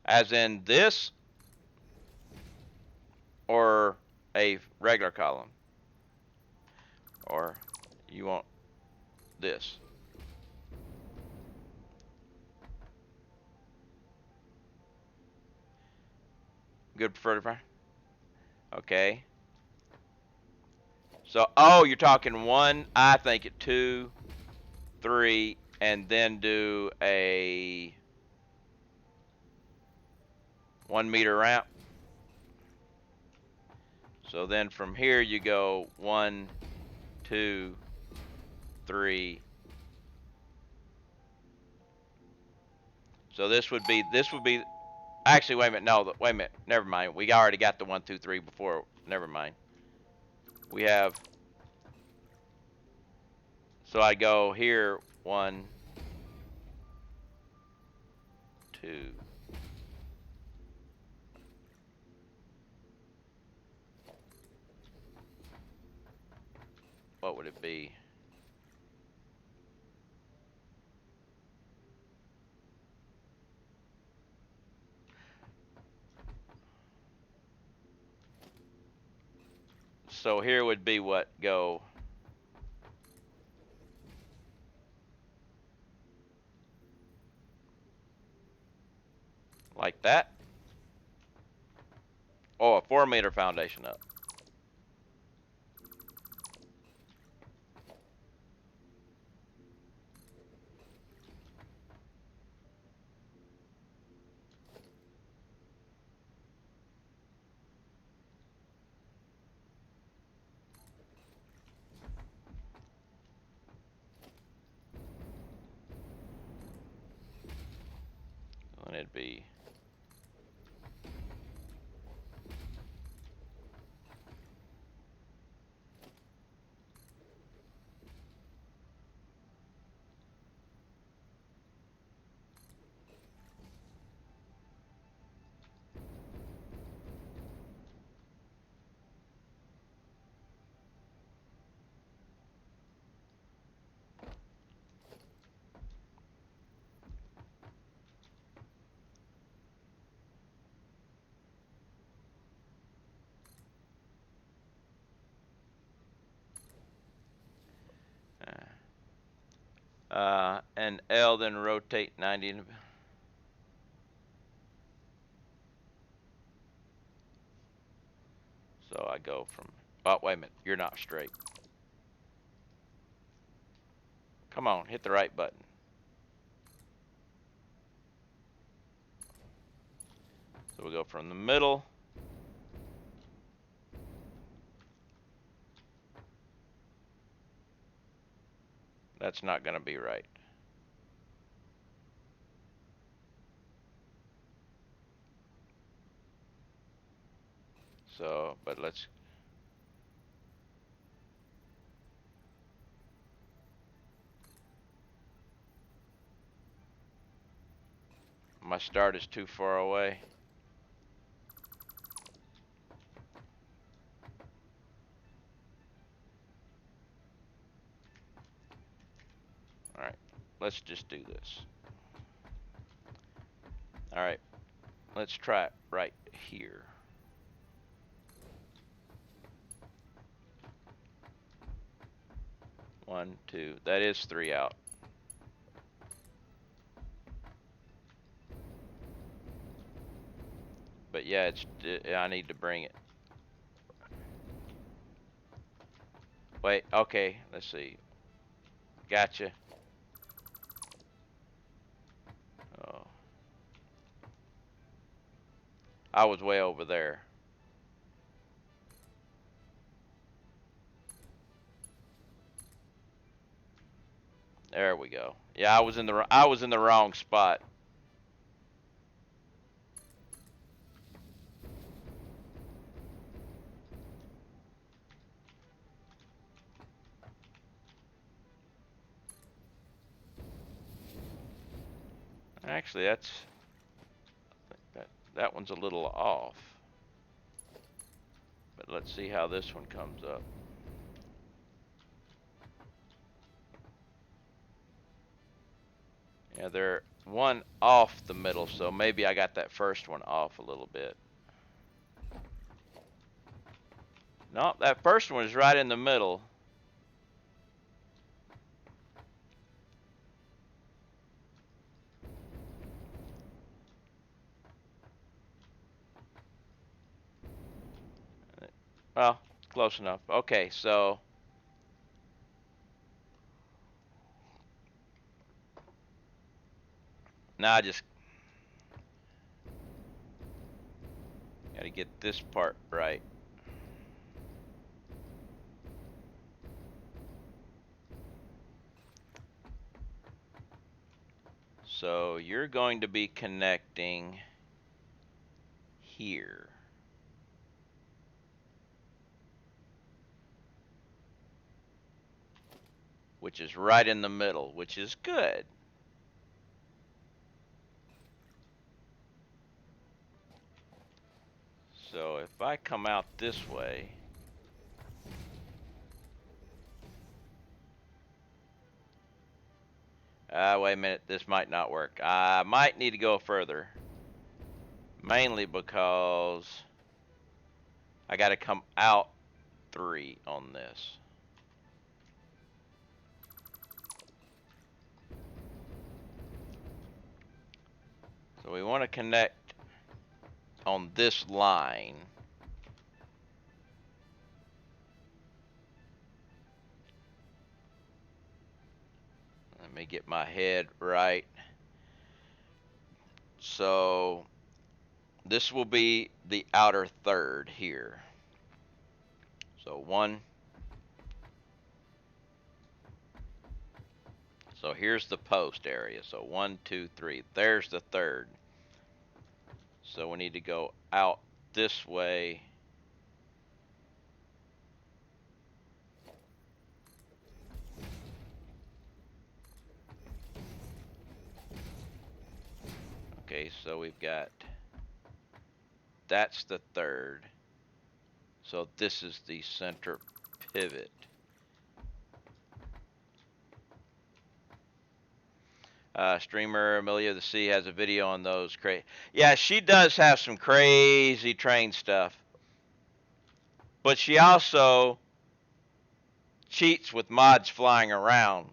As in this or a regular column? Or you want this? Good preferred fire? Okay. So, oh, you're talking 1, I think it 2, 3, and then do a 1 meter ramp. So then from here you go 1, 2, 3. So this would be actually, wait a minute. No, wait a minute. Never mind. We already got the 1, 2, 3 before. Never mind. We have. So I go here 1, 2. What would it be? So here would be what? Go. Like that. Oh, a 4-meter foundation up. And it'd be. And L, then rotate 90. So I go from. Oh, wait a minute. You're not straight. Come on, hit the right button. So we go from the middle. That's not going to be right. So, but let's. My start is too far away. Alright, let's just do this. Alright, let's try it right here. One, two, that is 3 out. But yeah, I need to bring it. Wait, okay, let's see. Gotcha. Oh. I was way over there. There we go. Yeah, I was in the wrong spot. Actually, that one's a little off. But let's see how this one comes up. Yeah, they're one off the middle, so maybe I got that first one off a little bit. No, that first one is right in the middle. Well, close enough. Okay, so now I just gotta get this part right. So you're going to be connecting here. Which is right in the middle, which is good. So if I come out this way, wait a minute, this might not work. I might need to go further. Mainly because I got to come out 3 on this. So we want to connect on this line. Let me get my head right. So this will be the outer third here. So 1. So here's the post area. So 1, 2, 3. There's the third. So we need to go out this way. Okay, so we've got, that's the third. So this is the center pivot. Streamer Amelia the Sea has a video on those. Yeah, she does have some crazy train stuff. But she also cheats with mods flying around.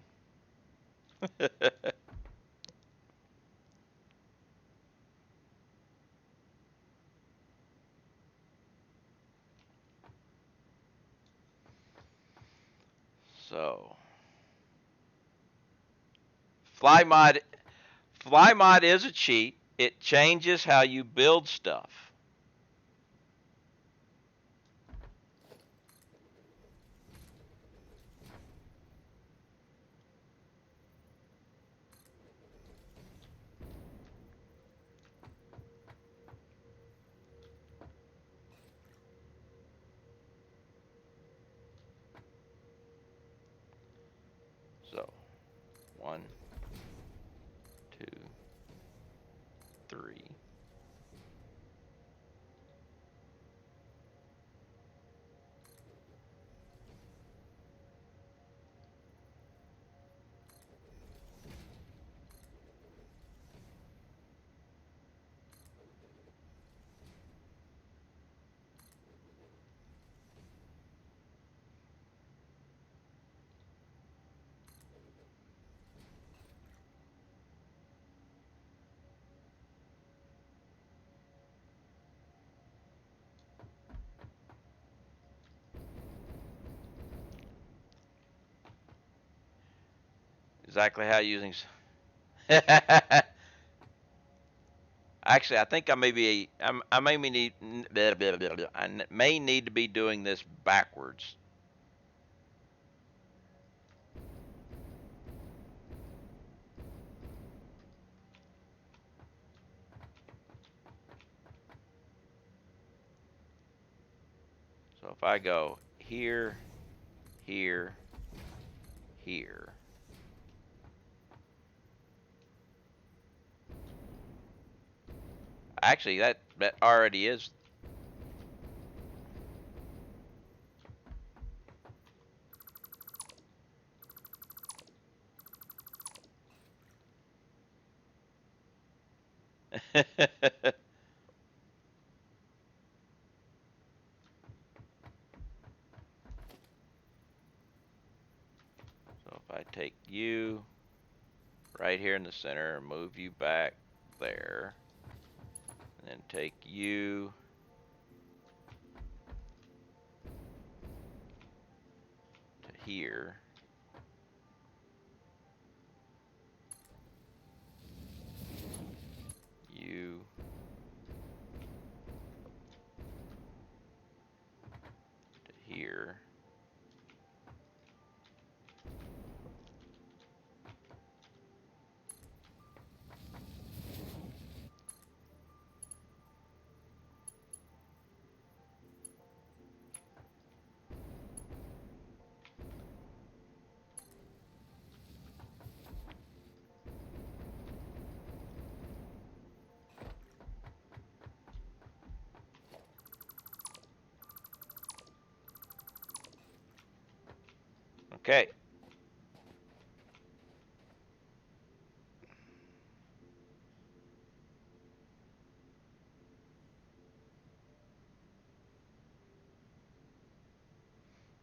So FlyMod is a cheat. It changes how you build stuff. So 1, 2, 3. Exactly how using. Actually, I think I may be. I may need. I may need to be doing this backwards. So if I go here, here, here. Actually, that already is. So if I take you right here in the center and move you back there, and then take you to here. You to here. Okay.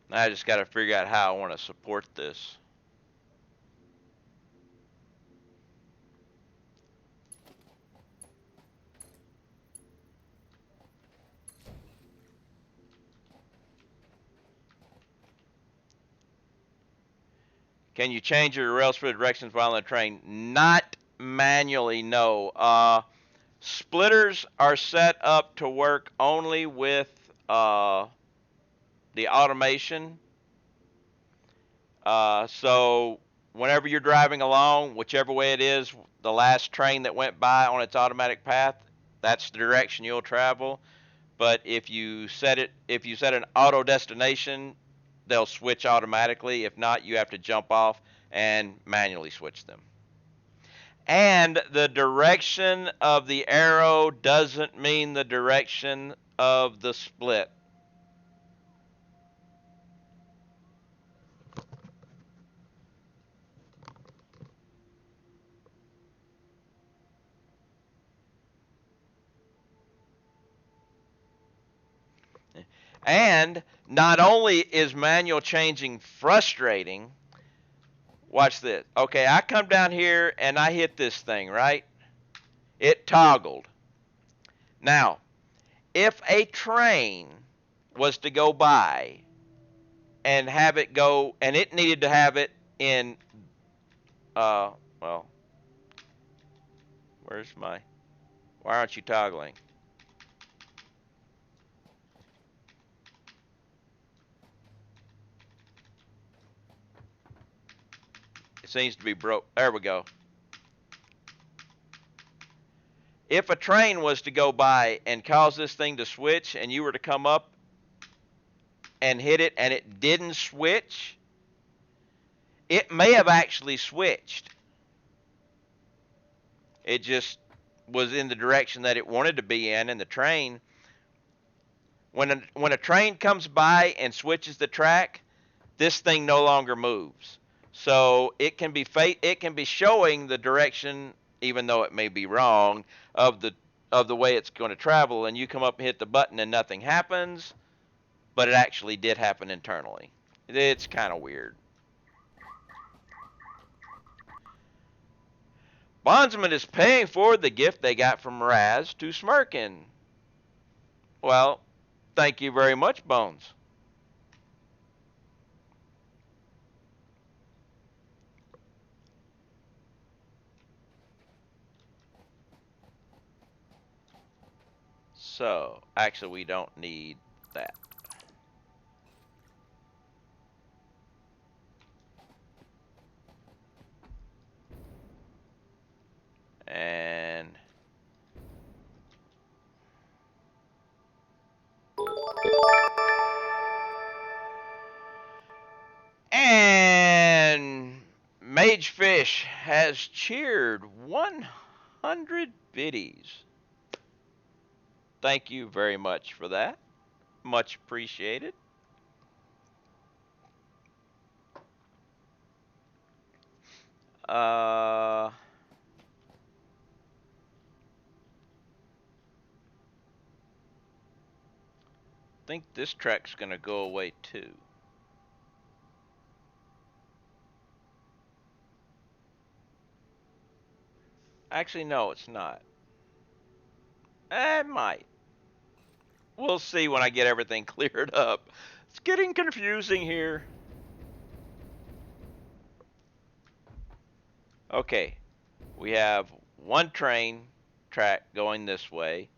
Now I just got to figure out how I want to support this. Can you change your rails for the directions while on the train? Not manually, no. Splitters are set up to work only with the automation. So whenever you're driving along, whichever way it is, the last train that went by on its automatic path, that's the direction you'll travel. But if you set an auto destination, they'll switch automatically. If not, you have to jump off and manually switch them. And the direction of the arrow doesn't mean the direction of the split. And not only is manual changing frustrating, watch this. Okay, I come down here and I hit this thing, right? It toggled. Now, if a train was to go by and have it go, and it needed to have it in, well, where's my, why aren't you toggling? It seems to be broke. There we go. If a train was to go by and cause this thing to switch and you were to come up and hit it and it didn't switch, it may have actually switched. It just was in the direction that it wanted to be in, and the train, when a train comes by and switches the track, this thing no longer moves. So it can be showing the direction, even though it may be wrong, of the way it's going to travel, and you come up and hit the button and nothing happens, but it actually did happen internally. It's kind of weird. Bondsman is paying forward the gift they got from Raz to Smirkin. Well, thank you very much, Bones. So, actually, we don't need that. And Magefish has cheered 100 biddies. Thank you very much for that. Much appreciated. I think this track's going to go away too. Actually, no, it's not. It might. We'll see when I get everything cleared up. It's getting confusing here. Okay, we have one train track going this way,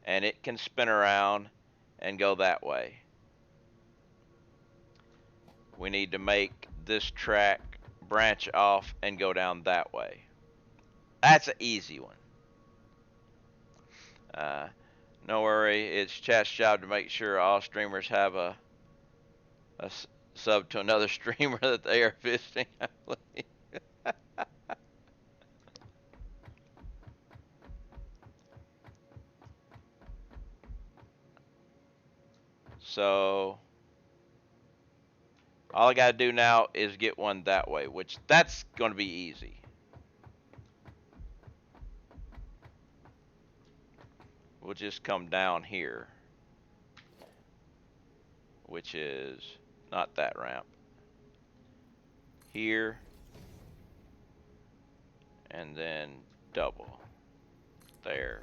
and it can spin around and go that way. We need to make this track branch off and go down that way. That's an easy one. No worry, it's chat's job to make sure all streamers have a sub to another streamer that they are visiting, I believe. So All I gotta do now is get one that way, which that's gonna be easy. We'll just come down here, which is not that ramp. Here, and then double there.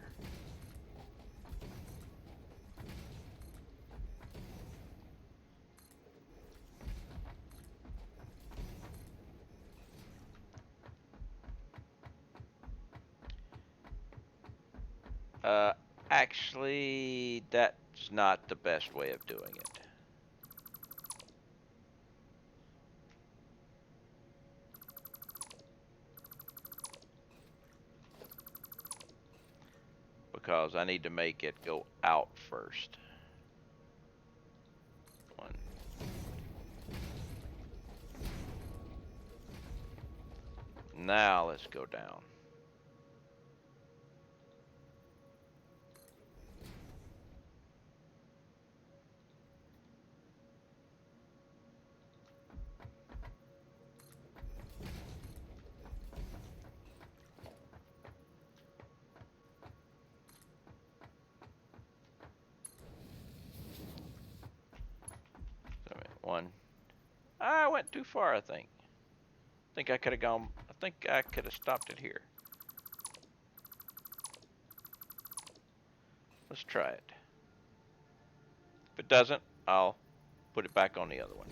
Actually, that's not the best way of doing it. Because I need to make it go out first. One. Now let's go down. One. I went too far, I think. I think I could have gone, I think I could have stopped it here. Let's try it. If it doesn't, I'll put it back on the other one.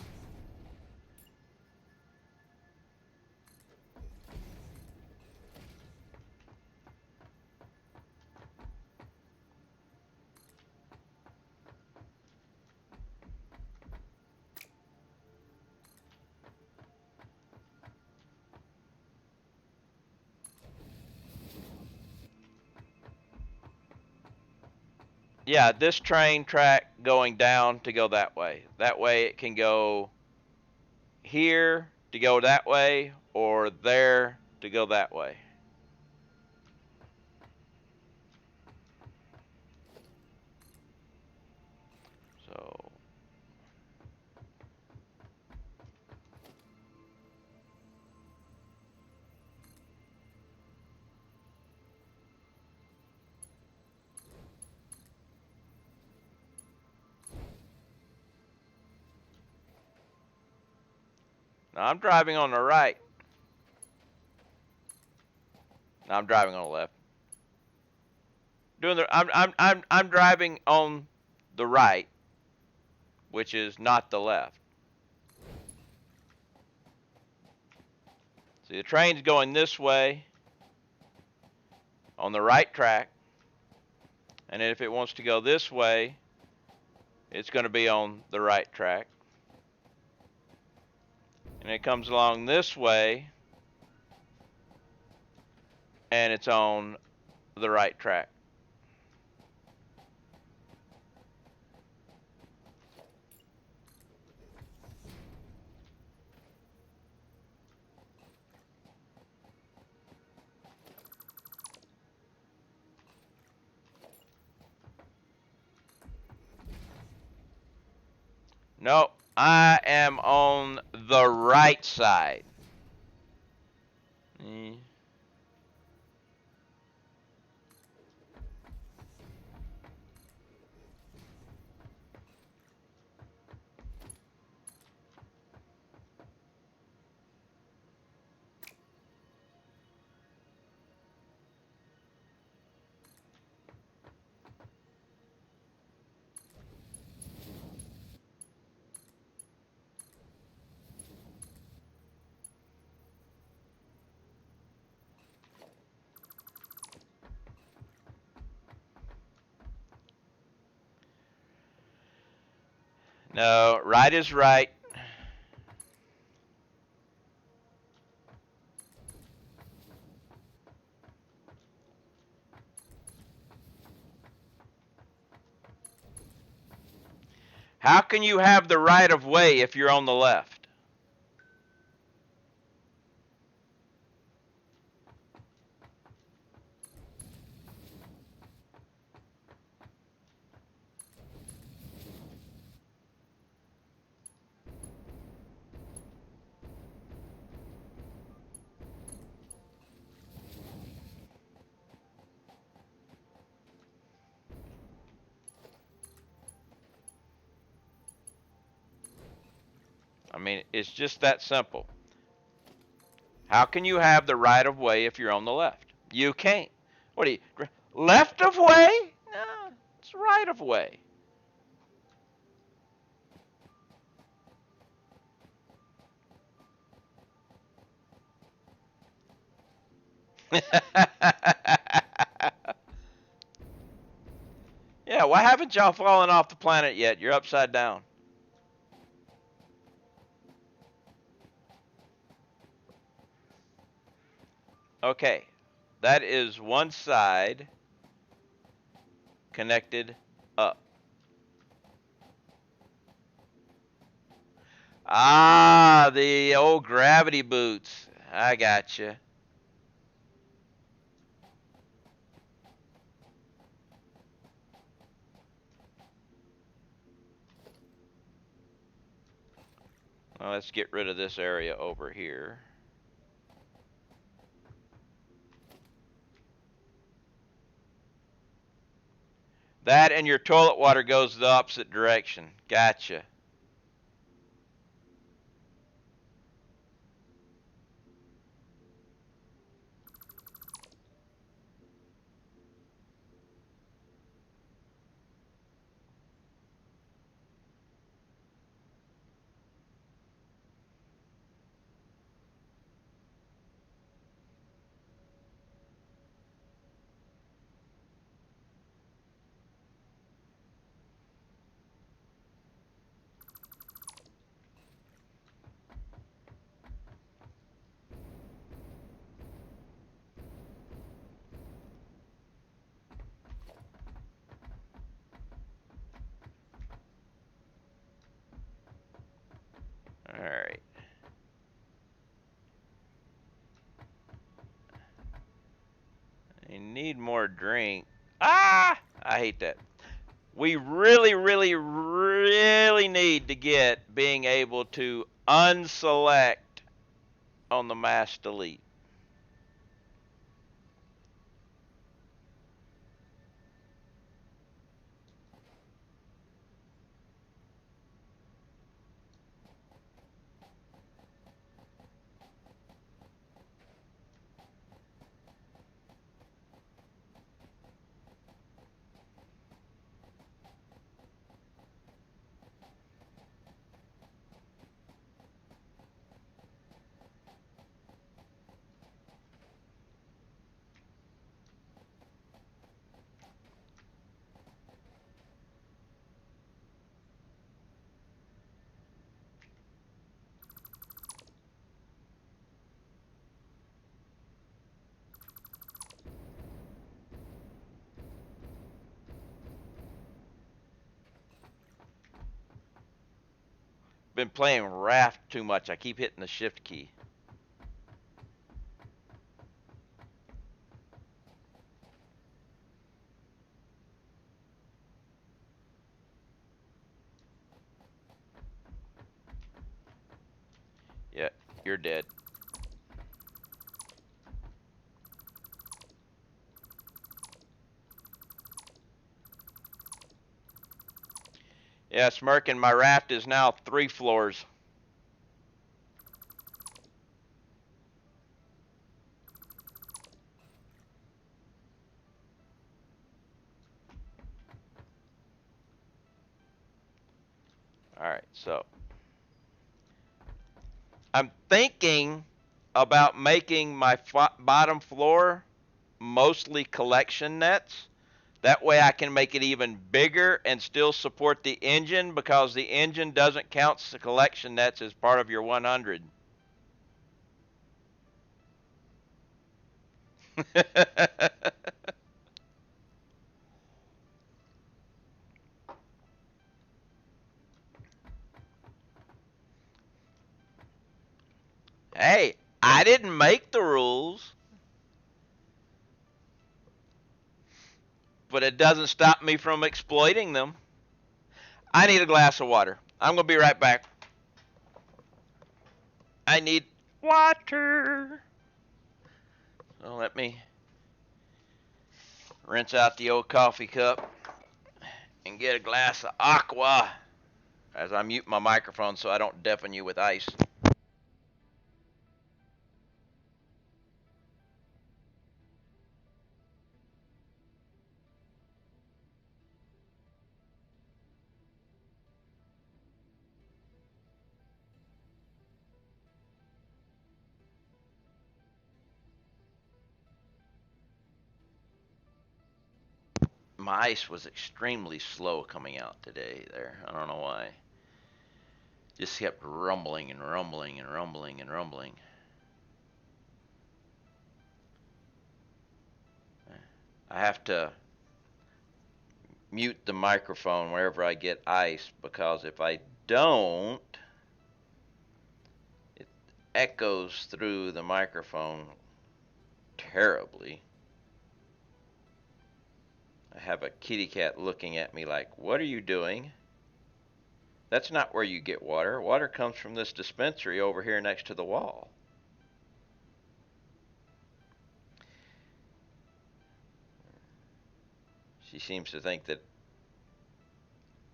Yeah, this train track going down to go that way. That way it can go here to go that way, or there to go that way. So now I'm driving on the right. Now I'm driving on the left. I'm driving on the right, which is not the left. See, the train's going this way on the right track, and if it wants to go this way, it's going to be on the right track. And it comes along this way, and it's on the right track. No, I am on the right side. No, right is right. How can you have the right of way if you're on the left? mean, it's just that simple. How can you have the right of way if you're on the left? You can't. What are you, left of way? No, it's right of way. Yeah, why haven't y'all fallen off the planet yet? You're upside down. Okay, that is one side connected up. Ah, the old gravity boots. I gotcha. Well, let's get rid of this area over here. That and your toilet water goes the opposite direction. Gotcha. All right. I need more drink. Ah! I hate that. We really, really, really need to get being able to unselect on the mass delete. Been playing Raft too much. I keep hitting the shift key. Yeah, you're dead. Yeah, Smirkin, my raft is now 3 floors. Alright, so I'm thinking about making my bottom floor mostly collection nets. That way I can make it even bigger and still support the engine, because the engine doesn't count the collection nets as part of your 100. Hey, I didn't make the rules, but it doesn't stop me from exploiting them. I need a glass of water. I'm going to be right back. I need water. So let me rinse out the old coffee cup and get a glass of aqua. as I mute my microphone so I don't deafen you with ice. My ice was extremely slow coming out today there. I don't know why. Just kept rumbling and rumbling and rumbling and rumbling. I have to mute the microphone wherever I get ice, because if I don't, it echoes through the microphone terribly. I have a kitty cat looking at me like, "What are you doing? That's not where you get water. Water comes from this dispensary over here next to the wall." She seems to think that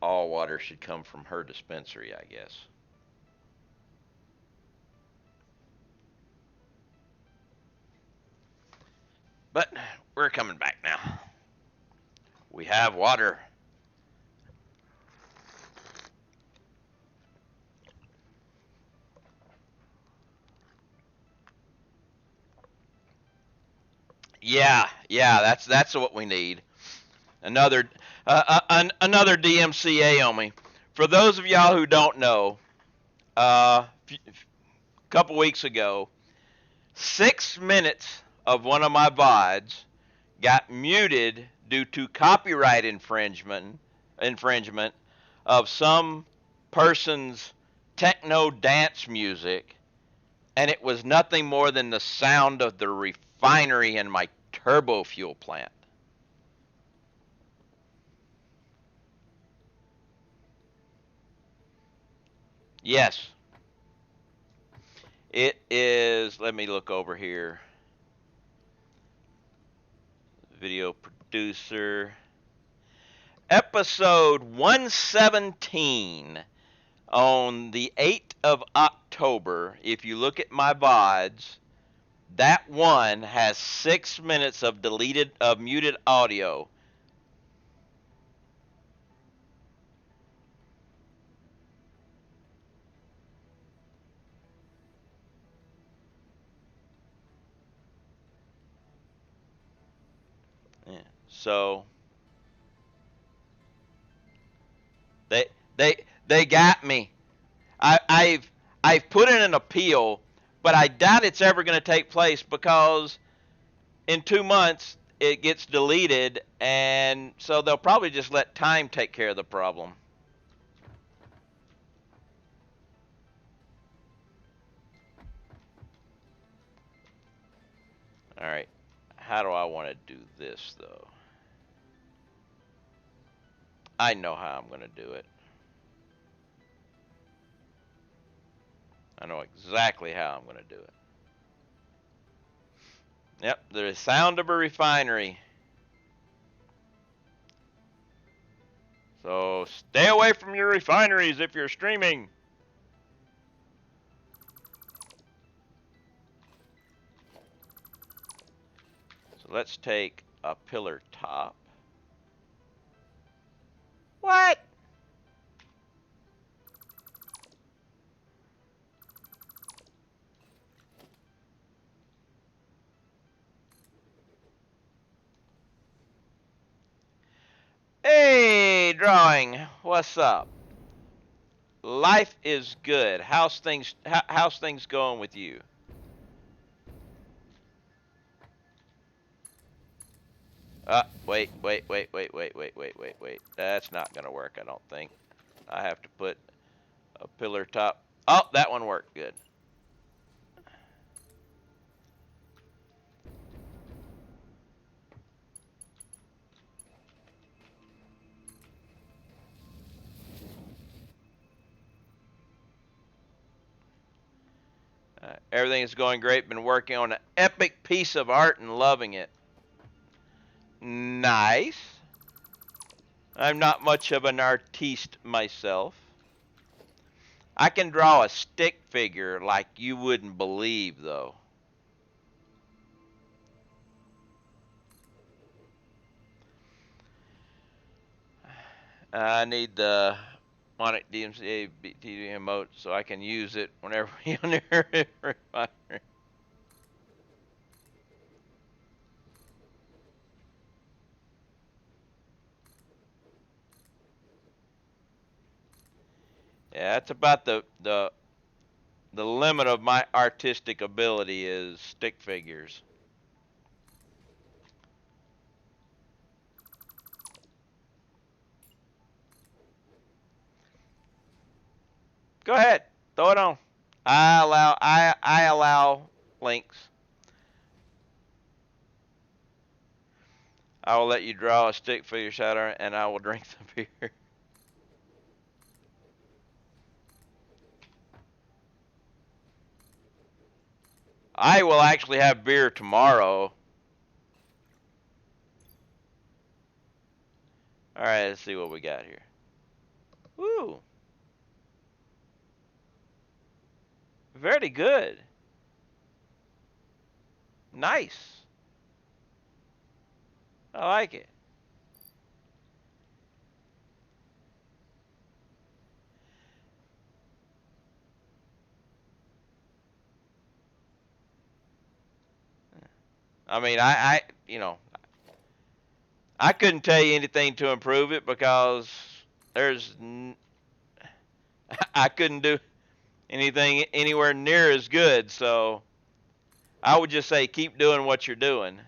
all water should come from her dispensary, I guess. But we're coming back now. We have water. Yeah, that's what we need. Another another DMCA on me. For those of y'all who don't know, a couple weeks ago, 6 minutes of one of my VODs got muted due to copyright infringement of some person's techno dance music, and it was nothing more than the sound of the refinery in my turbo fuel plant. Yes. It is, let me look over here. Video producer. Episode 117 on the 8th of October. If you look at my VODs, that one has 6 minutes of muted audio. Yeah. So they got me. I've put in an appeal, but I doubt it's ever going to take place, because in 2 months it gets deleted, and so they'll probably just let time take care of the problem. All right, how do I want to do this though? I know how I'm going to do it. I know exactly how I'm going to do it. Yep, the sound of a refinery. So stay away from your refineries if you're streaming. So let's take a pillar top. What? Hey, drawing. What's up? Life is good. How's things going with you? Wait. That's not gonna work, I don't think. I have to put a pillar top. Oh, that one worked good. Everything is going great. Been working on an epic piece of art and loving it. Nice. I'm not much of an artiste myself. I can draw a stick figure like you wouldn't believe, though. I need the Monic DMCA BTD emote so I can use it whenever you're near it. Yeah, that's about the limit of my artistic ability is stick figures. Go ahead, throw it on. I allow links. I will let you draw a stick figure shadow, and I will drink the beer. I will actually have beer tomorrow. All right, let's see what we got here. Woo. Very good. Nice. I like it. I mean, you know, I couldn't tell you anything to improve it because there's, I couldn't do anything anywhere near as good. So I would just say keep doing what you're doing.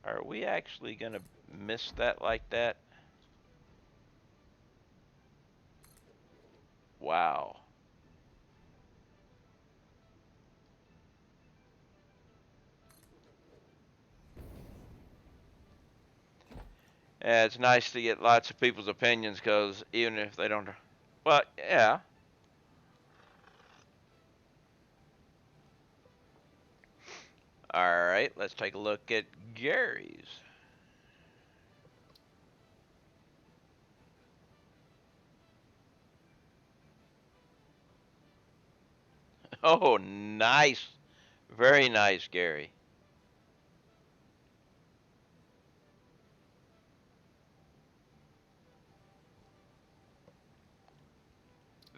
Are we actually going to miss that like that? Wow. Yeah, it's nice to get lots of people's opinions because even if they don't, well, yeah. All right, let's take a look at Gary's. Oh, nice. Very nice, Gary.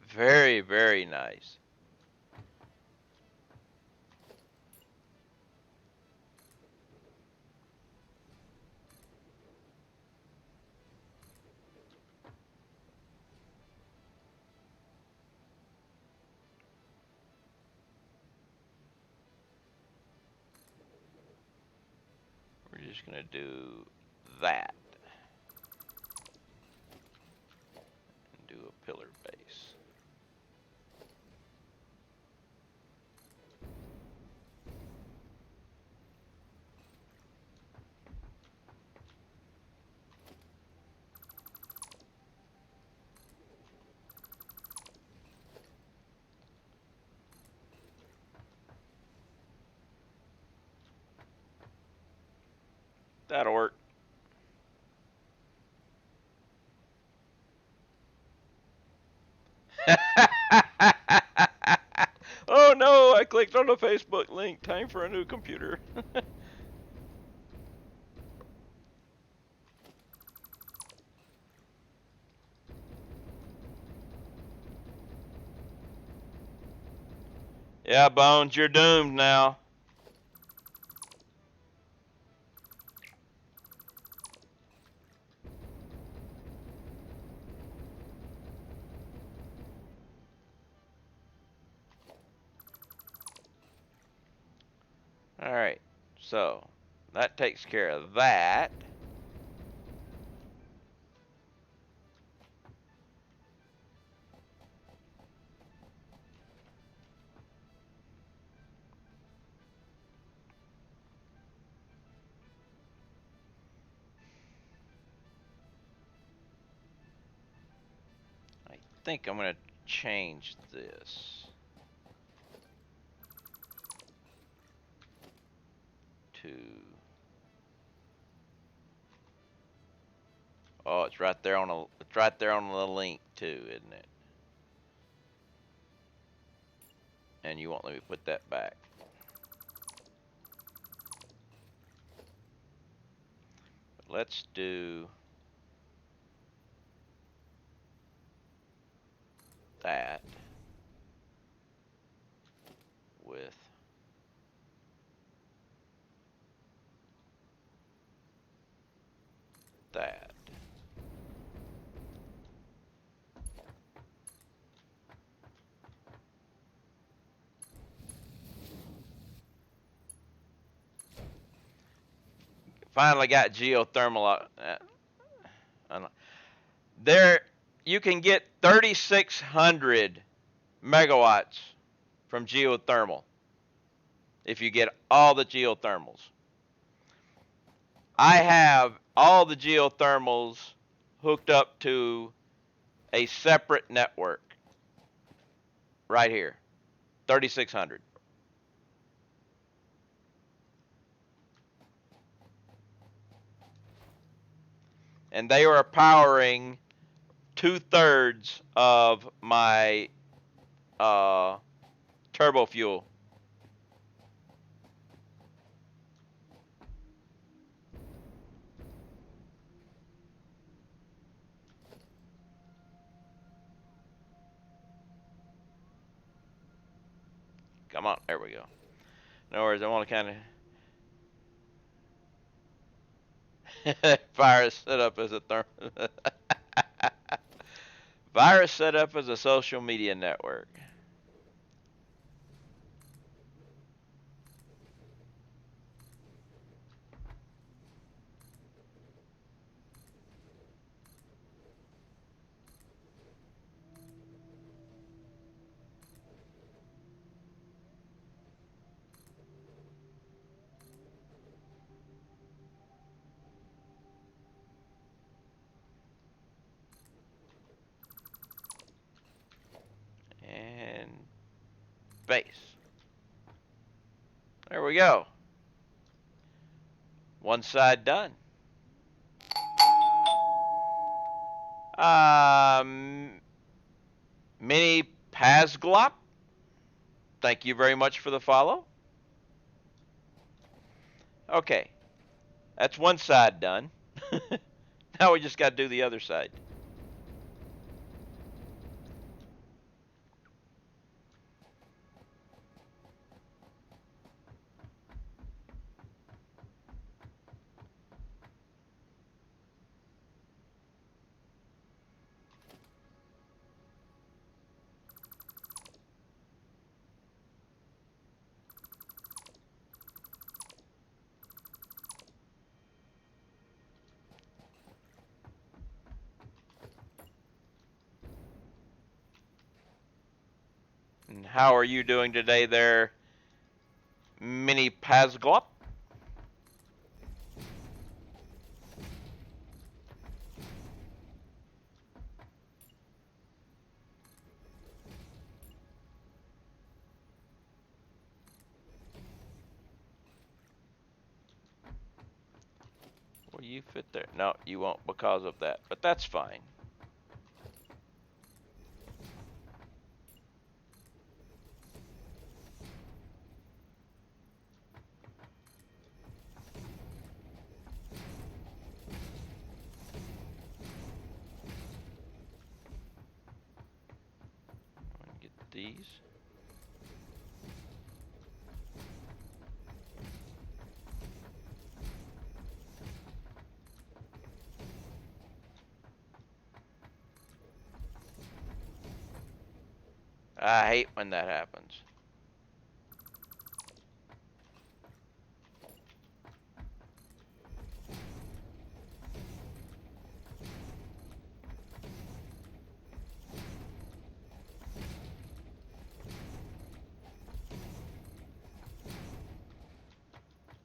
Very, very nice. We're just going to do that. And do a pillar base. That'll work. Oh no, I clicked on the Facebook link. Time for a new computer. Yeah, Bones, you're doomed now. All right, so that takes care of that. think I'm going to change this to... Oh, it's right there on the link too, isn't it? And you won't let me put that back. Let's do that with that. Finally got geothermal. There, you can get 3,600 megawatts from geothermal if you get all the geothermals. I have all the geothermals hooked up to a separate network right here, 3,600. And they are powering 2/3 of my turbo fuel. Come on, there we go. No worries, I want to kind of virus set up as a virus set up as a social media network. And base. There we go. One side done. Mini Pazglop, thank you very much for the follow. Okay, that's one side done. Now we just got to do the other side. And how are you doing today there, Mini Pazglop? Will you fit there? No, you won't because of that, but that's fine. Get these. I hate when that happens.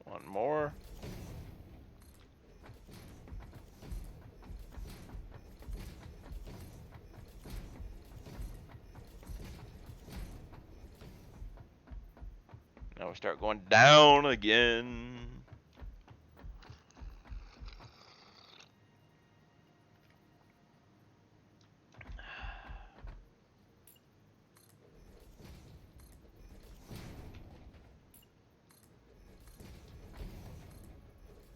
One more. gonna start going down again.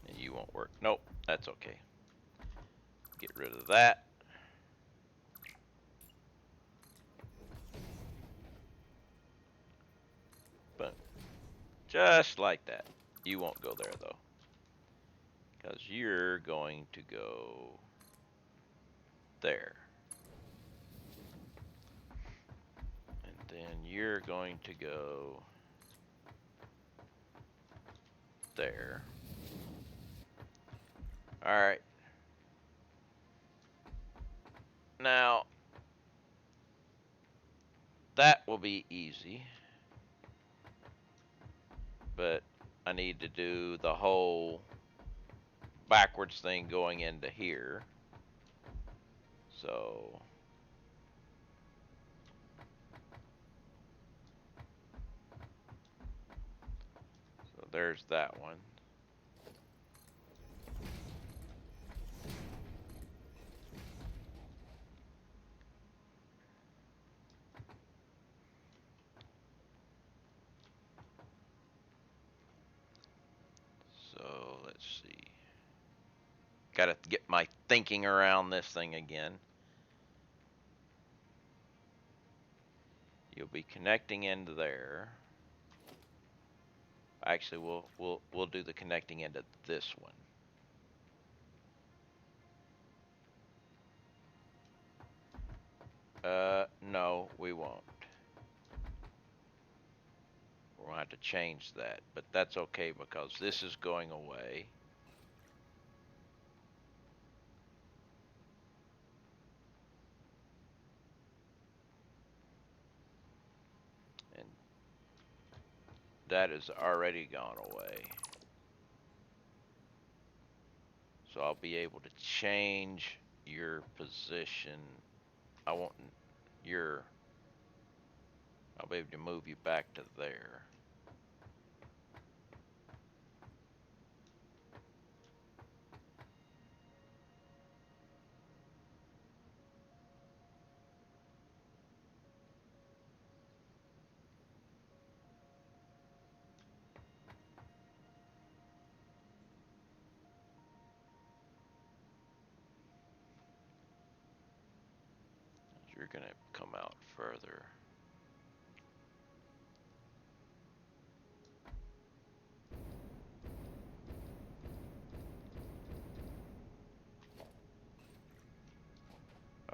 And you won't work. Nope, that's okay. Get rid of that. Boom. Just like that. You won't go there though, because you're going to go there. And then you're going to go there. Alright. Now, that will be easy. But I need to do the whole backwards thing going into here. So there's that one. So let's see. Gotta get my thinking around this thing again. You'll be connecting into there. Actually, we'll do the connecting into this one. No, we won't. We're gonna have to change that, but that's okay because this is going away. And that has already gone away. So I'll be able to change your position. I want your, I'll be able to move you back to there. You're gonna come out further.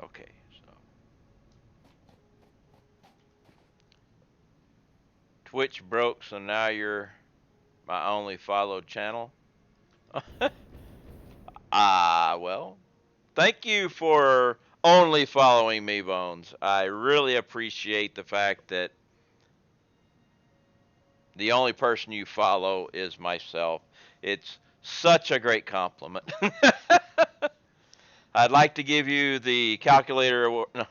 Okay, so Twitch broke, so now you're my only followed channel. Well, thank you for only following me, Bones. I really appreciate the fact that the only person you follow is myself. It's such a great compliment. I'd like to give you the calculator award. No.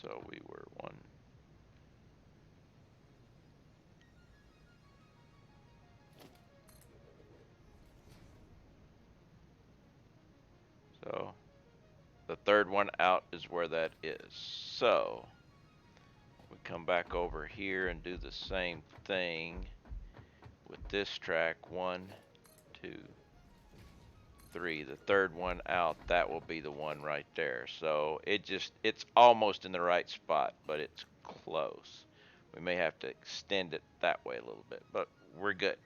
So we were one. So the third one out is where that is. So we come back over here and do the same thing with this track. 1, 2, 3. The third one out, that will be the one right there. So it's almost in the right spot, but it's close. We may have to extend it that way a little bit, but we're good.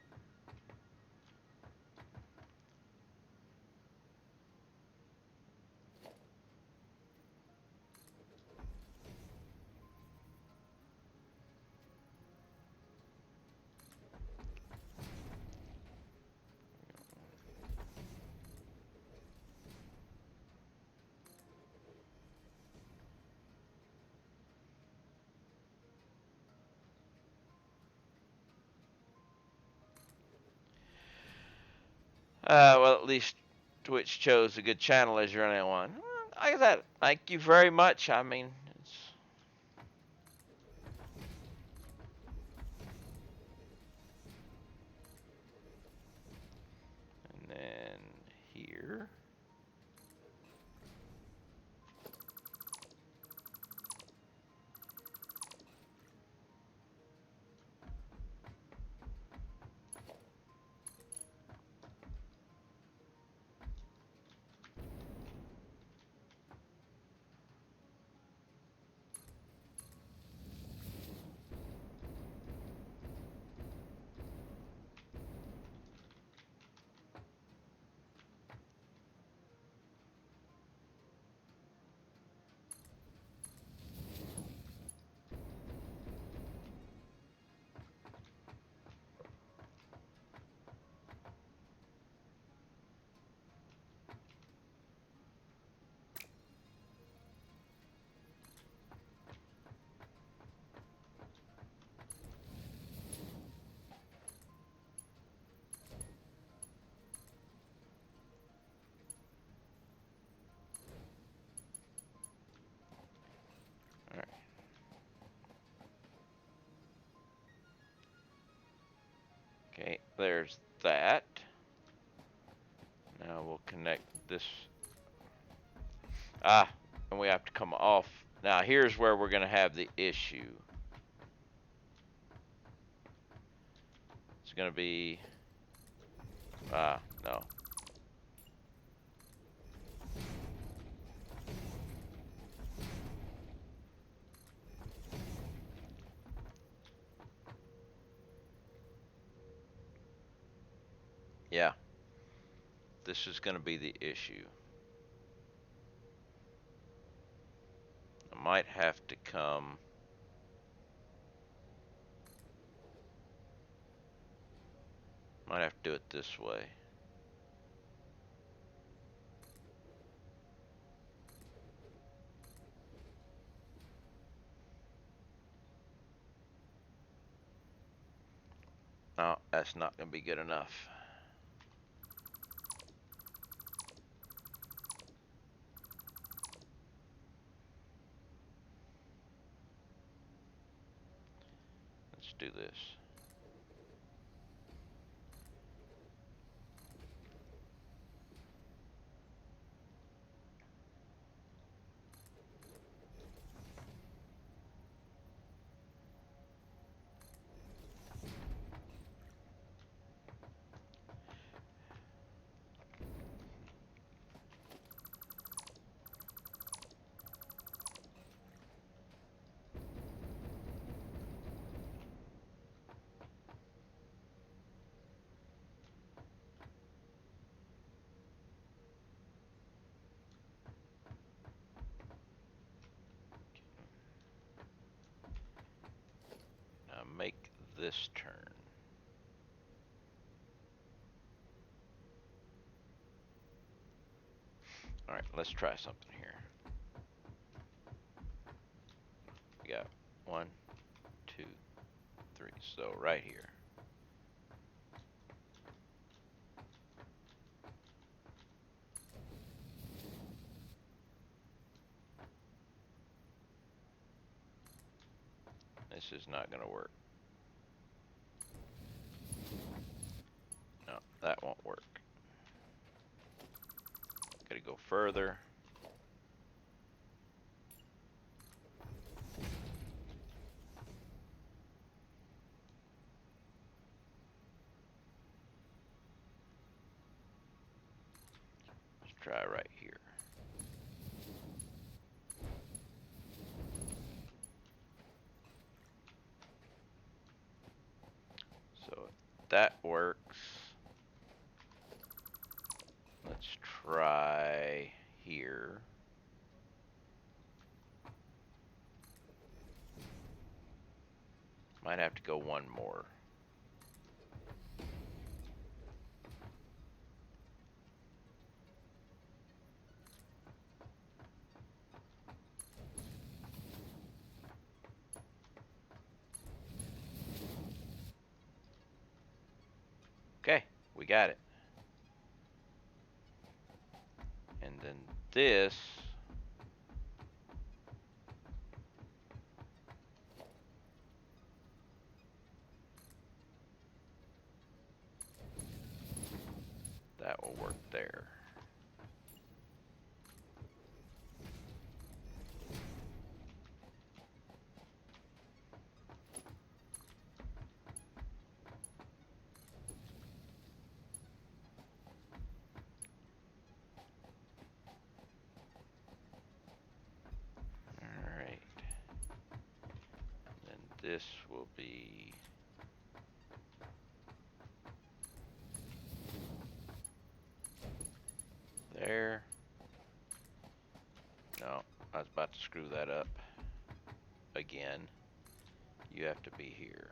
Well, at least Twitch chose a good channel as your only one. I that. Thank you very much. I mean, it's... And then here. Okay, there's that. Now we'll connect this. And we have to come off. Now here's where we're going to have the issue. It's going to be, no. Yeah. This is going to be the issue. I might have to come. Might have to do it this way. No, that's not going to be good enough. Let's do this. Now make this turn. All right, let's try something here. We got 1, 2, 3. So right here. This is not going to work. No, that won't work. Gotta go further. Let's try right here. So if that works, let's try here. Might have to go one more. Okay, we got it. And then this that will work there. Alright. Then this will be there. No, I was about to screw that up again. You have to be here.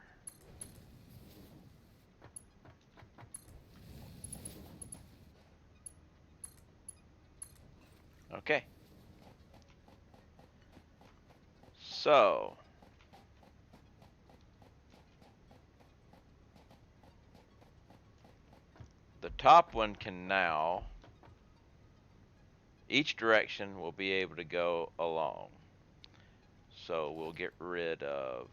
Okay. So the top one can now, each direction will be able to go along. So we'll get rid of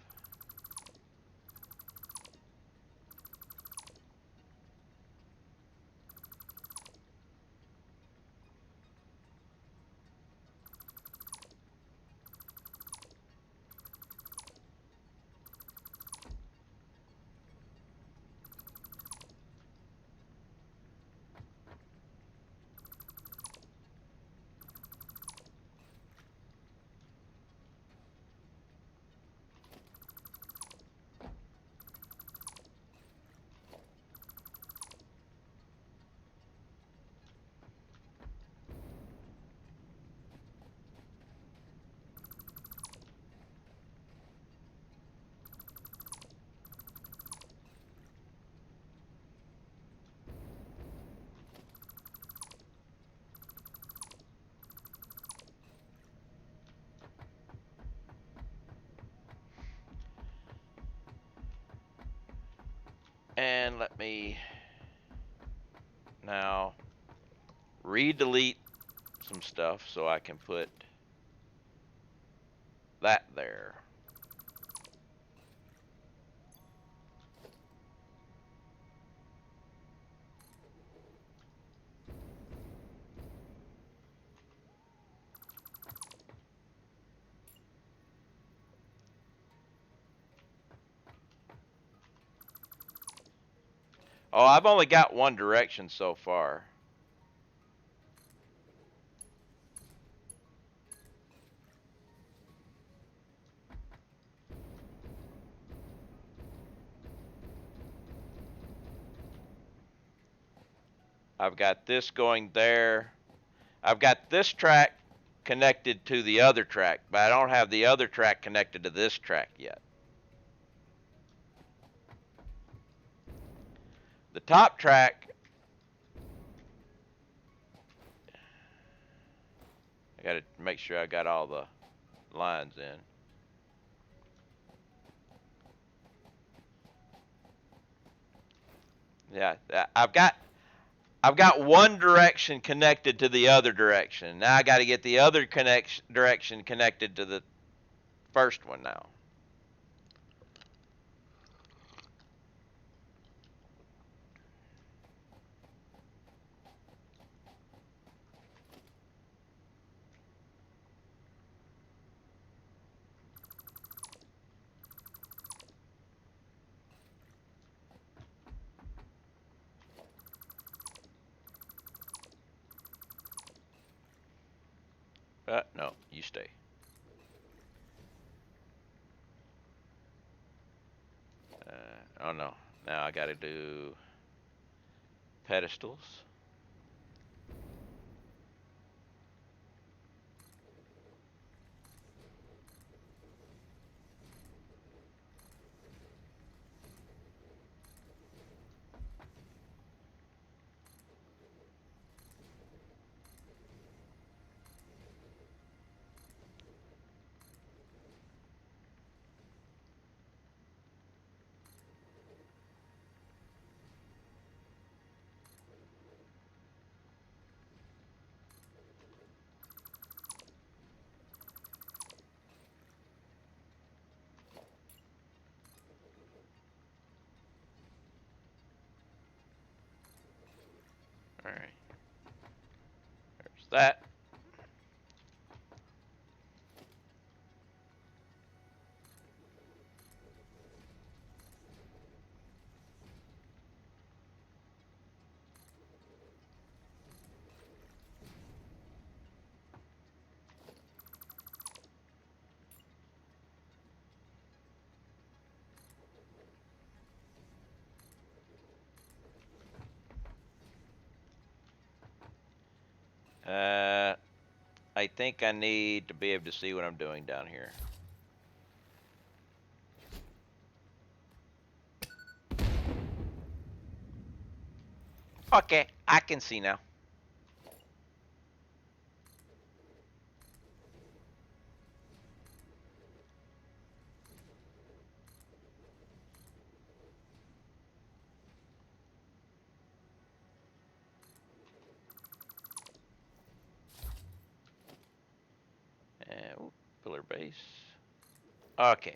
and let me now re-delete some stuff so I can put that there. Oh, I've only got one direction so far. I've got this going there. I've got this track connected to the other track, but I don't have the other track connected to this track yet. The top track, I got to make sure I got all the lines in. Yeah, I've got one direction connected to the other direction. Now I got to get the other direction connected to the first one now. No, you stay. Oh no, now I got to do pedestals. Alright. There's that. I think I need to be able to see what I'm doing down here. Okay, I can see now. Ooh, pillar base. Okay.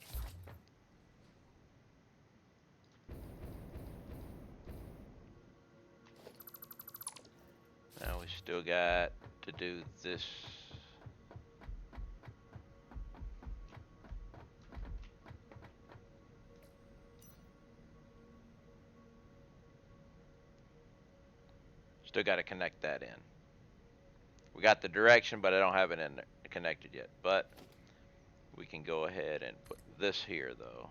Now we still got to do this. Still got to connect that in. We got the direction, but I don't have it in there, connected yet. But we can go ahead and put this here, though.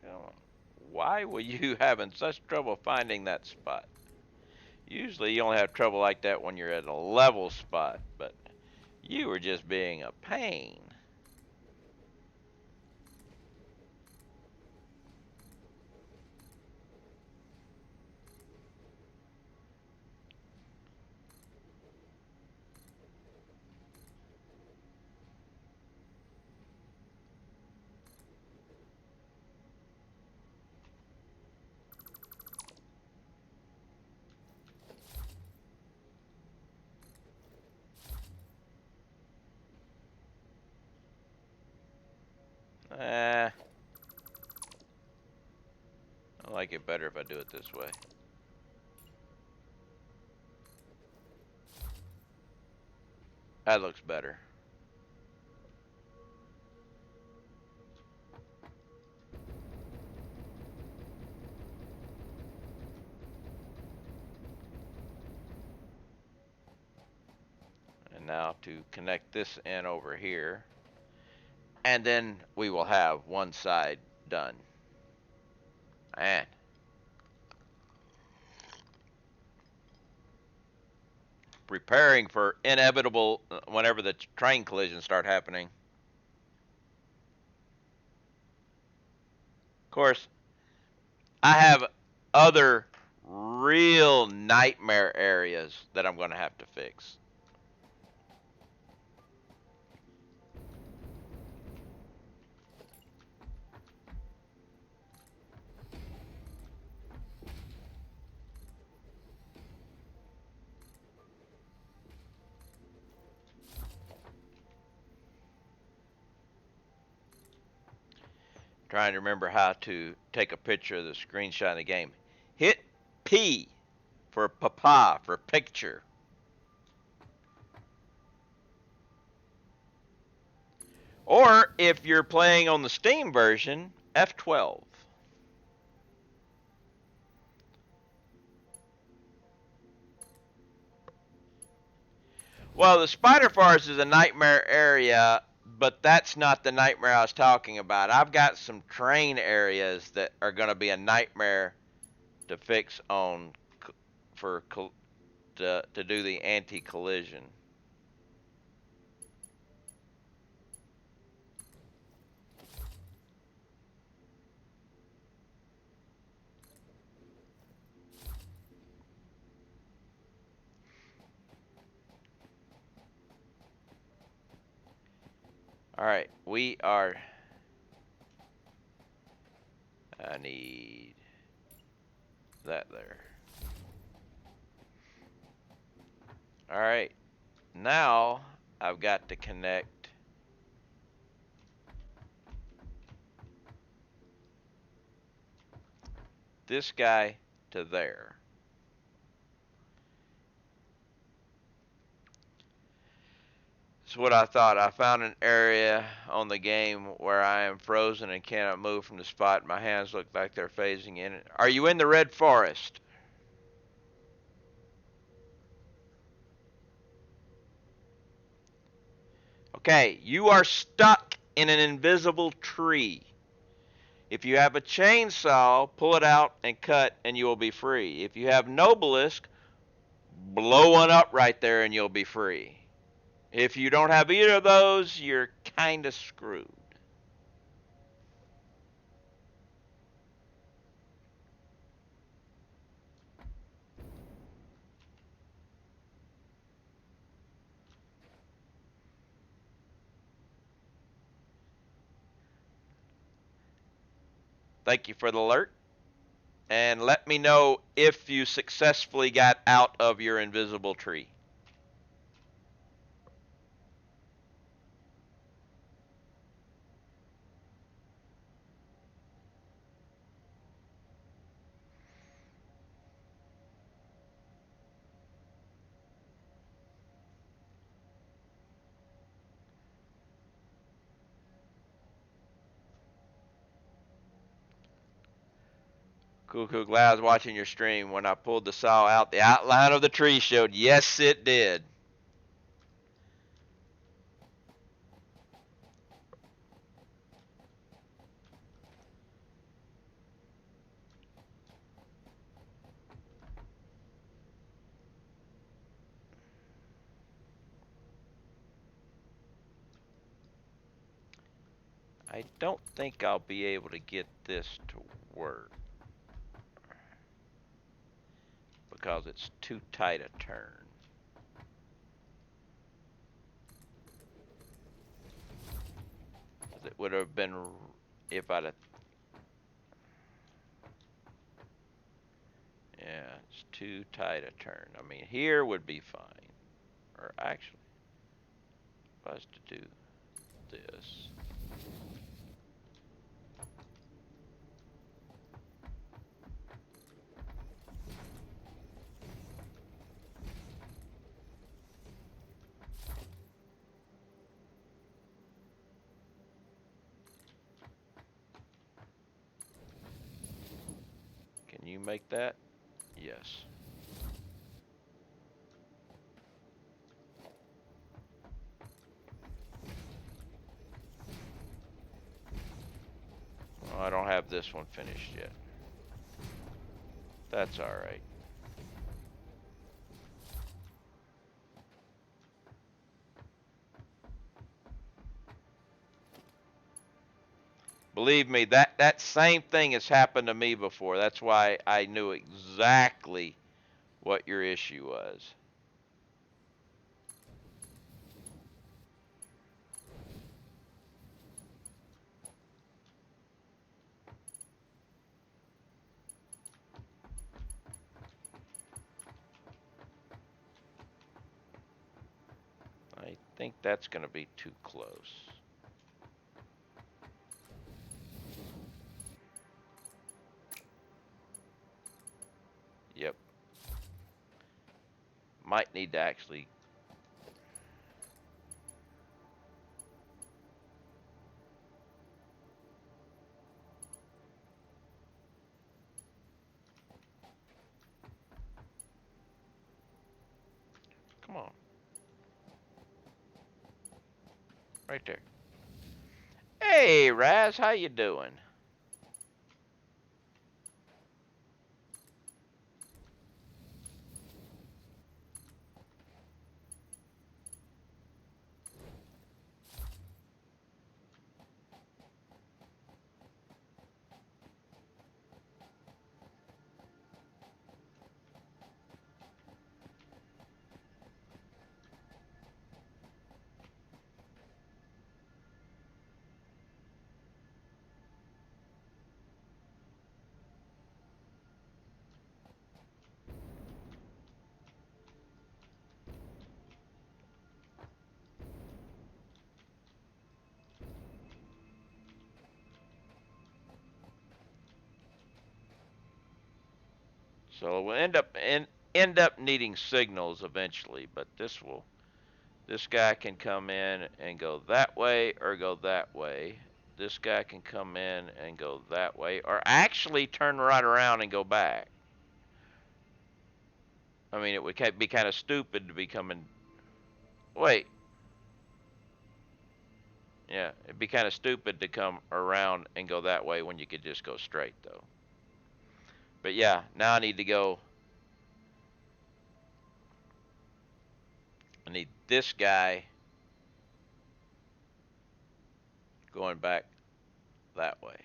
Come on. Why were you having such trouble finding that spot? Usually you only have trouble like that when you're at a level spot, but you were just being a pain. I like it better if I do it this way. That looks better. And now to connect this in over here. And then we will have one side done. And preparing for inevitable whenever the train collisions start happening. Of course, I have other real nightmare areas that I'm going to have to fix. Trying to remember how to take a picture of the screenshot of the game. Hit P for papa, for picture. Or if you're playing on the Steam version, F12. Well, the Spider Forest is a nightmare area, but that's not the nightmare I was talking about. I've got some train areas that are going to be a nightmare to fix on to do the anti-collision. All right, we are. I need that there. All right, now I've got to connect this guy to there. That's what I thought. I found an area on the game where I am frozen and cannot move from the spot. My hands look like they're phasing in. Are you in the red forest? Okay, you are stuck in an invisible tree. If you have a chainsaw, pull it out and cut and you will be free. If you have Nobelisk, blow one up right there and you'll be free. If you don't have either of those, you're kind of screwed. Thank you for the alert. And let me know if you successfully got out of your invisible tree. Cool. Glad I was watching your stream. When I pulled the saw out, the outline of the tree showed. Yes, it did. I don't think I'll be able to get this to work because it's too tight a turn. It would have been if I'd have... Yeah, it's too tight a turn. I mean, here would be fine. Or actually, if I was to do this. Can you make that? Yes. Well, I don't have this one finished yet. That's alright. Believe me, that same thing has happened to me before. That's why I knew exactly what your issue was. I think that's going to be too close. Yep. Might need to actually... Come on. Right there. Hey, Raz, how you doing? So we'll end up needing signals eventually, but this guy can come in and go that way or go that way. This guy can come in and go that way or actually turn right around and go back. I mean, it would be kind of stupid to be coming. Wait. Yeah, it'd be kind of stupid to come around and go that way when you could just go straight, though. But yeah, now I need to go. I need this guy going back that way.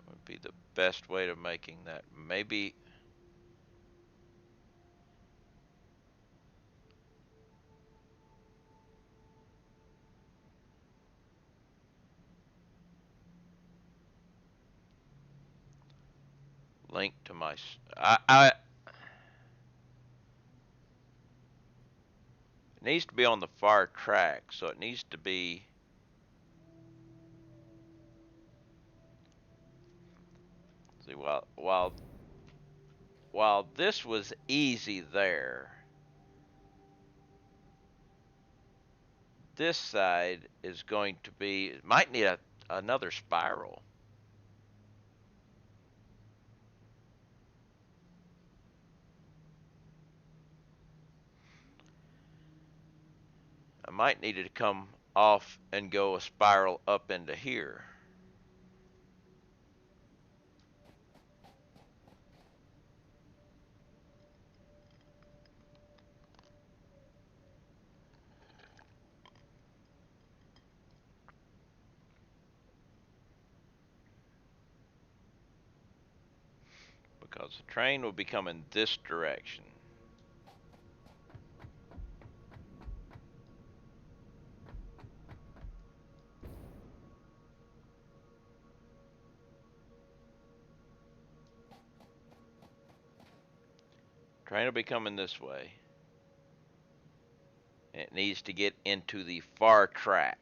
Would be the best way to making that. Maybe. Link to my. It needs to be on the far track, so it needs to be. See, while this was easy there, this side is going to be. It might need another spiral. I might need it to come off and go a spiral up into here. Because the train will be coming this direction. Train will be coming this way. And it needs to get into the far track.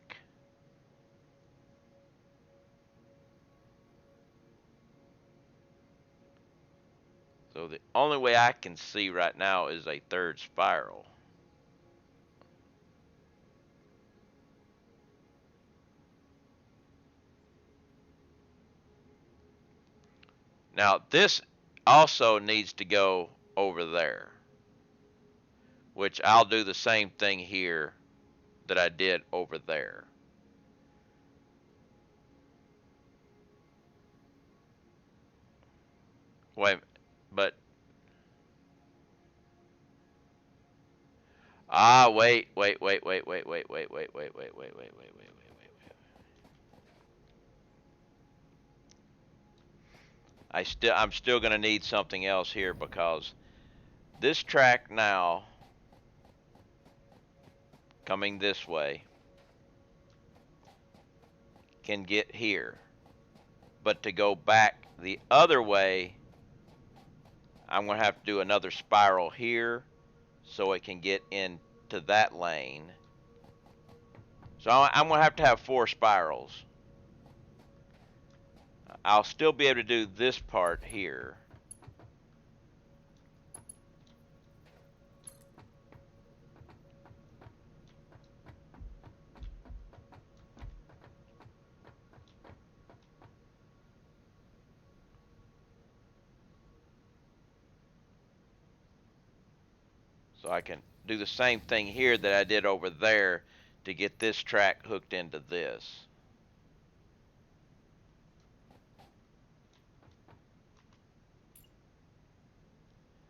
So the only way I can see right now is a third spiral. Now this also needs to go over there, which I'll do the same thing here that I did over there. Wait, but wait. I'm still going to need something else here because this track now coming this way can get here. But to go back the other way, I'm going to have to do another spiral here so it can get into that lane. So I'm going to have 4 spirals. I'll still be able to do this part here. So I can do the same thing here that I did over there to get this track hooked into this.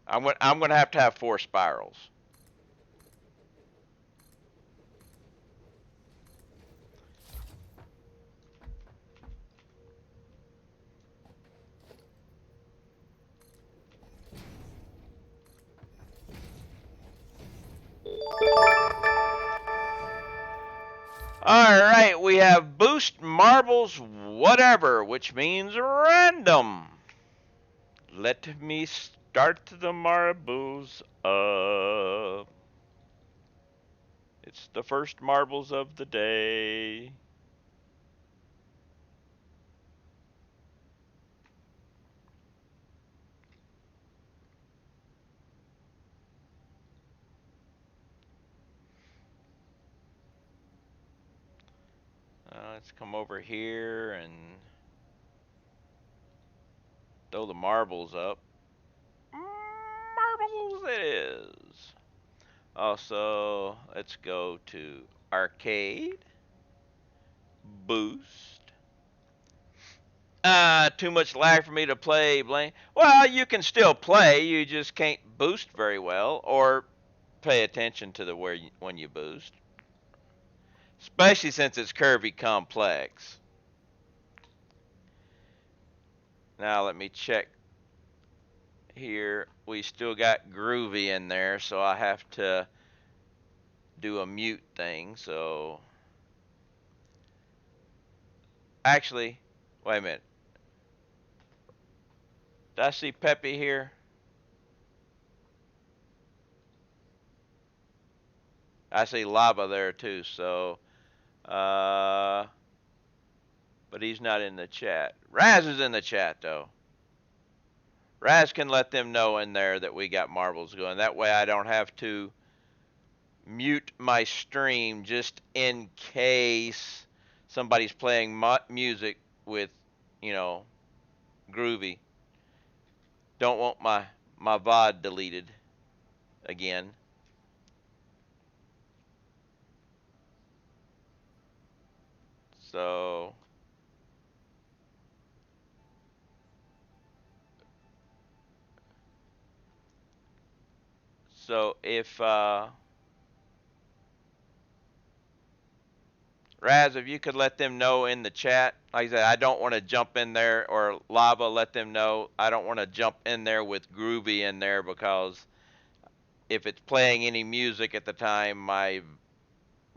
I'm going to have 4 spirals. we have boost marbles whatever, which means random. Let me start the marbles up. It's the first marbles of the day. Let's come over here and throw the marbles up. Marbles it is. Also, let's go to arcade. Boost. Too much lag for me to play, Blaine. Well, you can still play, you just can't boost very well, or pay attention to the when you boost. Especially since it's curvy complex. Now let me check here. We still got groovy in there, so I have to do a mute thing. So actually, wait a minute. Did I see Peppy here? I see Lava there too, so but he's not in the chat. Raz is in the chat though. Raz can let them know in there that we got marbles going. That way I don't have to mute my stream just in case somebody's playing music with, you know, groovy. Don't want my VOD deleted again. So if Raz, if you could let them know in the chat, like I said, I don't want to jump in there, or Lava, let them know I don't want to jump in there with groovy in there, because if it's playing any music at the time,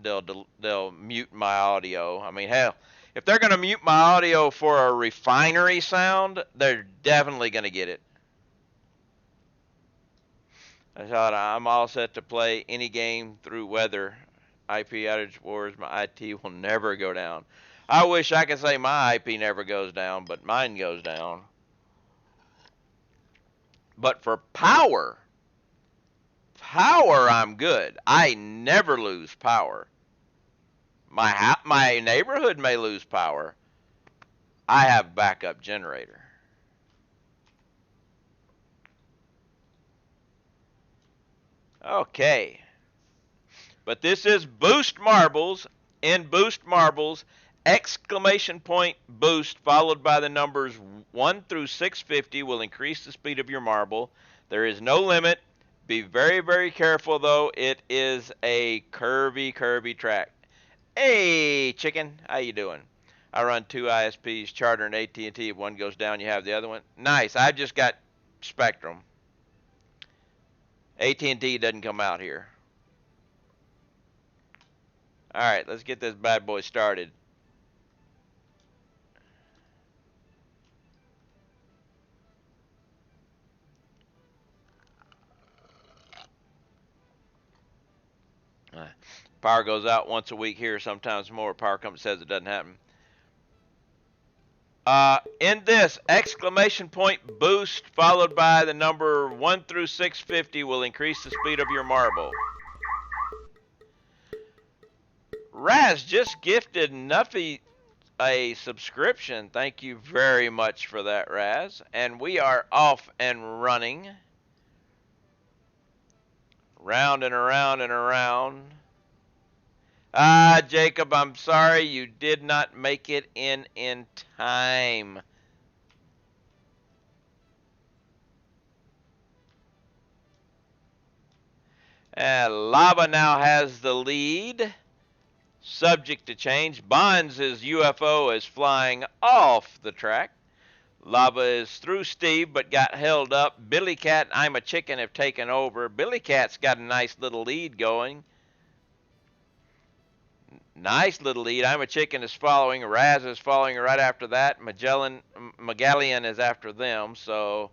they'll mute my audio. I mean, hell, if they're gonna mute my audio for a refinery sound, they're definitely gonna get it. I thought I'm all set to play any game through weather. IP outage wars, my IT will never go down. I wish I could say my IP never goes down, but mine goes down. But for power, I'm good. I never lose power. My neighborhood may lose power. I have backup generator. Okay. But this is Boost Marbles. In Boost Marbles, exclamation point boost followed by the numbers 1 through 650 will increase the speed of your marble. There is no limit. Be very, very careful, though. It is a curvy track. Hey, chicken. How you doing? I run 2 ISPs, Charter and AT&T. If one goes down, you have the other one. Nice. I just got Spectrum. AT&T doesn't come out here. All right, let's get this bad boy started. Power goes out once a week here, sometimes more. Power company says it doesn't happen. In this, exclamation point boost followed by the number 1 through 650 will increase the speed of your marble. Raz just gifted Nuffy a subscription. Thank you very much for that, Raz. And we are off and running. Round and around and around. Jacob, I'm sorry you did not make it in time. Lava now has the lead. Subject to change. Bonds' UFO is flying off the track. Lava is through Steve, but got held up. Billy Cat and I'm a Chicken have taken over. Billy Cat's got a nice little lead going. Nice little lead. I'm a Chicken is following. Raz is following right after that. Magellan is after them. So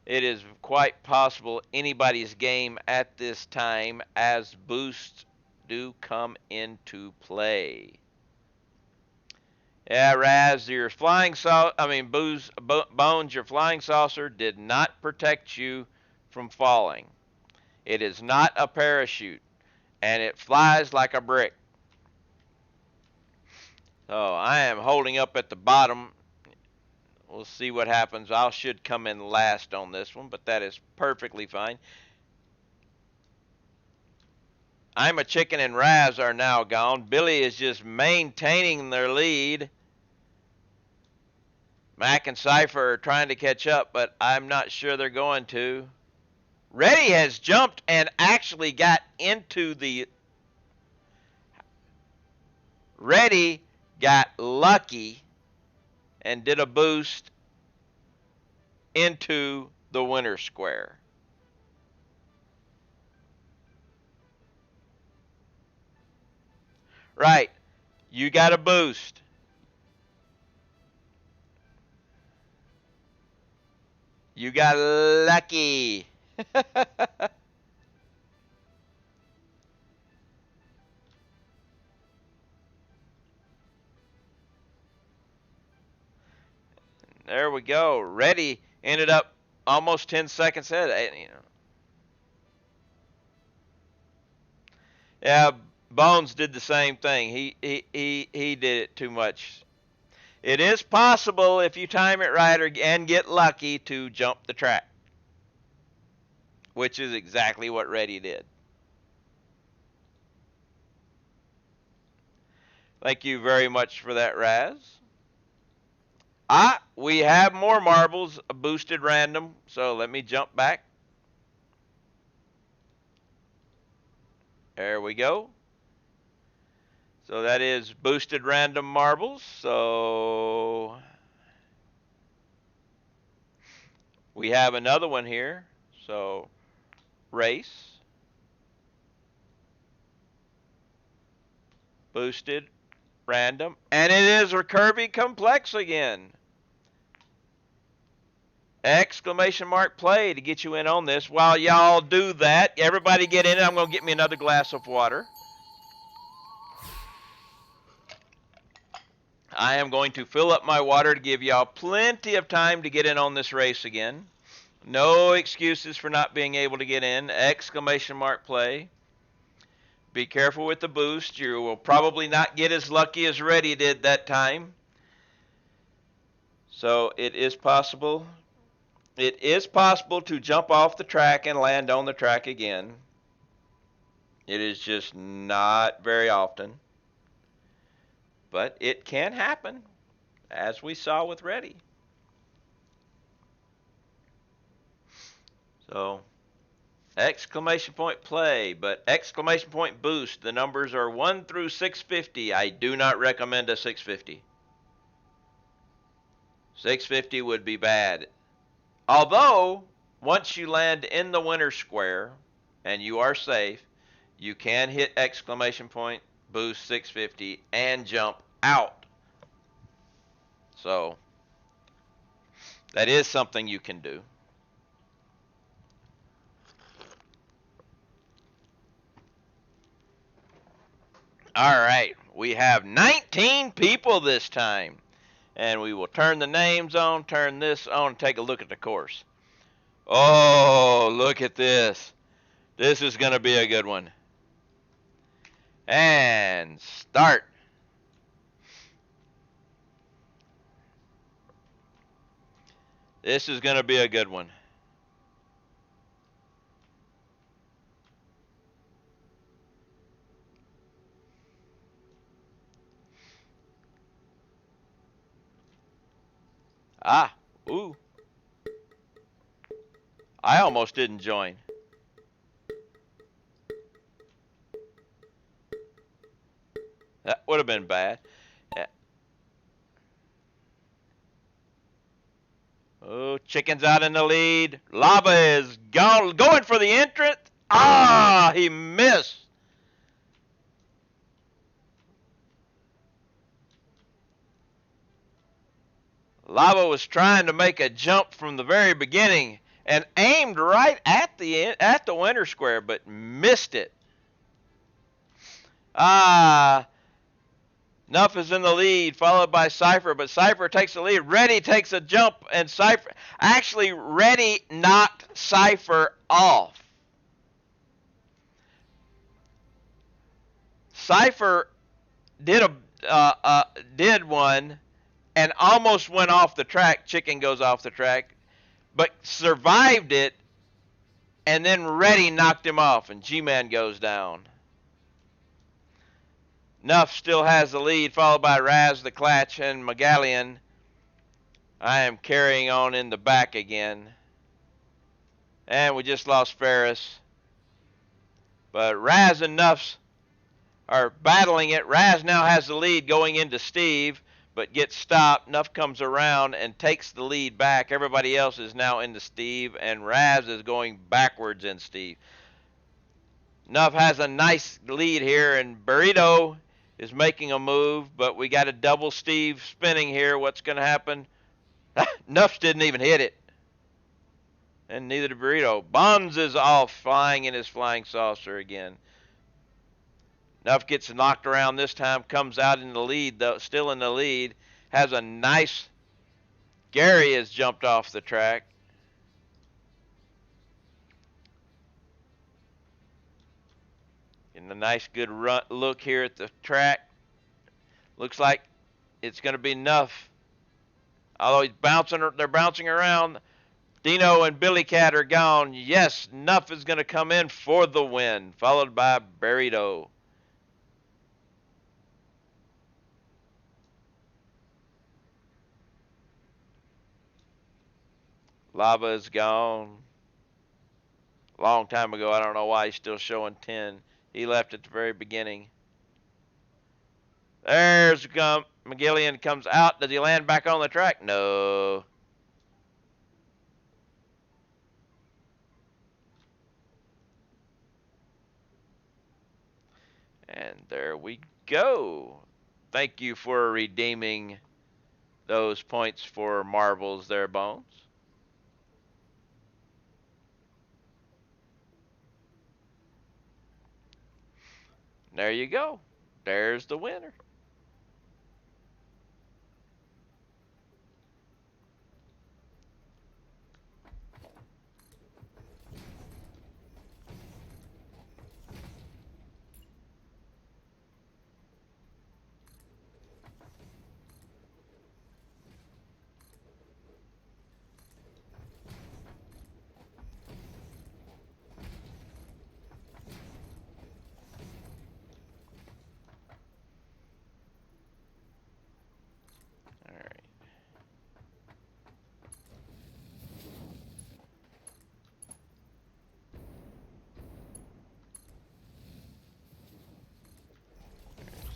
it is quite possible anybody's game at this time as boosts do come into play. Yeah, Raz, your Bones, your flying saucer did not protect you from falling. It is not a parachute, and it flies like a brick. So I am holding up at the bottom. We'll see what happens. I should come in last on this one, but that is perfectly fine. I'm a Chicken and Raz are now gone. Billy is just maintaining their lead. Mac and Cypher are trying to catch up, but I'm not sure they're going to. Reddy has jumped and actually got into the... Reddy got lucky and did a boost into the winner square. Right. You got a boost. You got lucky. There we go. Reddy ended up almost 10 seconds ahead. Yeah, Bones did the same thing. He did it too much. It is possible if you time it right and get lucky to jump the track, which is exactly what Reddy did. Thank you very much for that, Raz. We have more marbles, a boosted random, so let me jump back. There we go. So that is boosted random marbles. So we have another one here. So race. Boosted random. And it is a Kirby Complex again. Exclamation mark play to get you in on this. While y'all do that, everybody get in it. I'm going to get me another glass of water. I am going to fill up my water to give y'all plenty of time to get in on this race again. No excuses for not being able to get in. Exclamation mark play. Be careful with the boost. You will probably not get as lucky as Reddy did that time. So it is possible. It is possible to jump off the track and land on the track again. It is just not very often. But it can happen, as we saw with Reddy. So, exclamation point play, but exclamation point boost. The numbers are 1 through 650. I do not recommend a 650. 650 would be bad. Although, once you land in the winner square and you are safe, you can hit exclamation point boost 650 and jump out. So, that is something you can do. All right, we have 19 people this time. And we will turn the names on, turn this on, and take a look at the course. Oh, look at this. This is going to be a good one. And start. This is going to be a good one. Ooh. I almost didn't join. That would have been bad. Yeah. Oh, Chicken's out in the lead. Lava is going for the entrance. He missed. Lava was trying to make a jump from the very beginning and aimed right at the winner square, but missed it. Nuff is in the lead, followed by Cypher, but Cypher takes the lead. Reddy takes a jump, and Cypher... Actually, Reddy knocked Cypher off. Cypher did one and almost went off the track. Chicken goes off the track, but survived it, and then Reddy knocked him off, and G-Man goes down. Nuff still has the lead, followed by Raz the Clatch and Megallion. I am carrying on in the back again. And we just lost Ferris. But Raz and Nuffs are battling it. Raz now has the lead going into Steve, but gets stopped. Nuff comes around and takes the lead back. Everybody else is now into Steve, and Raz is going backwards in Steve. Nuff has a nice lead here, and Burrito is making a move, but we got a double Steve spinning here. What's going to happen? Nuffs didn't even hit it. And neither did Burrito. Bonds is off, flying in his flying saucer again. Nuff gets knocked around this time, comes out in the lead, though, still in the lead. Has a nice... Gary has jumped off the track. Getting a nice good look here at the track. Looks like it's going to be Nuff. Although they're bouncing around. Dino and Billy Cat are gone. Yes, Nuff is going to come in for the win, followed by Burrito. Lava is gone. Long time ago. I don't know why he's still showing 10. He left at the very beginning. There's Megallion comes out. Does he land back on the track? No. And there we go. Thank you for redeeming those points for marbles there, Bones. There you go. There's the winner.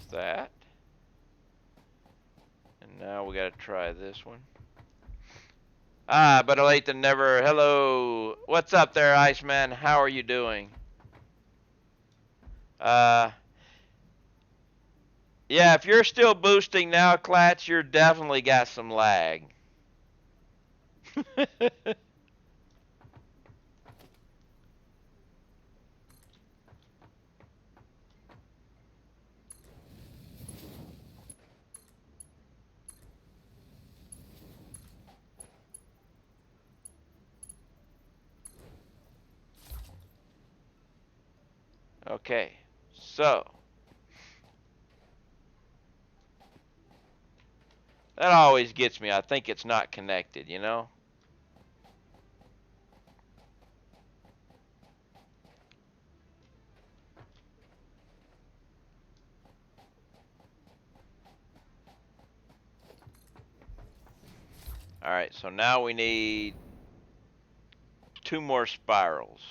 That. And now we got to try this one. Better late than never. Hello. What's up there, Iceman? How are you doing? Yeah, if you're still boosting now, Clatch, you're definitely got some lag. Okay, so that always gets me. I think it's not connected, you know? Alright, so now we need 2 more spirals.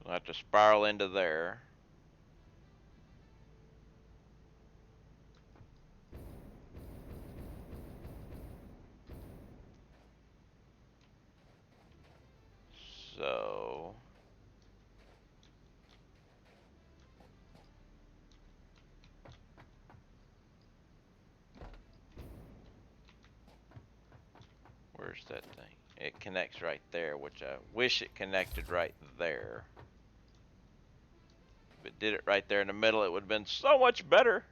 We'll have to spiral into there. So that thing? It connects right there, which I wish it connected right there. If it did it right there in the middle, it would have been so much better.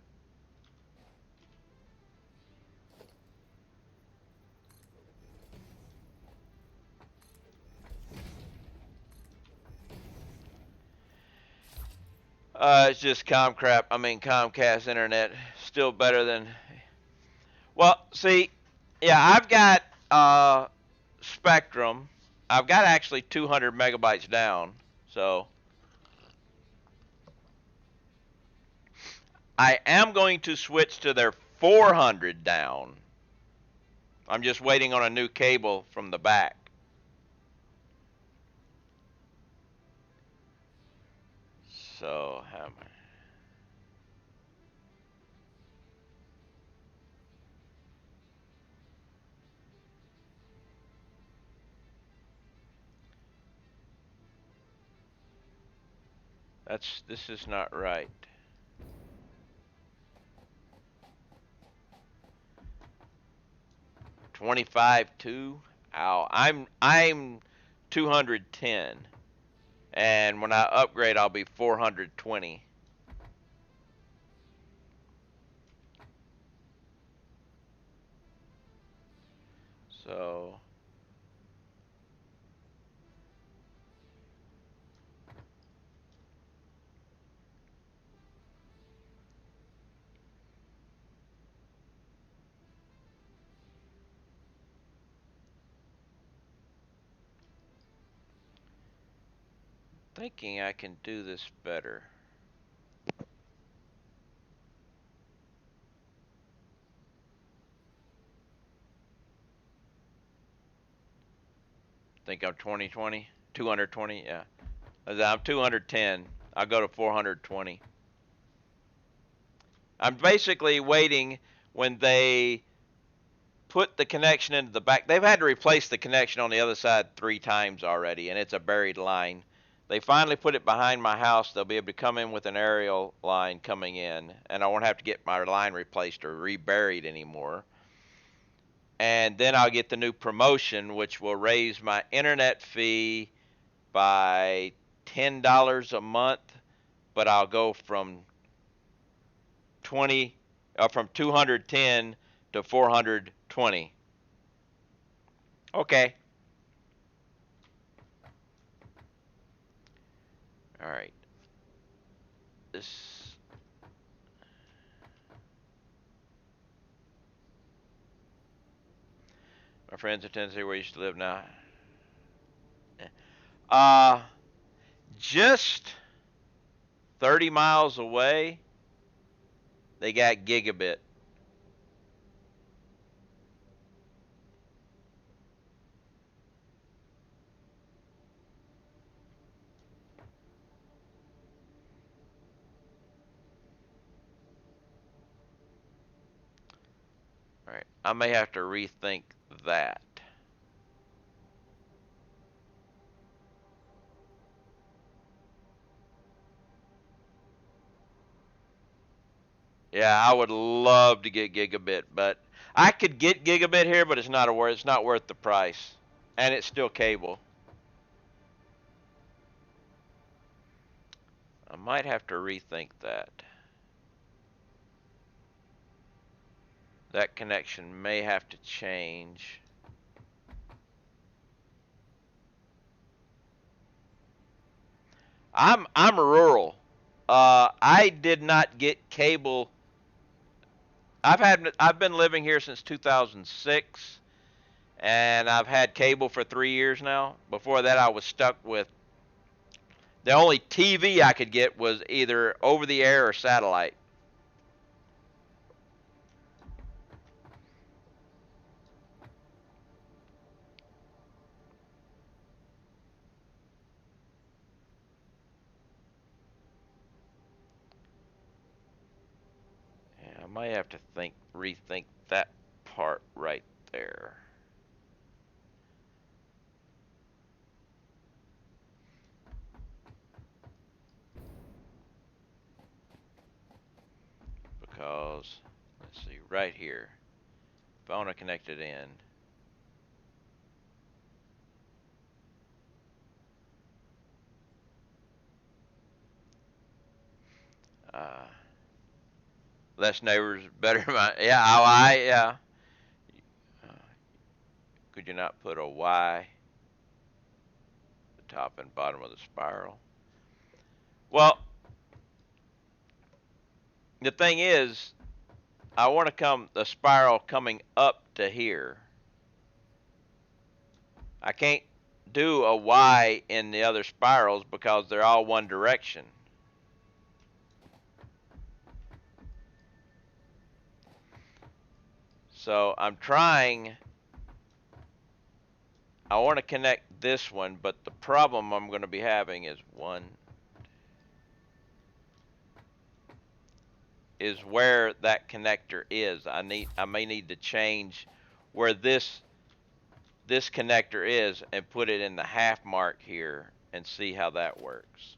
It's just Comcast internet. Still better than. Well, see, yeah, I've got Spectrum. I've got actually 200 megabytes down, so I am going to switch to their 400 down. I'm just waiting on a new cable from the back. So, how am I? This is not right. $25.2. Ow. I'm 210. And when I upgrade, I'll be 420. So thinking I can do this better. Think I'm 2020? 220? Yeah. I'm 210. I'll go to 420. I'm basically waiting when they put the connection into the back. They've had to replace the connection on the other side 3 times already, and it's a buried line. They finally put it behind my house. They'll be able to come in with an aerial line coming in, and I won't have to get my line replaced or reburied anymore. And then I'll get the new promotion, which will raise my internet fee by $10 a month, but I'll go from 210 to 420. Okay. All right. This. My friends in Tennessee, where I used to live now. Uh, just 30 miles away, they got gigabit. All right. I may have to rethink that. Yeah, I would love to get gigabit, but I could get gigabit here, but it's not worth the price, and it's still cable. I might have to rethink that. That connection may have to change. I'm rural. I did not get cable. I've been living here since 2006, and I've had cable for 3 years now. Before that, I was stuck with the only TV I could get was either over the air or satellite. Yeah, I might have to rethink that part right there. Because, let's see, right here, if I want to connect it in, Less neighbors, better. Yeah, yeah. Uh, could you not put a Y, the top and bottom of the spiral? Well, the thing is, I want to come the spiral coming up to here. I can't do a Y in the other spirals because they're all one direction. So I'm trying. I want to connect this one, but the problem I'm going to be having is where that connector is. I may need to change where this connector is and put it in the half mark here and see how that works.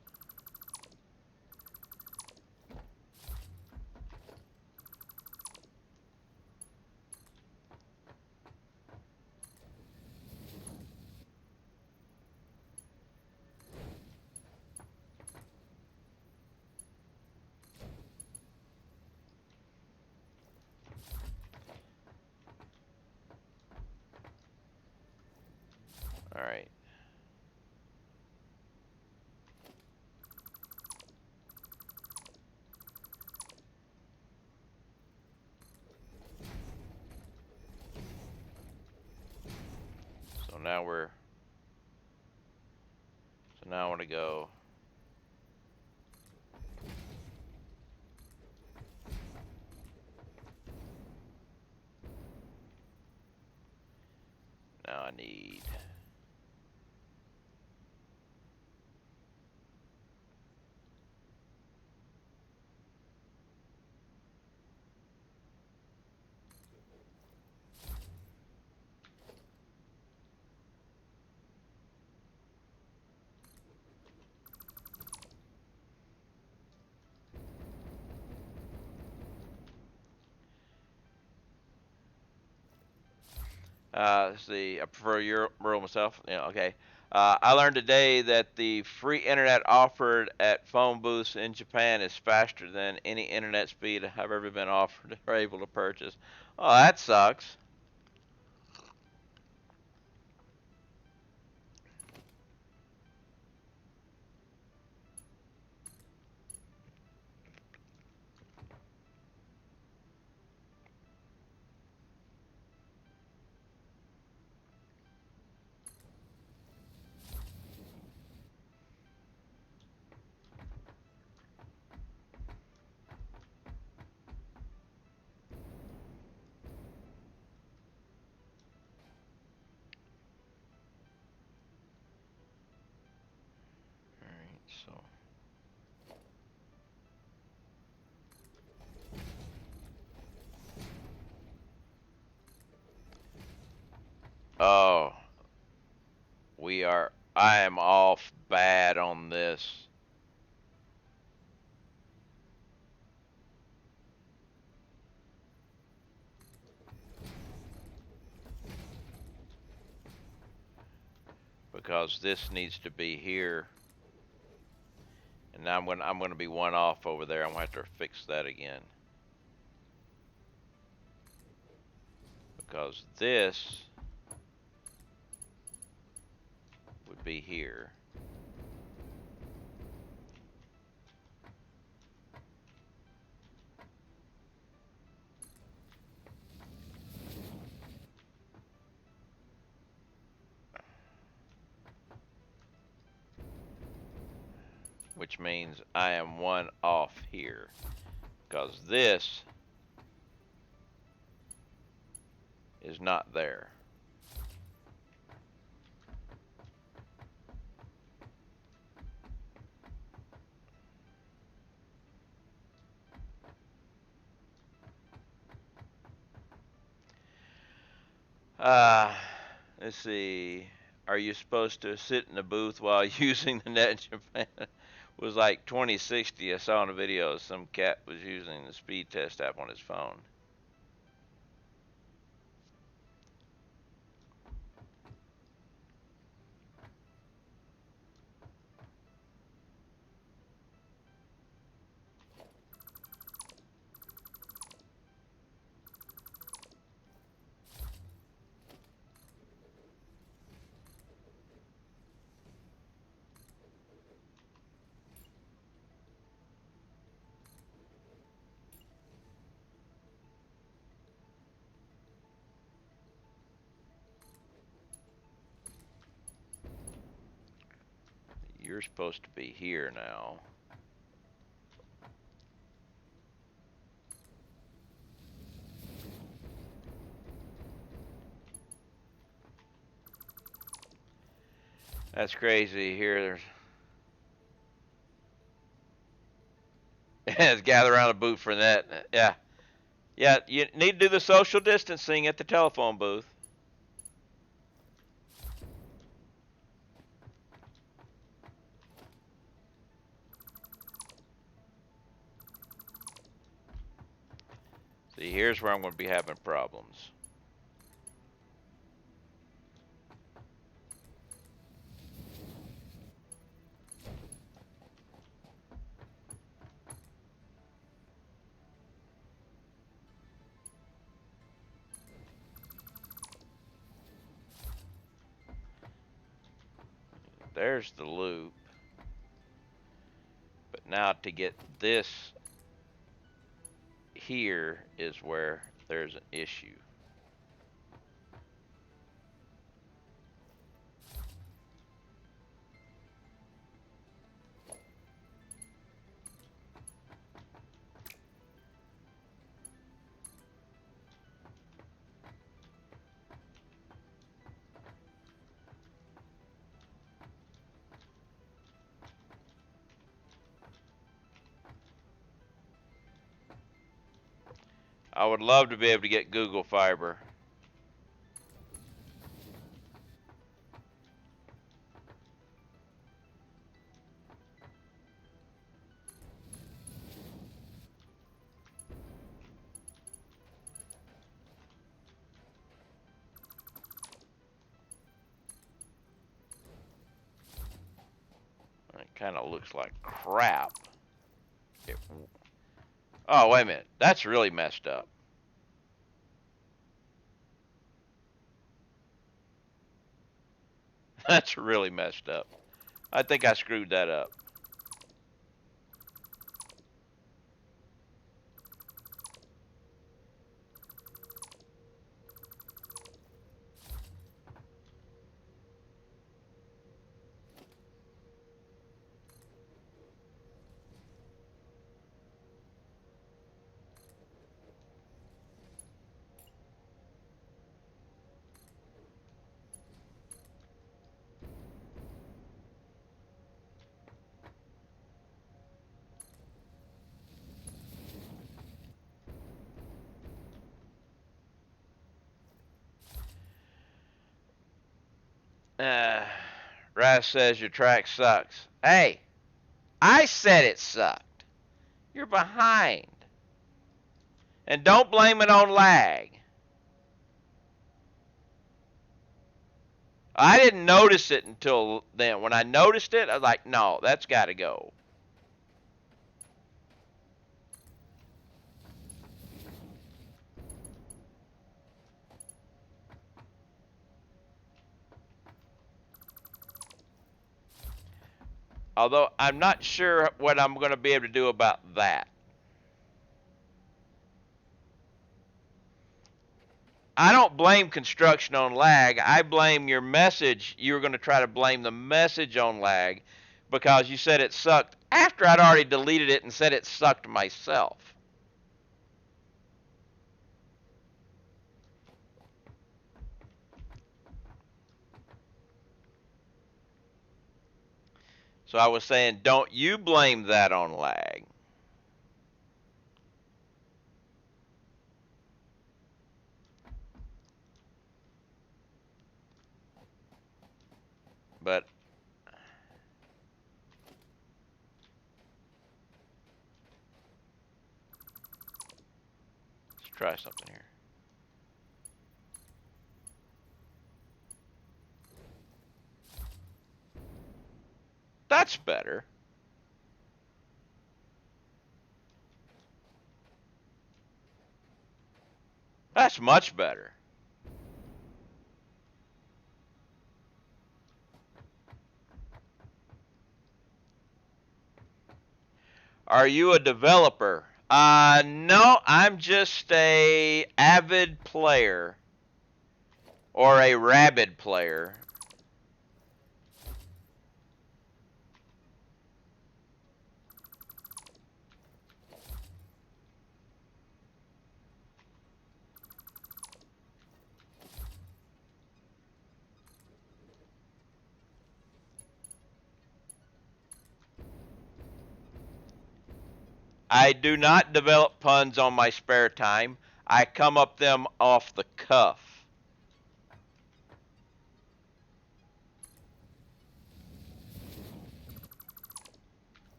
All right. So now I want to go. Now I need. Let's see. I prefer Euro myself. Yeah, okay. I learned today that the free internet offered at phone booths in Japan is faster than any internet speed I've ever been offered or able to purchase. Oh, that sucks. All right, so. Oh, I am off bad on this. Because this needs to be here. And now I'm gonna be one off over there. I'm gonna have to fix that again. Because this would be here. Which means I am one off here. Because this is not there. Let's see. Are you supposed to sit in the booth while using the net in Japan? It was like 2060. I saw in a video some cat was using the speed test app on his phone. You're supposed to be here now. That's crazy. Here, there's gather around a booth for that. Yeah, yeah. You need to do the social distancing at the telephone booth. See, here's where I'm going to be having problems. There's the loop. But now to get this here is where there's an issue. I would love to be able to get Google Fiber. It kind of looks like crap. Oh, wait a minute. That's really messed up. That's really messed up. I think I screwed that up. Raz says your track sucks. Hey, I said it sucked. You're behind. And don't blame it on lag. I didn't notice it until then. When I noticed it, I was like, no, that's got to go. Although I'm not sure what I'm going to be able to do about that. I don't blame construction on lag. I blame your message. You were going to try to blame the message on lag because you said it sucked after I'd already deleted it and said it sucked myself. So I was saying, don't you blame that on lag. But let's try something here. That's better. That's much better. Are you a developer? No, I'm just a avid player or a rabid player. I do not develop puns on my spare time. I come up them off the cuff.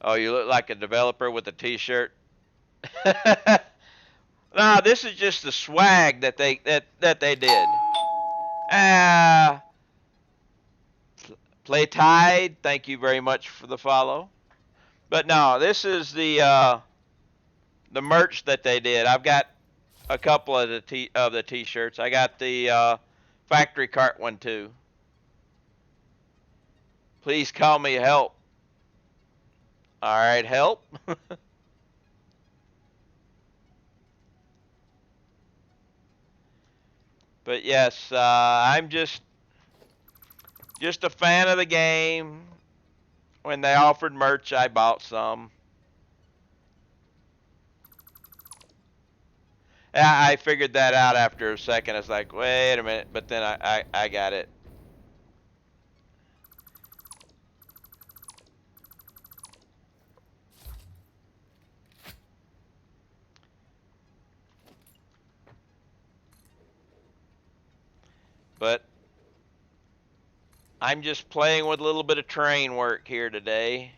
Oh, you look like a developer with a t-shirt. No, this is just the swag that they did. Play Tide, thank you very much for the follow. But no, this is the merch that they did. I've got a couple of the t-shirts. I got the factory cart one too. Please call me help. All right, help. But yes, I'm just a fan of the game. When they offered merch, I bought some. I figured that out after a second. It's like, wait a minute, but then I got it. But I'm just playing with a little bit of terrain work here today.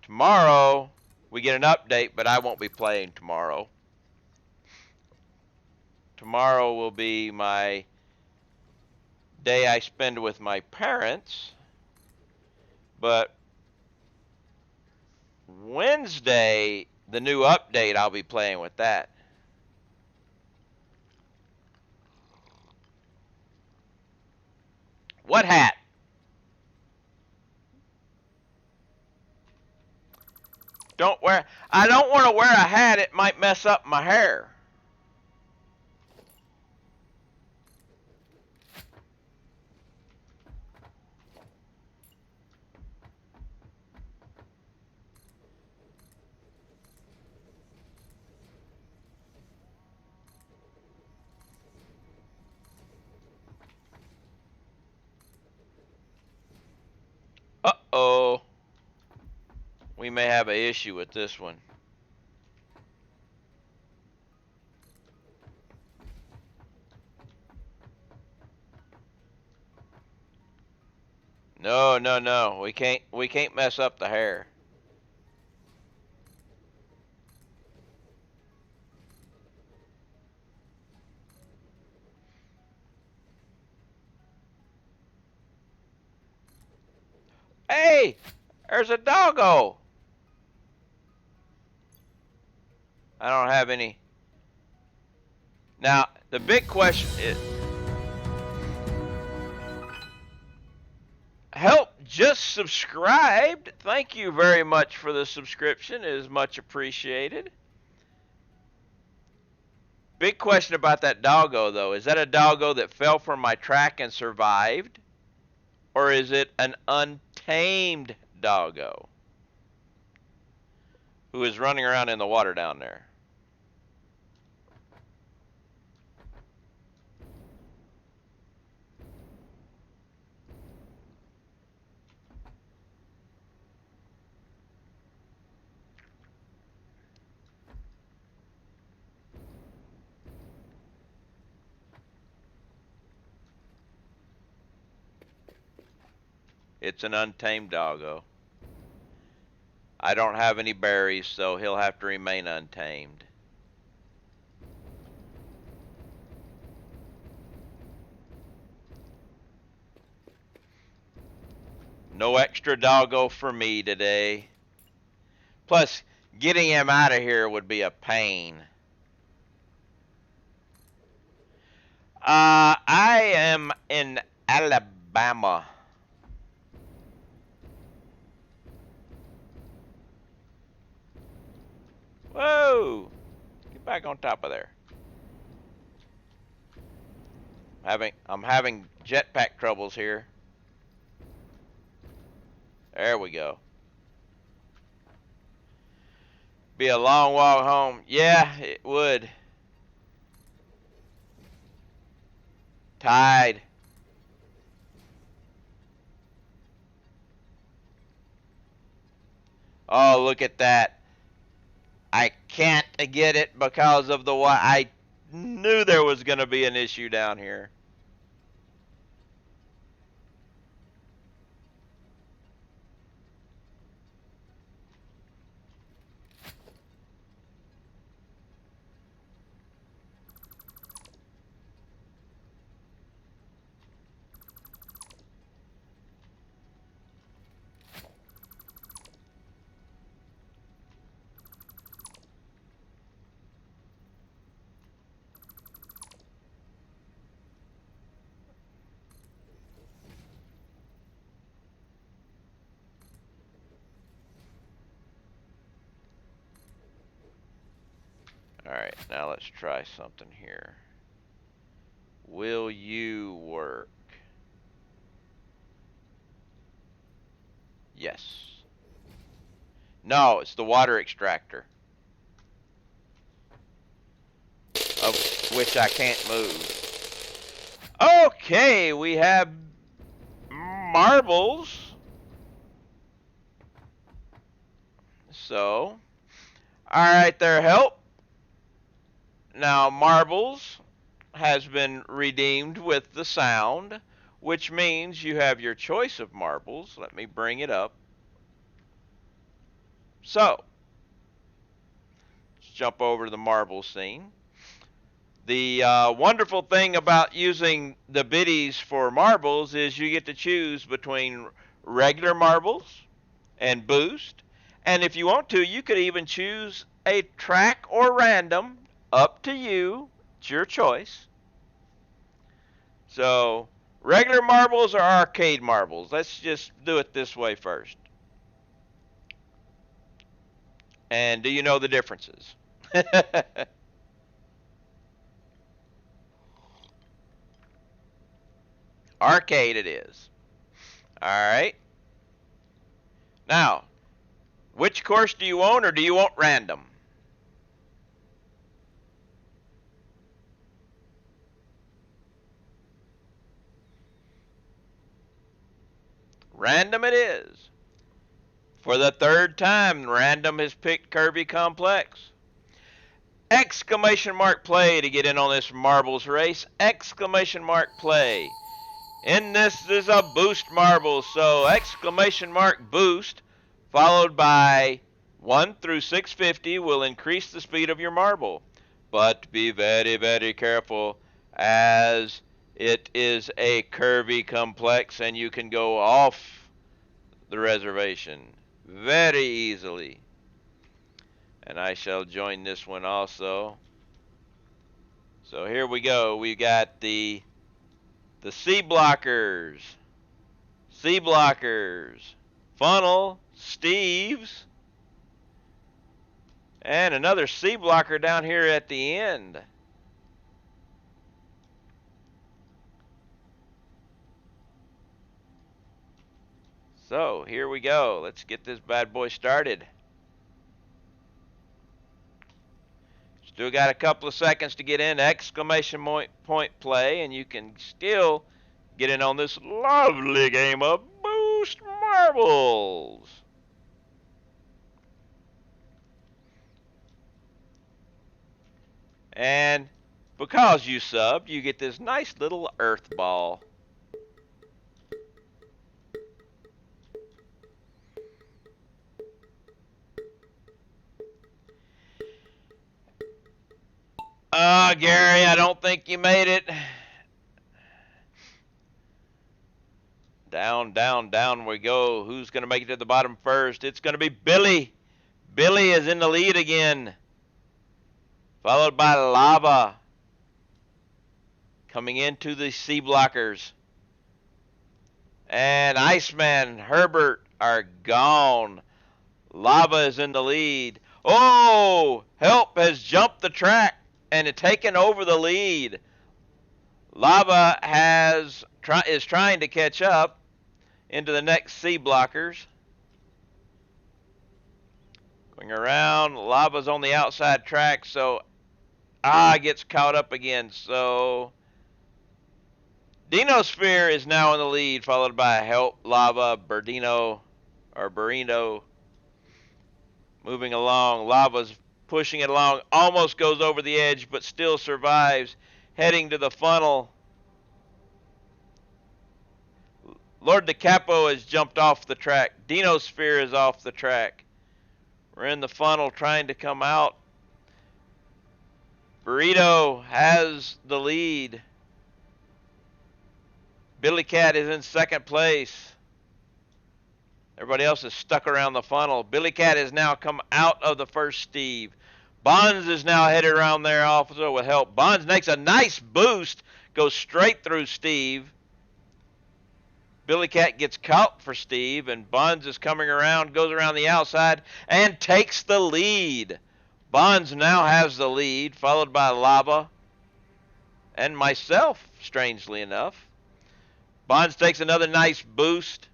Tomorrow, we get an update, but I won't be playing tomorrow. Tomorrow will be my day I spend with my parents, but Wednesday, the new update, I'll be playing with that. What hat? I don't want to wear a hat, it might mess up my hair. Uh-oh. We may have an issue with this one. No, no, no. We can't mess up the hair. Hey, there's a doggo. I don't have any. Now, the big question is, help just subscribed. Thank you very much for the subscription. It is much appreciated. Big question about that doggo, though. Is that a doggo that fell from my track and survived? Or is it an untamed doggo who is running around in the water down there? It's an untamed doggo. I don't have any berries, so he'll have to remain untamed. No extra doggo for me today. Plus, getting him out of here would be a pain. I am in Alabama. Whoa! Get back on top of there. I'm having jetpack troubles here. There we go. Be a long walk home. Yeah, it would. Tide. Oh, look at that. I can't get it because of the water. I knew there was going to be an issue down here. Alright, now let's try something here. Will you work? Yes. No, it's the water extractor. Of which I can't move. Okay, we have marbles. So, alright there, help. Now, marbles has been redeemed with the sound, which means you have your choice of marbles. Let me bring it up. So, let's jump over to the marble scene. The wonderful thing about using the biddies for marbles is you get to choose between regular marbles and boost. And if you want to, you could even choose a track or random. Up to you. It's your choice. So, regular marbles or arcade marbles? Let's just do it this way first. And do you know the differences? Arcade it is. Alright. Now, which course do you want, or do you want random? Random it is. For the third time, random has picked Kirby Complex. Exclamation mark play to get in on this marbles race. Exclamation mark play. In this is a boost marble, so exclamation mark boost followed by 1 through 650 will increase the speed of your marble. But be very, very careful, as it is a Kirby Complex and you can go off the reservation very easily. And I shall join this one also. So here we go. We got the C blockers, funnel, Steve's, and another C blocker down here at the end. So here we go. Let's get this bad boy started. Still got a couple of seconds to get in. Exclamation point play, and you can still get in on this lovely game of Boost Marbles. And because you subbed, you get this nice little earth ball. Gary, I don't think you made it. Down, down, down we go. Who's going to make it to the bottom first? It's going to be Billy. Billy is in the lead again. Followed by Lava. Coming into the C blockers. And Iceman, Herbert are gone. Lava is in the lead. Oh, Help has jumped the track and taken over the lead. Lava is trying to catch up into the next C blockers. Going around, Lava's on the outside track, so gets caught up again. So Dinosphere is now in the lead, followed by Help, Lava, Burrito. Moving along, Lava's pushing it along, almost goes over the edge, but still survives, heading to the funnel. Lord DeCapo has jumped off the track. Dinosphere is off the track. We're in the funnel trying to come out. Burrito has the lead. Billy Cat is in second place. Everybody else is stuck around the funnel. Billy Cat has now come out of the first Steve. Bonds is now headed around there also with Help. Bonds makes a nice boost, goes straight through Steve. Billy Cat gets caught for Steve, and Bonds is coming around, goes around the outside, and takes the lead. Bonds now has the lead, followed by Lava and myself, strangely enough. Bonds takes another nice boost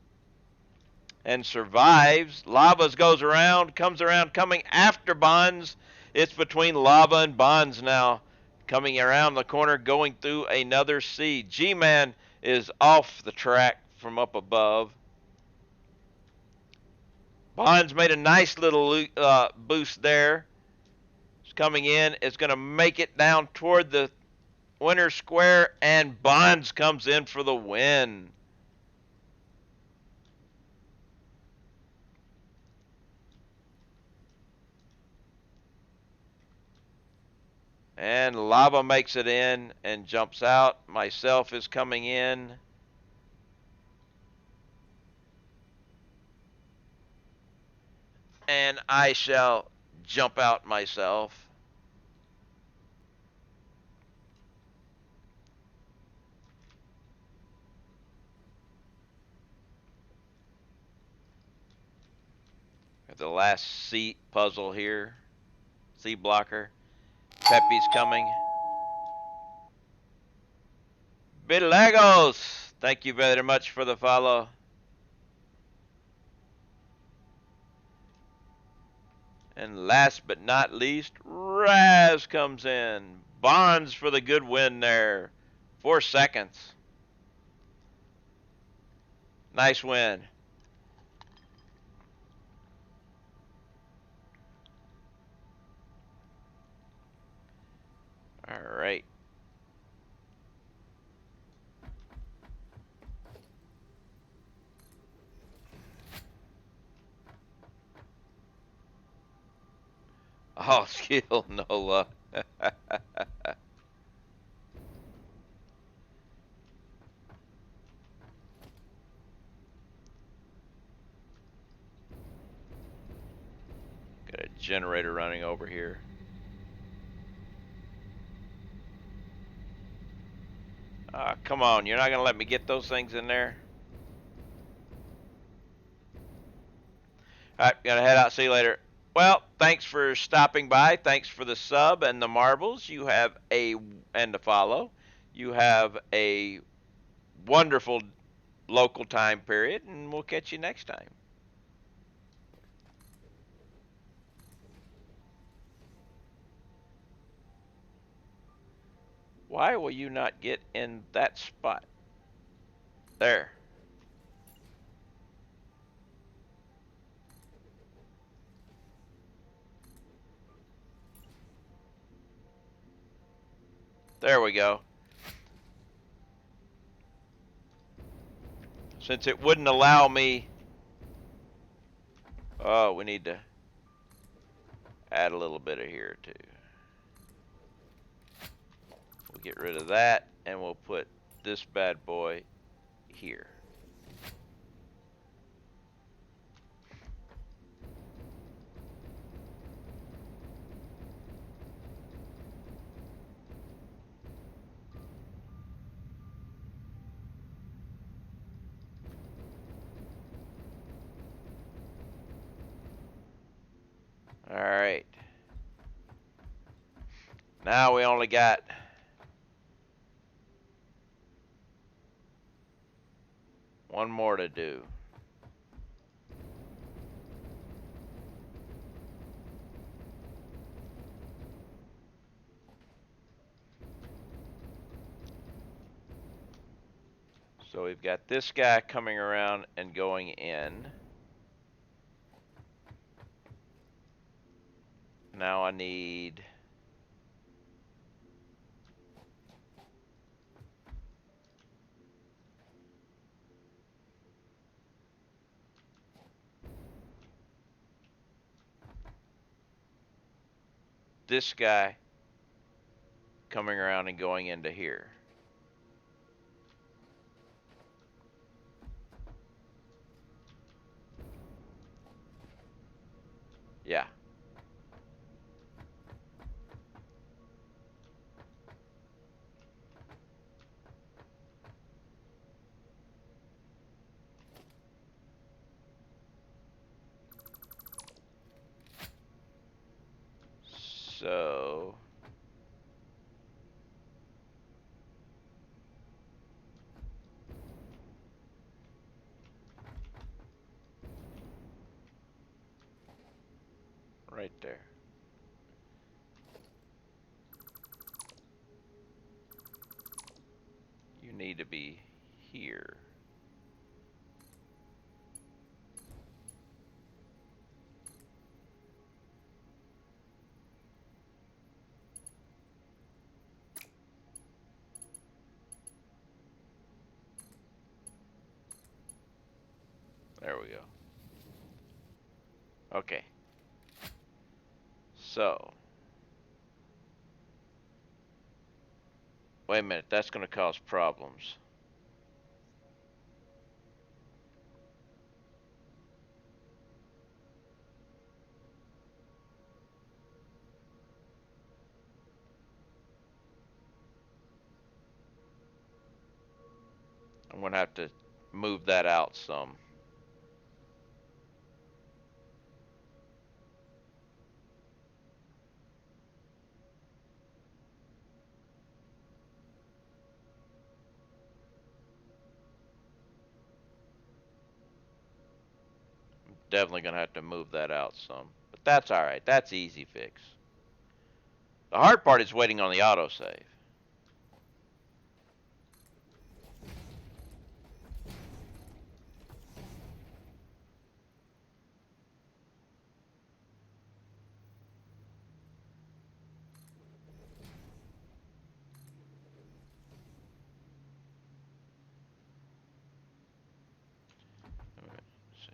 and survives. Lavas goes around, comes around, coming after Bonds. It's between Lava and Bonds now, coming around the corner, going through another C. G-Man is off the track from up above. Bonds made a nice little boost there. It's coming in. It's going to make it down toward the winner square, and Bonds comes in for the win. And Lava makes it in and jumps out. Myself is coming in. And I shall jump out myself. The last seat puzzle here. C blocker. Pepe's coming. Bilagos, thank you very much for the follow. And last but not least, Raz comes in. Bonds for the good win there. 4 seconds. Nice win. All right. Oh, skill, no luck. Got a generator running over here. Come on, you're not going to let me get those things in there? Alright, gotta head out. See you later. Well, thanks for stopping by. Thanks for the sub and the marbles. You have and the follow. You have a wonderful local time period, and we'll catch you next time. Why will you not get in that spot? There. There we go. Since it wouldn't allow me... Oh, we need to add a little bit of here too. We'll get rid of that, and we'll put this bad boy here. All right. Now we only got one more to do. So we've got this guy coming around and going in. Now I need this guy coming around and going into here. Yeah. So right there. You need to be here. There we go. Okay. So, wait a minute, that's going to cause problems. I'm going to have to move that out some. Definitely going to have to move that out some. But that's alright. That's easy fix. The hard part is waiting on the autosave. Let's see.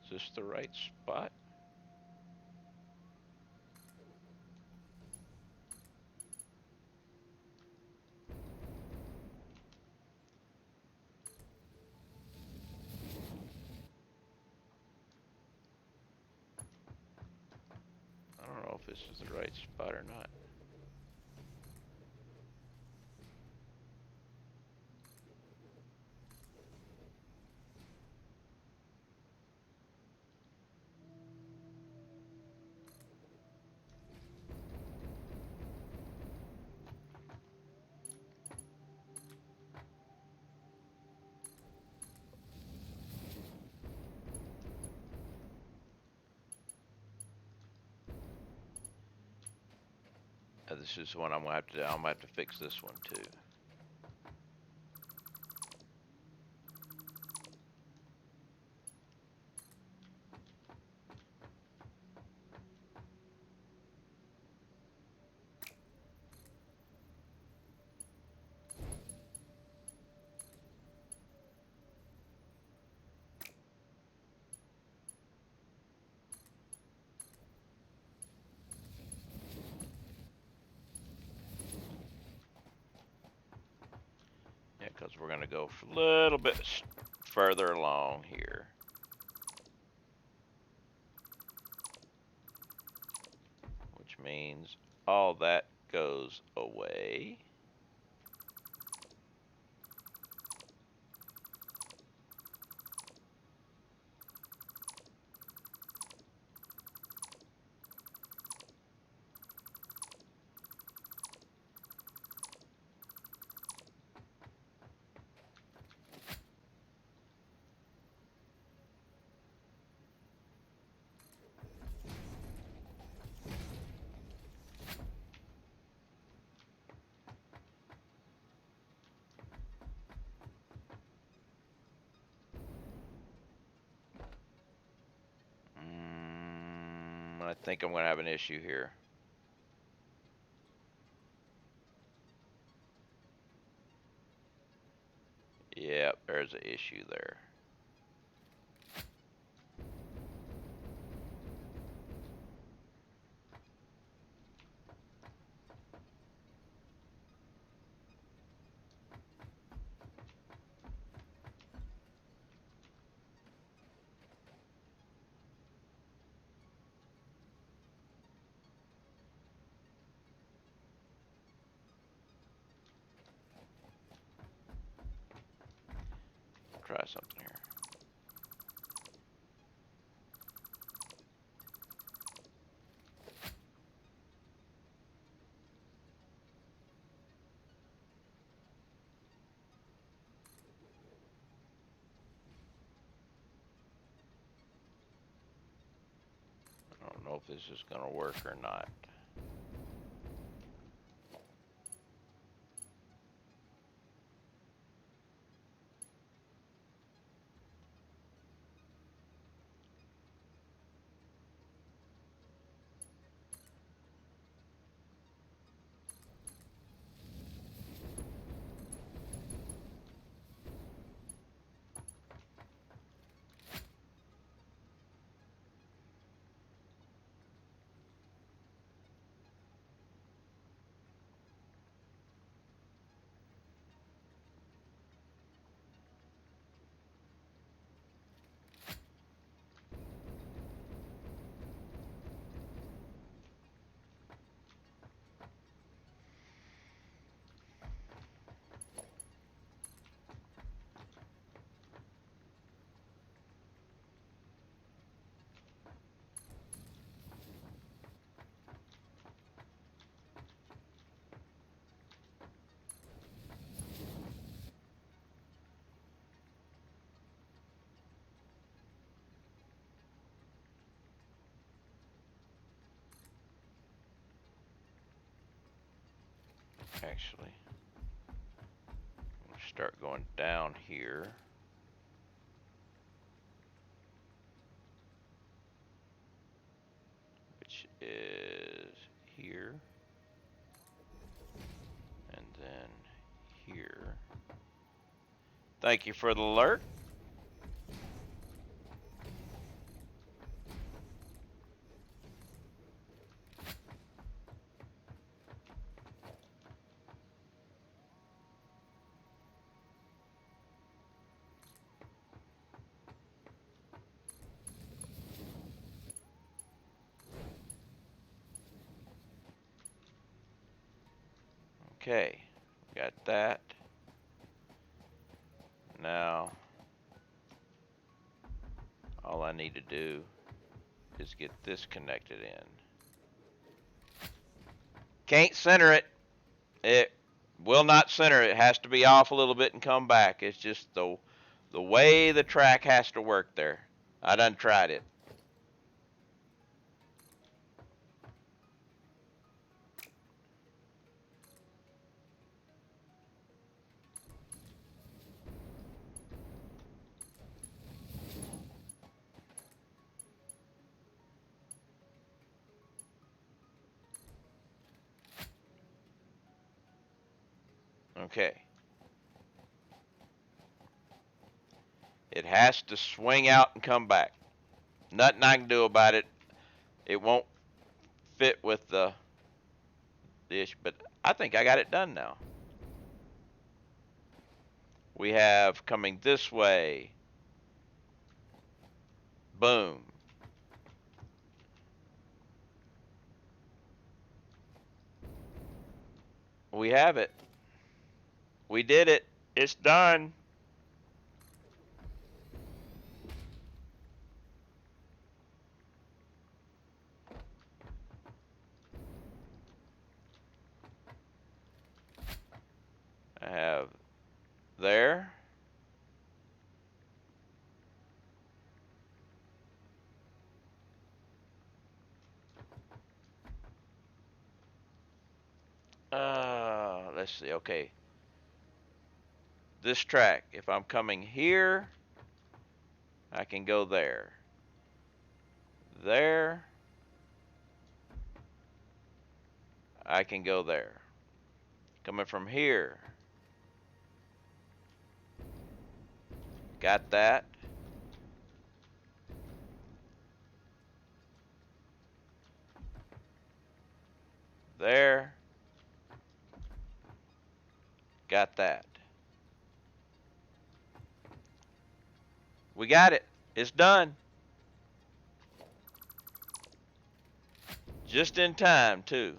Is this the right spot? I don't know if this is the right spot or not. This is one I'm gonna have to do. I'm gonna have to fix this one too. Yeah, because we're gonna go a little bit further along here. Which means all that goes away. I think I'm going to have an issue here. Yep, there's an issue there. Try something here. I don't know if this is going to work or not. Actually, I'm going to start going down here. Which is here. And then here. Thank you for the alert. Okay, got that. Now, all I need to do is get this connected in. Can't center it. It will not center. It has to be off a little bit and come back. It's just the way the track has to work there. I done tried it. Okay. It has to swing out and come back. Nothing I can do about it. It won't fit with the issue, but I think I got it done now. We have coming this way. Boom. We have it. We did it. It's done. I have there. Let's see. Okay. This track, if I'm coming here, I can go there. There. I can go there. Coming from here. Got that. There. Got that. We got it. It's done. Just in time, too.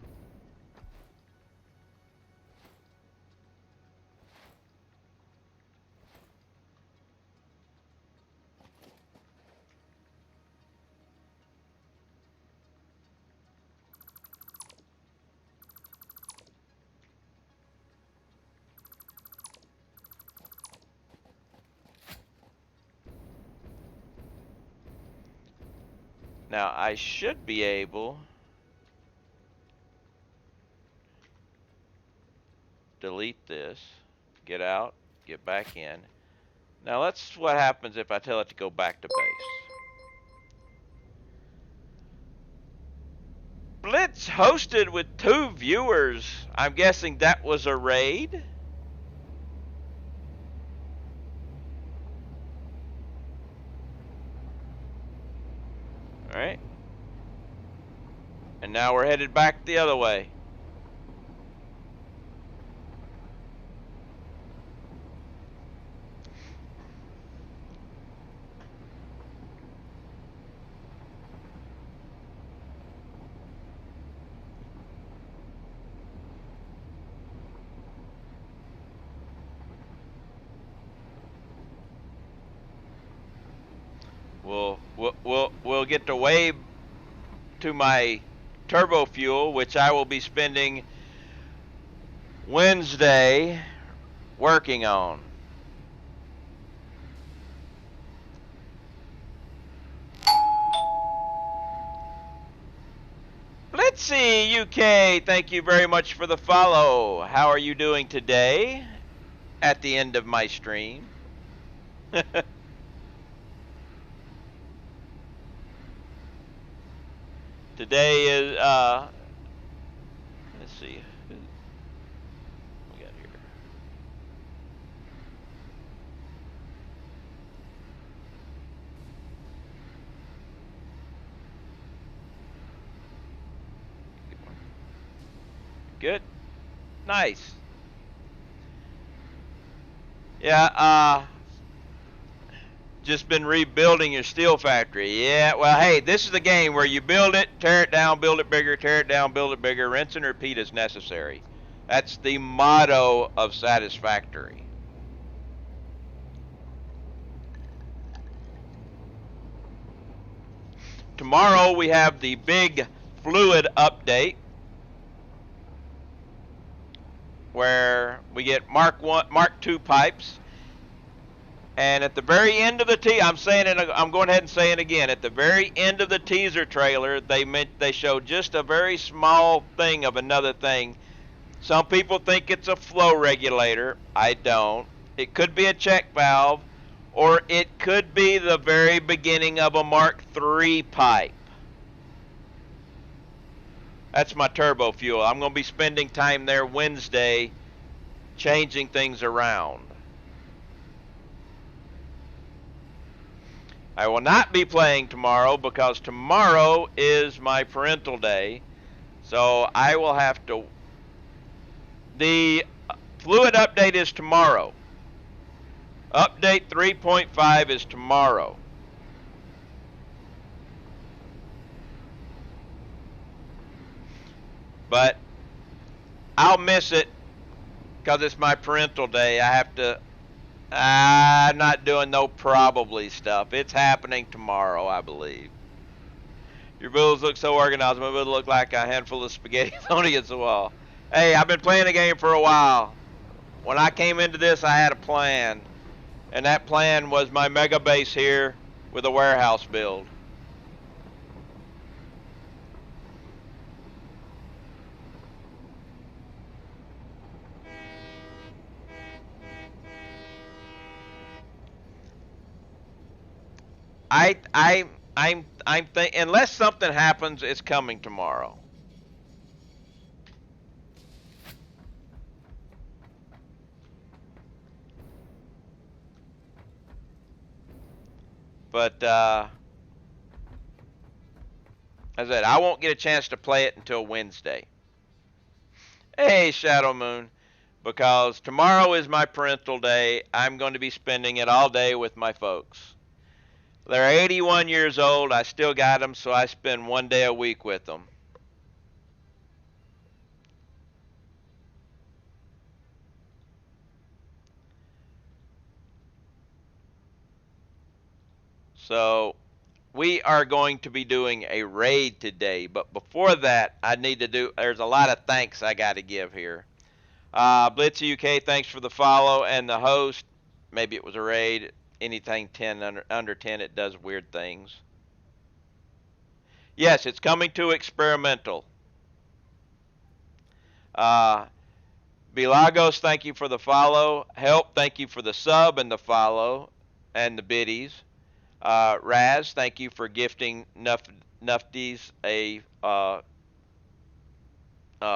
Now, I should be able delete this, get out, get back in. Now, let's what happens if I tell it to go back to base. Blitz hosted with 2 viewers. I'm guessing that was a raid. All right. And now we're headed back the other way. We'll get to wave to my turbo fuel, which I will be spending Wednesday working on. Let's see, UK, thank you very much for the follow. How are you doing today at the end of my stream? Today is, let's see, what we got here. Good. Nice. Yeah, just been rebuilding your steel factory. Yeah, well, hey, this is the game where you build it, tear it down, build it bigger, tear it down, build it bigger, rinse and repeat as necessary. That's the motto of Satisfactory. Tomorrow we have the big fluid update where we get Mark II pipes. And at the very end of the I'm saying it. I'm going ahead and saying it again. At the very end of the teaser trailer, they showed just a very small thing of another thing. Some people think it's a flow regulator. I don't. It could be a check valve, or it could be the very beginning of a Mark III pipe. That's my turbo fuel. I'm going to be spending time there Wednesday, changing things around. I will not be playing tomorrow because tomorrow is my parental day. So I will have to... The fluid update is tomorrow. Update 3.5 is tomorrow. But I'll miss it because it's my parental day. I have to... I'm not doing no probably stuff. It's happening tomorrow, I believe. Your builds look so organized. My build look like a handful of spaghetti thrown against the wall. Hey, I've been playing the game for a while. When I came into this, I had a plan. And that plan was my mega base here with a warehouse build. I'm thinking unless something happens, it's coming tomorrow. But as I said, I won't get a chance to play it until Wednesday. Hey, Shadow Moon, because tomorrow is my parental day. I'm going to be spending it all day with my folks. They're 81 years old. I still got them, so I spend one day a week with them. So we are going to be doing a raid today, but before that, there's a lot of thanks I got to give here. Blitzy UK, thanks for the follow, and the host, maybe it was a raid, anything 10 under 10, it does weird things. Yes, it's coming to experimental. Bilagos, thank you for the follow. Help, thank you for the sub and the follow and the biddies. Raz, thank you for gifting Nufties a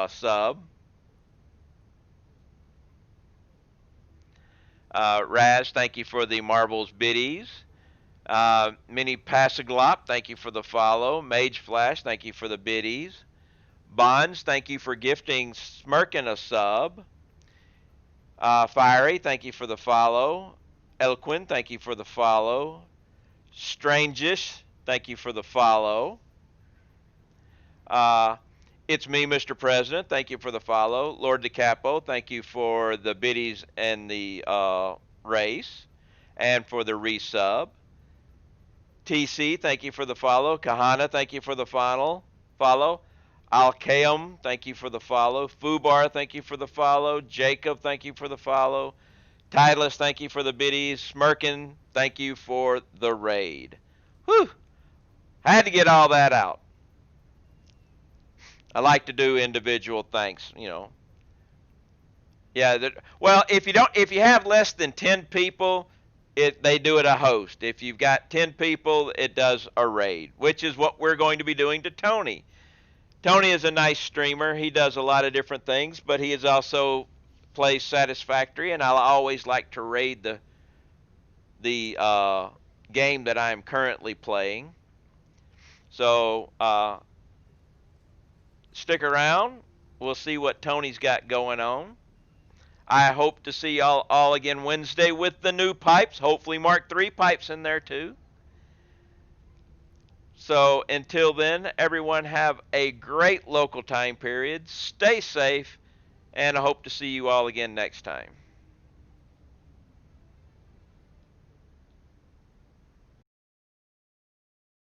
sub. Raz, thank you for the marbles biddies. Mini Passaglop, thank you for the follow. Mage Flash, thank you for the biddies. Bonds, thank you for gifting Smirkin a sub. Fiery, thank you for the follow. Elquin, thank you for the follow. Strangish, thank you for the follow. It's me, Mr. President. Thank you for the follow. Lord DeCapo, thank you for the biddies and the race and for the resub. TC, thank you for the follow. Kahana, thank you for the follow. Alkaum, thank you for the follow. Fubar, thank you for the follow. Jacob, thank you for the follow. Titleist, thank you for the biddies. Smirkin, thank you for the raid. Whew! I had to get all that out. I like to do individual thanks, you know. Yeah, well, if you have less than 10 people, they do it a host. If you've got 10 people, it does a raid, which is what we're going to be doing to Tony. Tony is a nice streamer. He does a lot of different things, but he is also plays Satisfactory, and I'll always like to raid the game that I'm currently playing. So stick around. We'll see what Tony's got going on. I hope to see y'all all again Wednesday with the new pipes. Hopefully Mark III pipes in there too. So until then, everyone have a great local time period. Stay safe, and I hope to see you all again next time.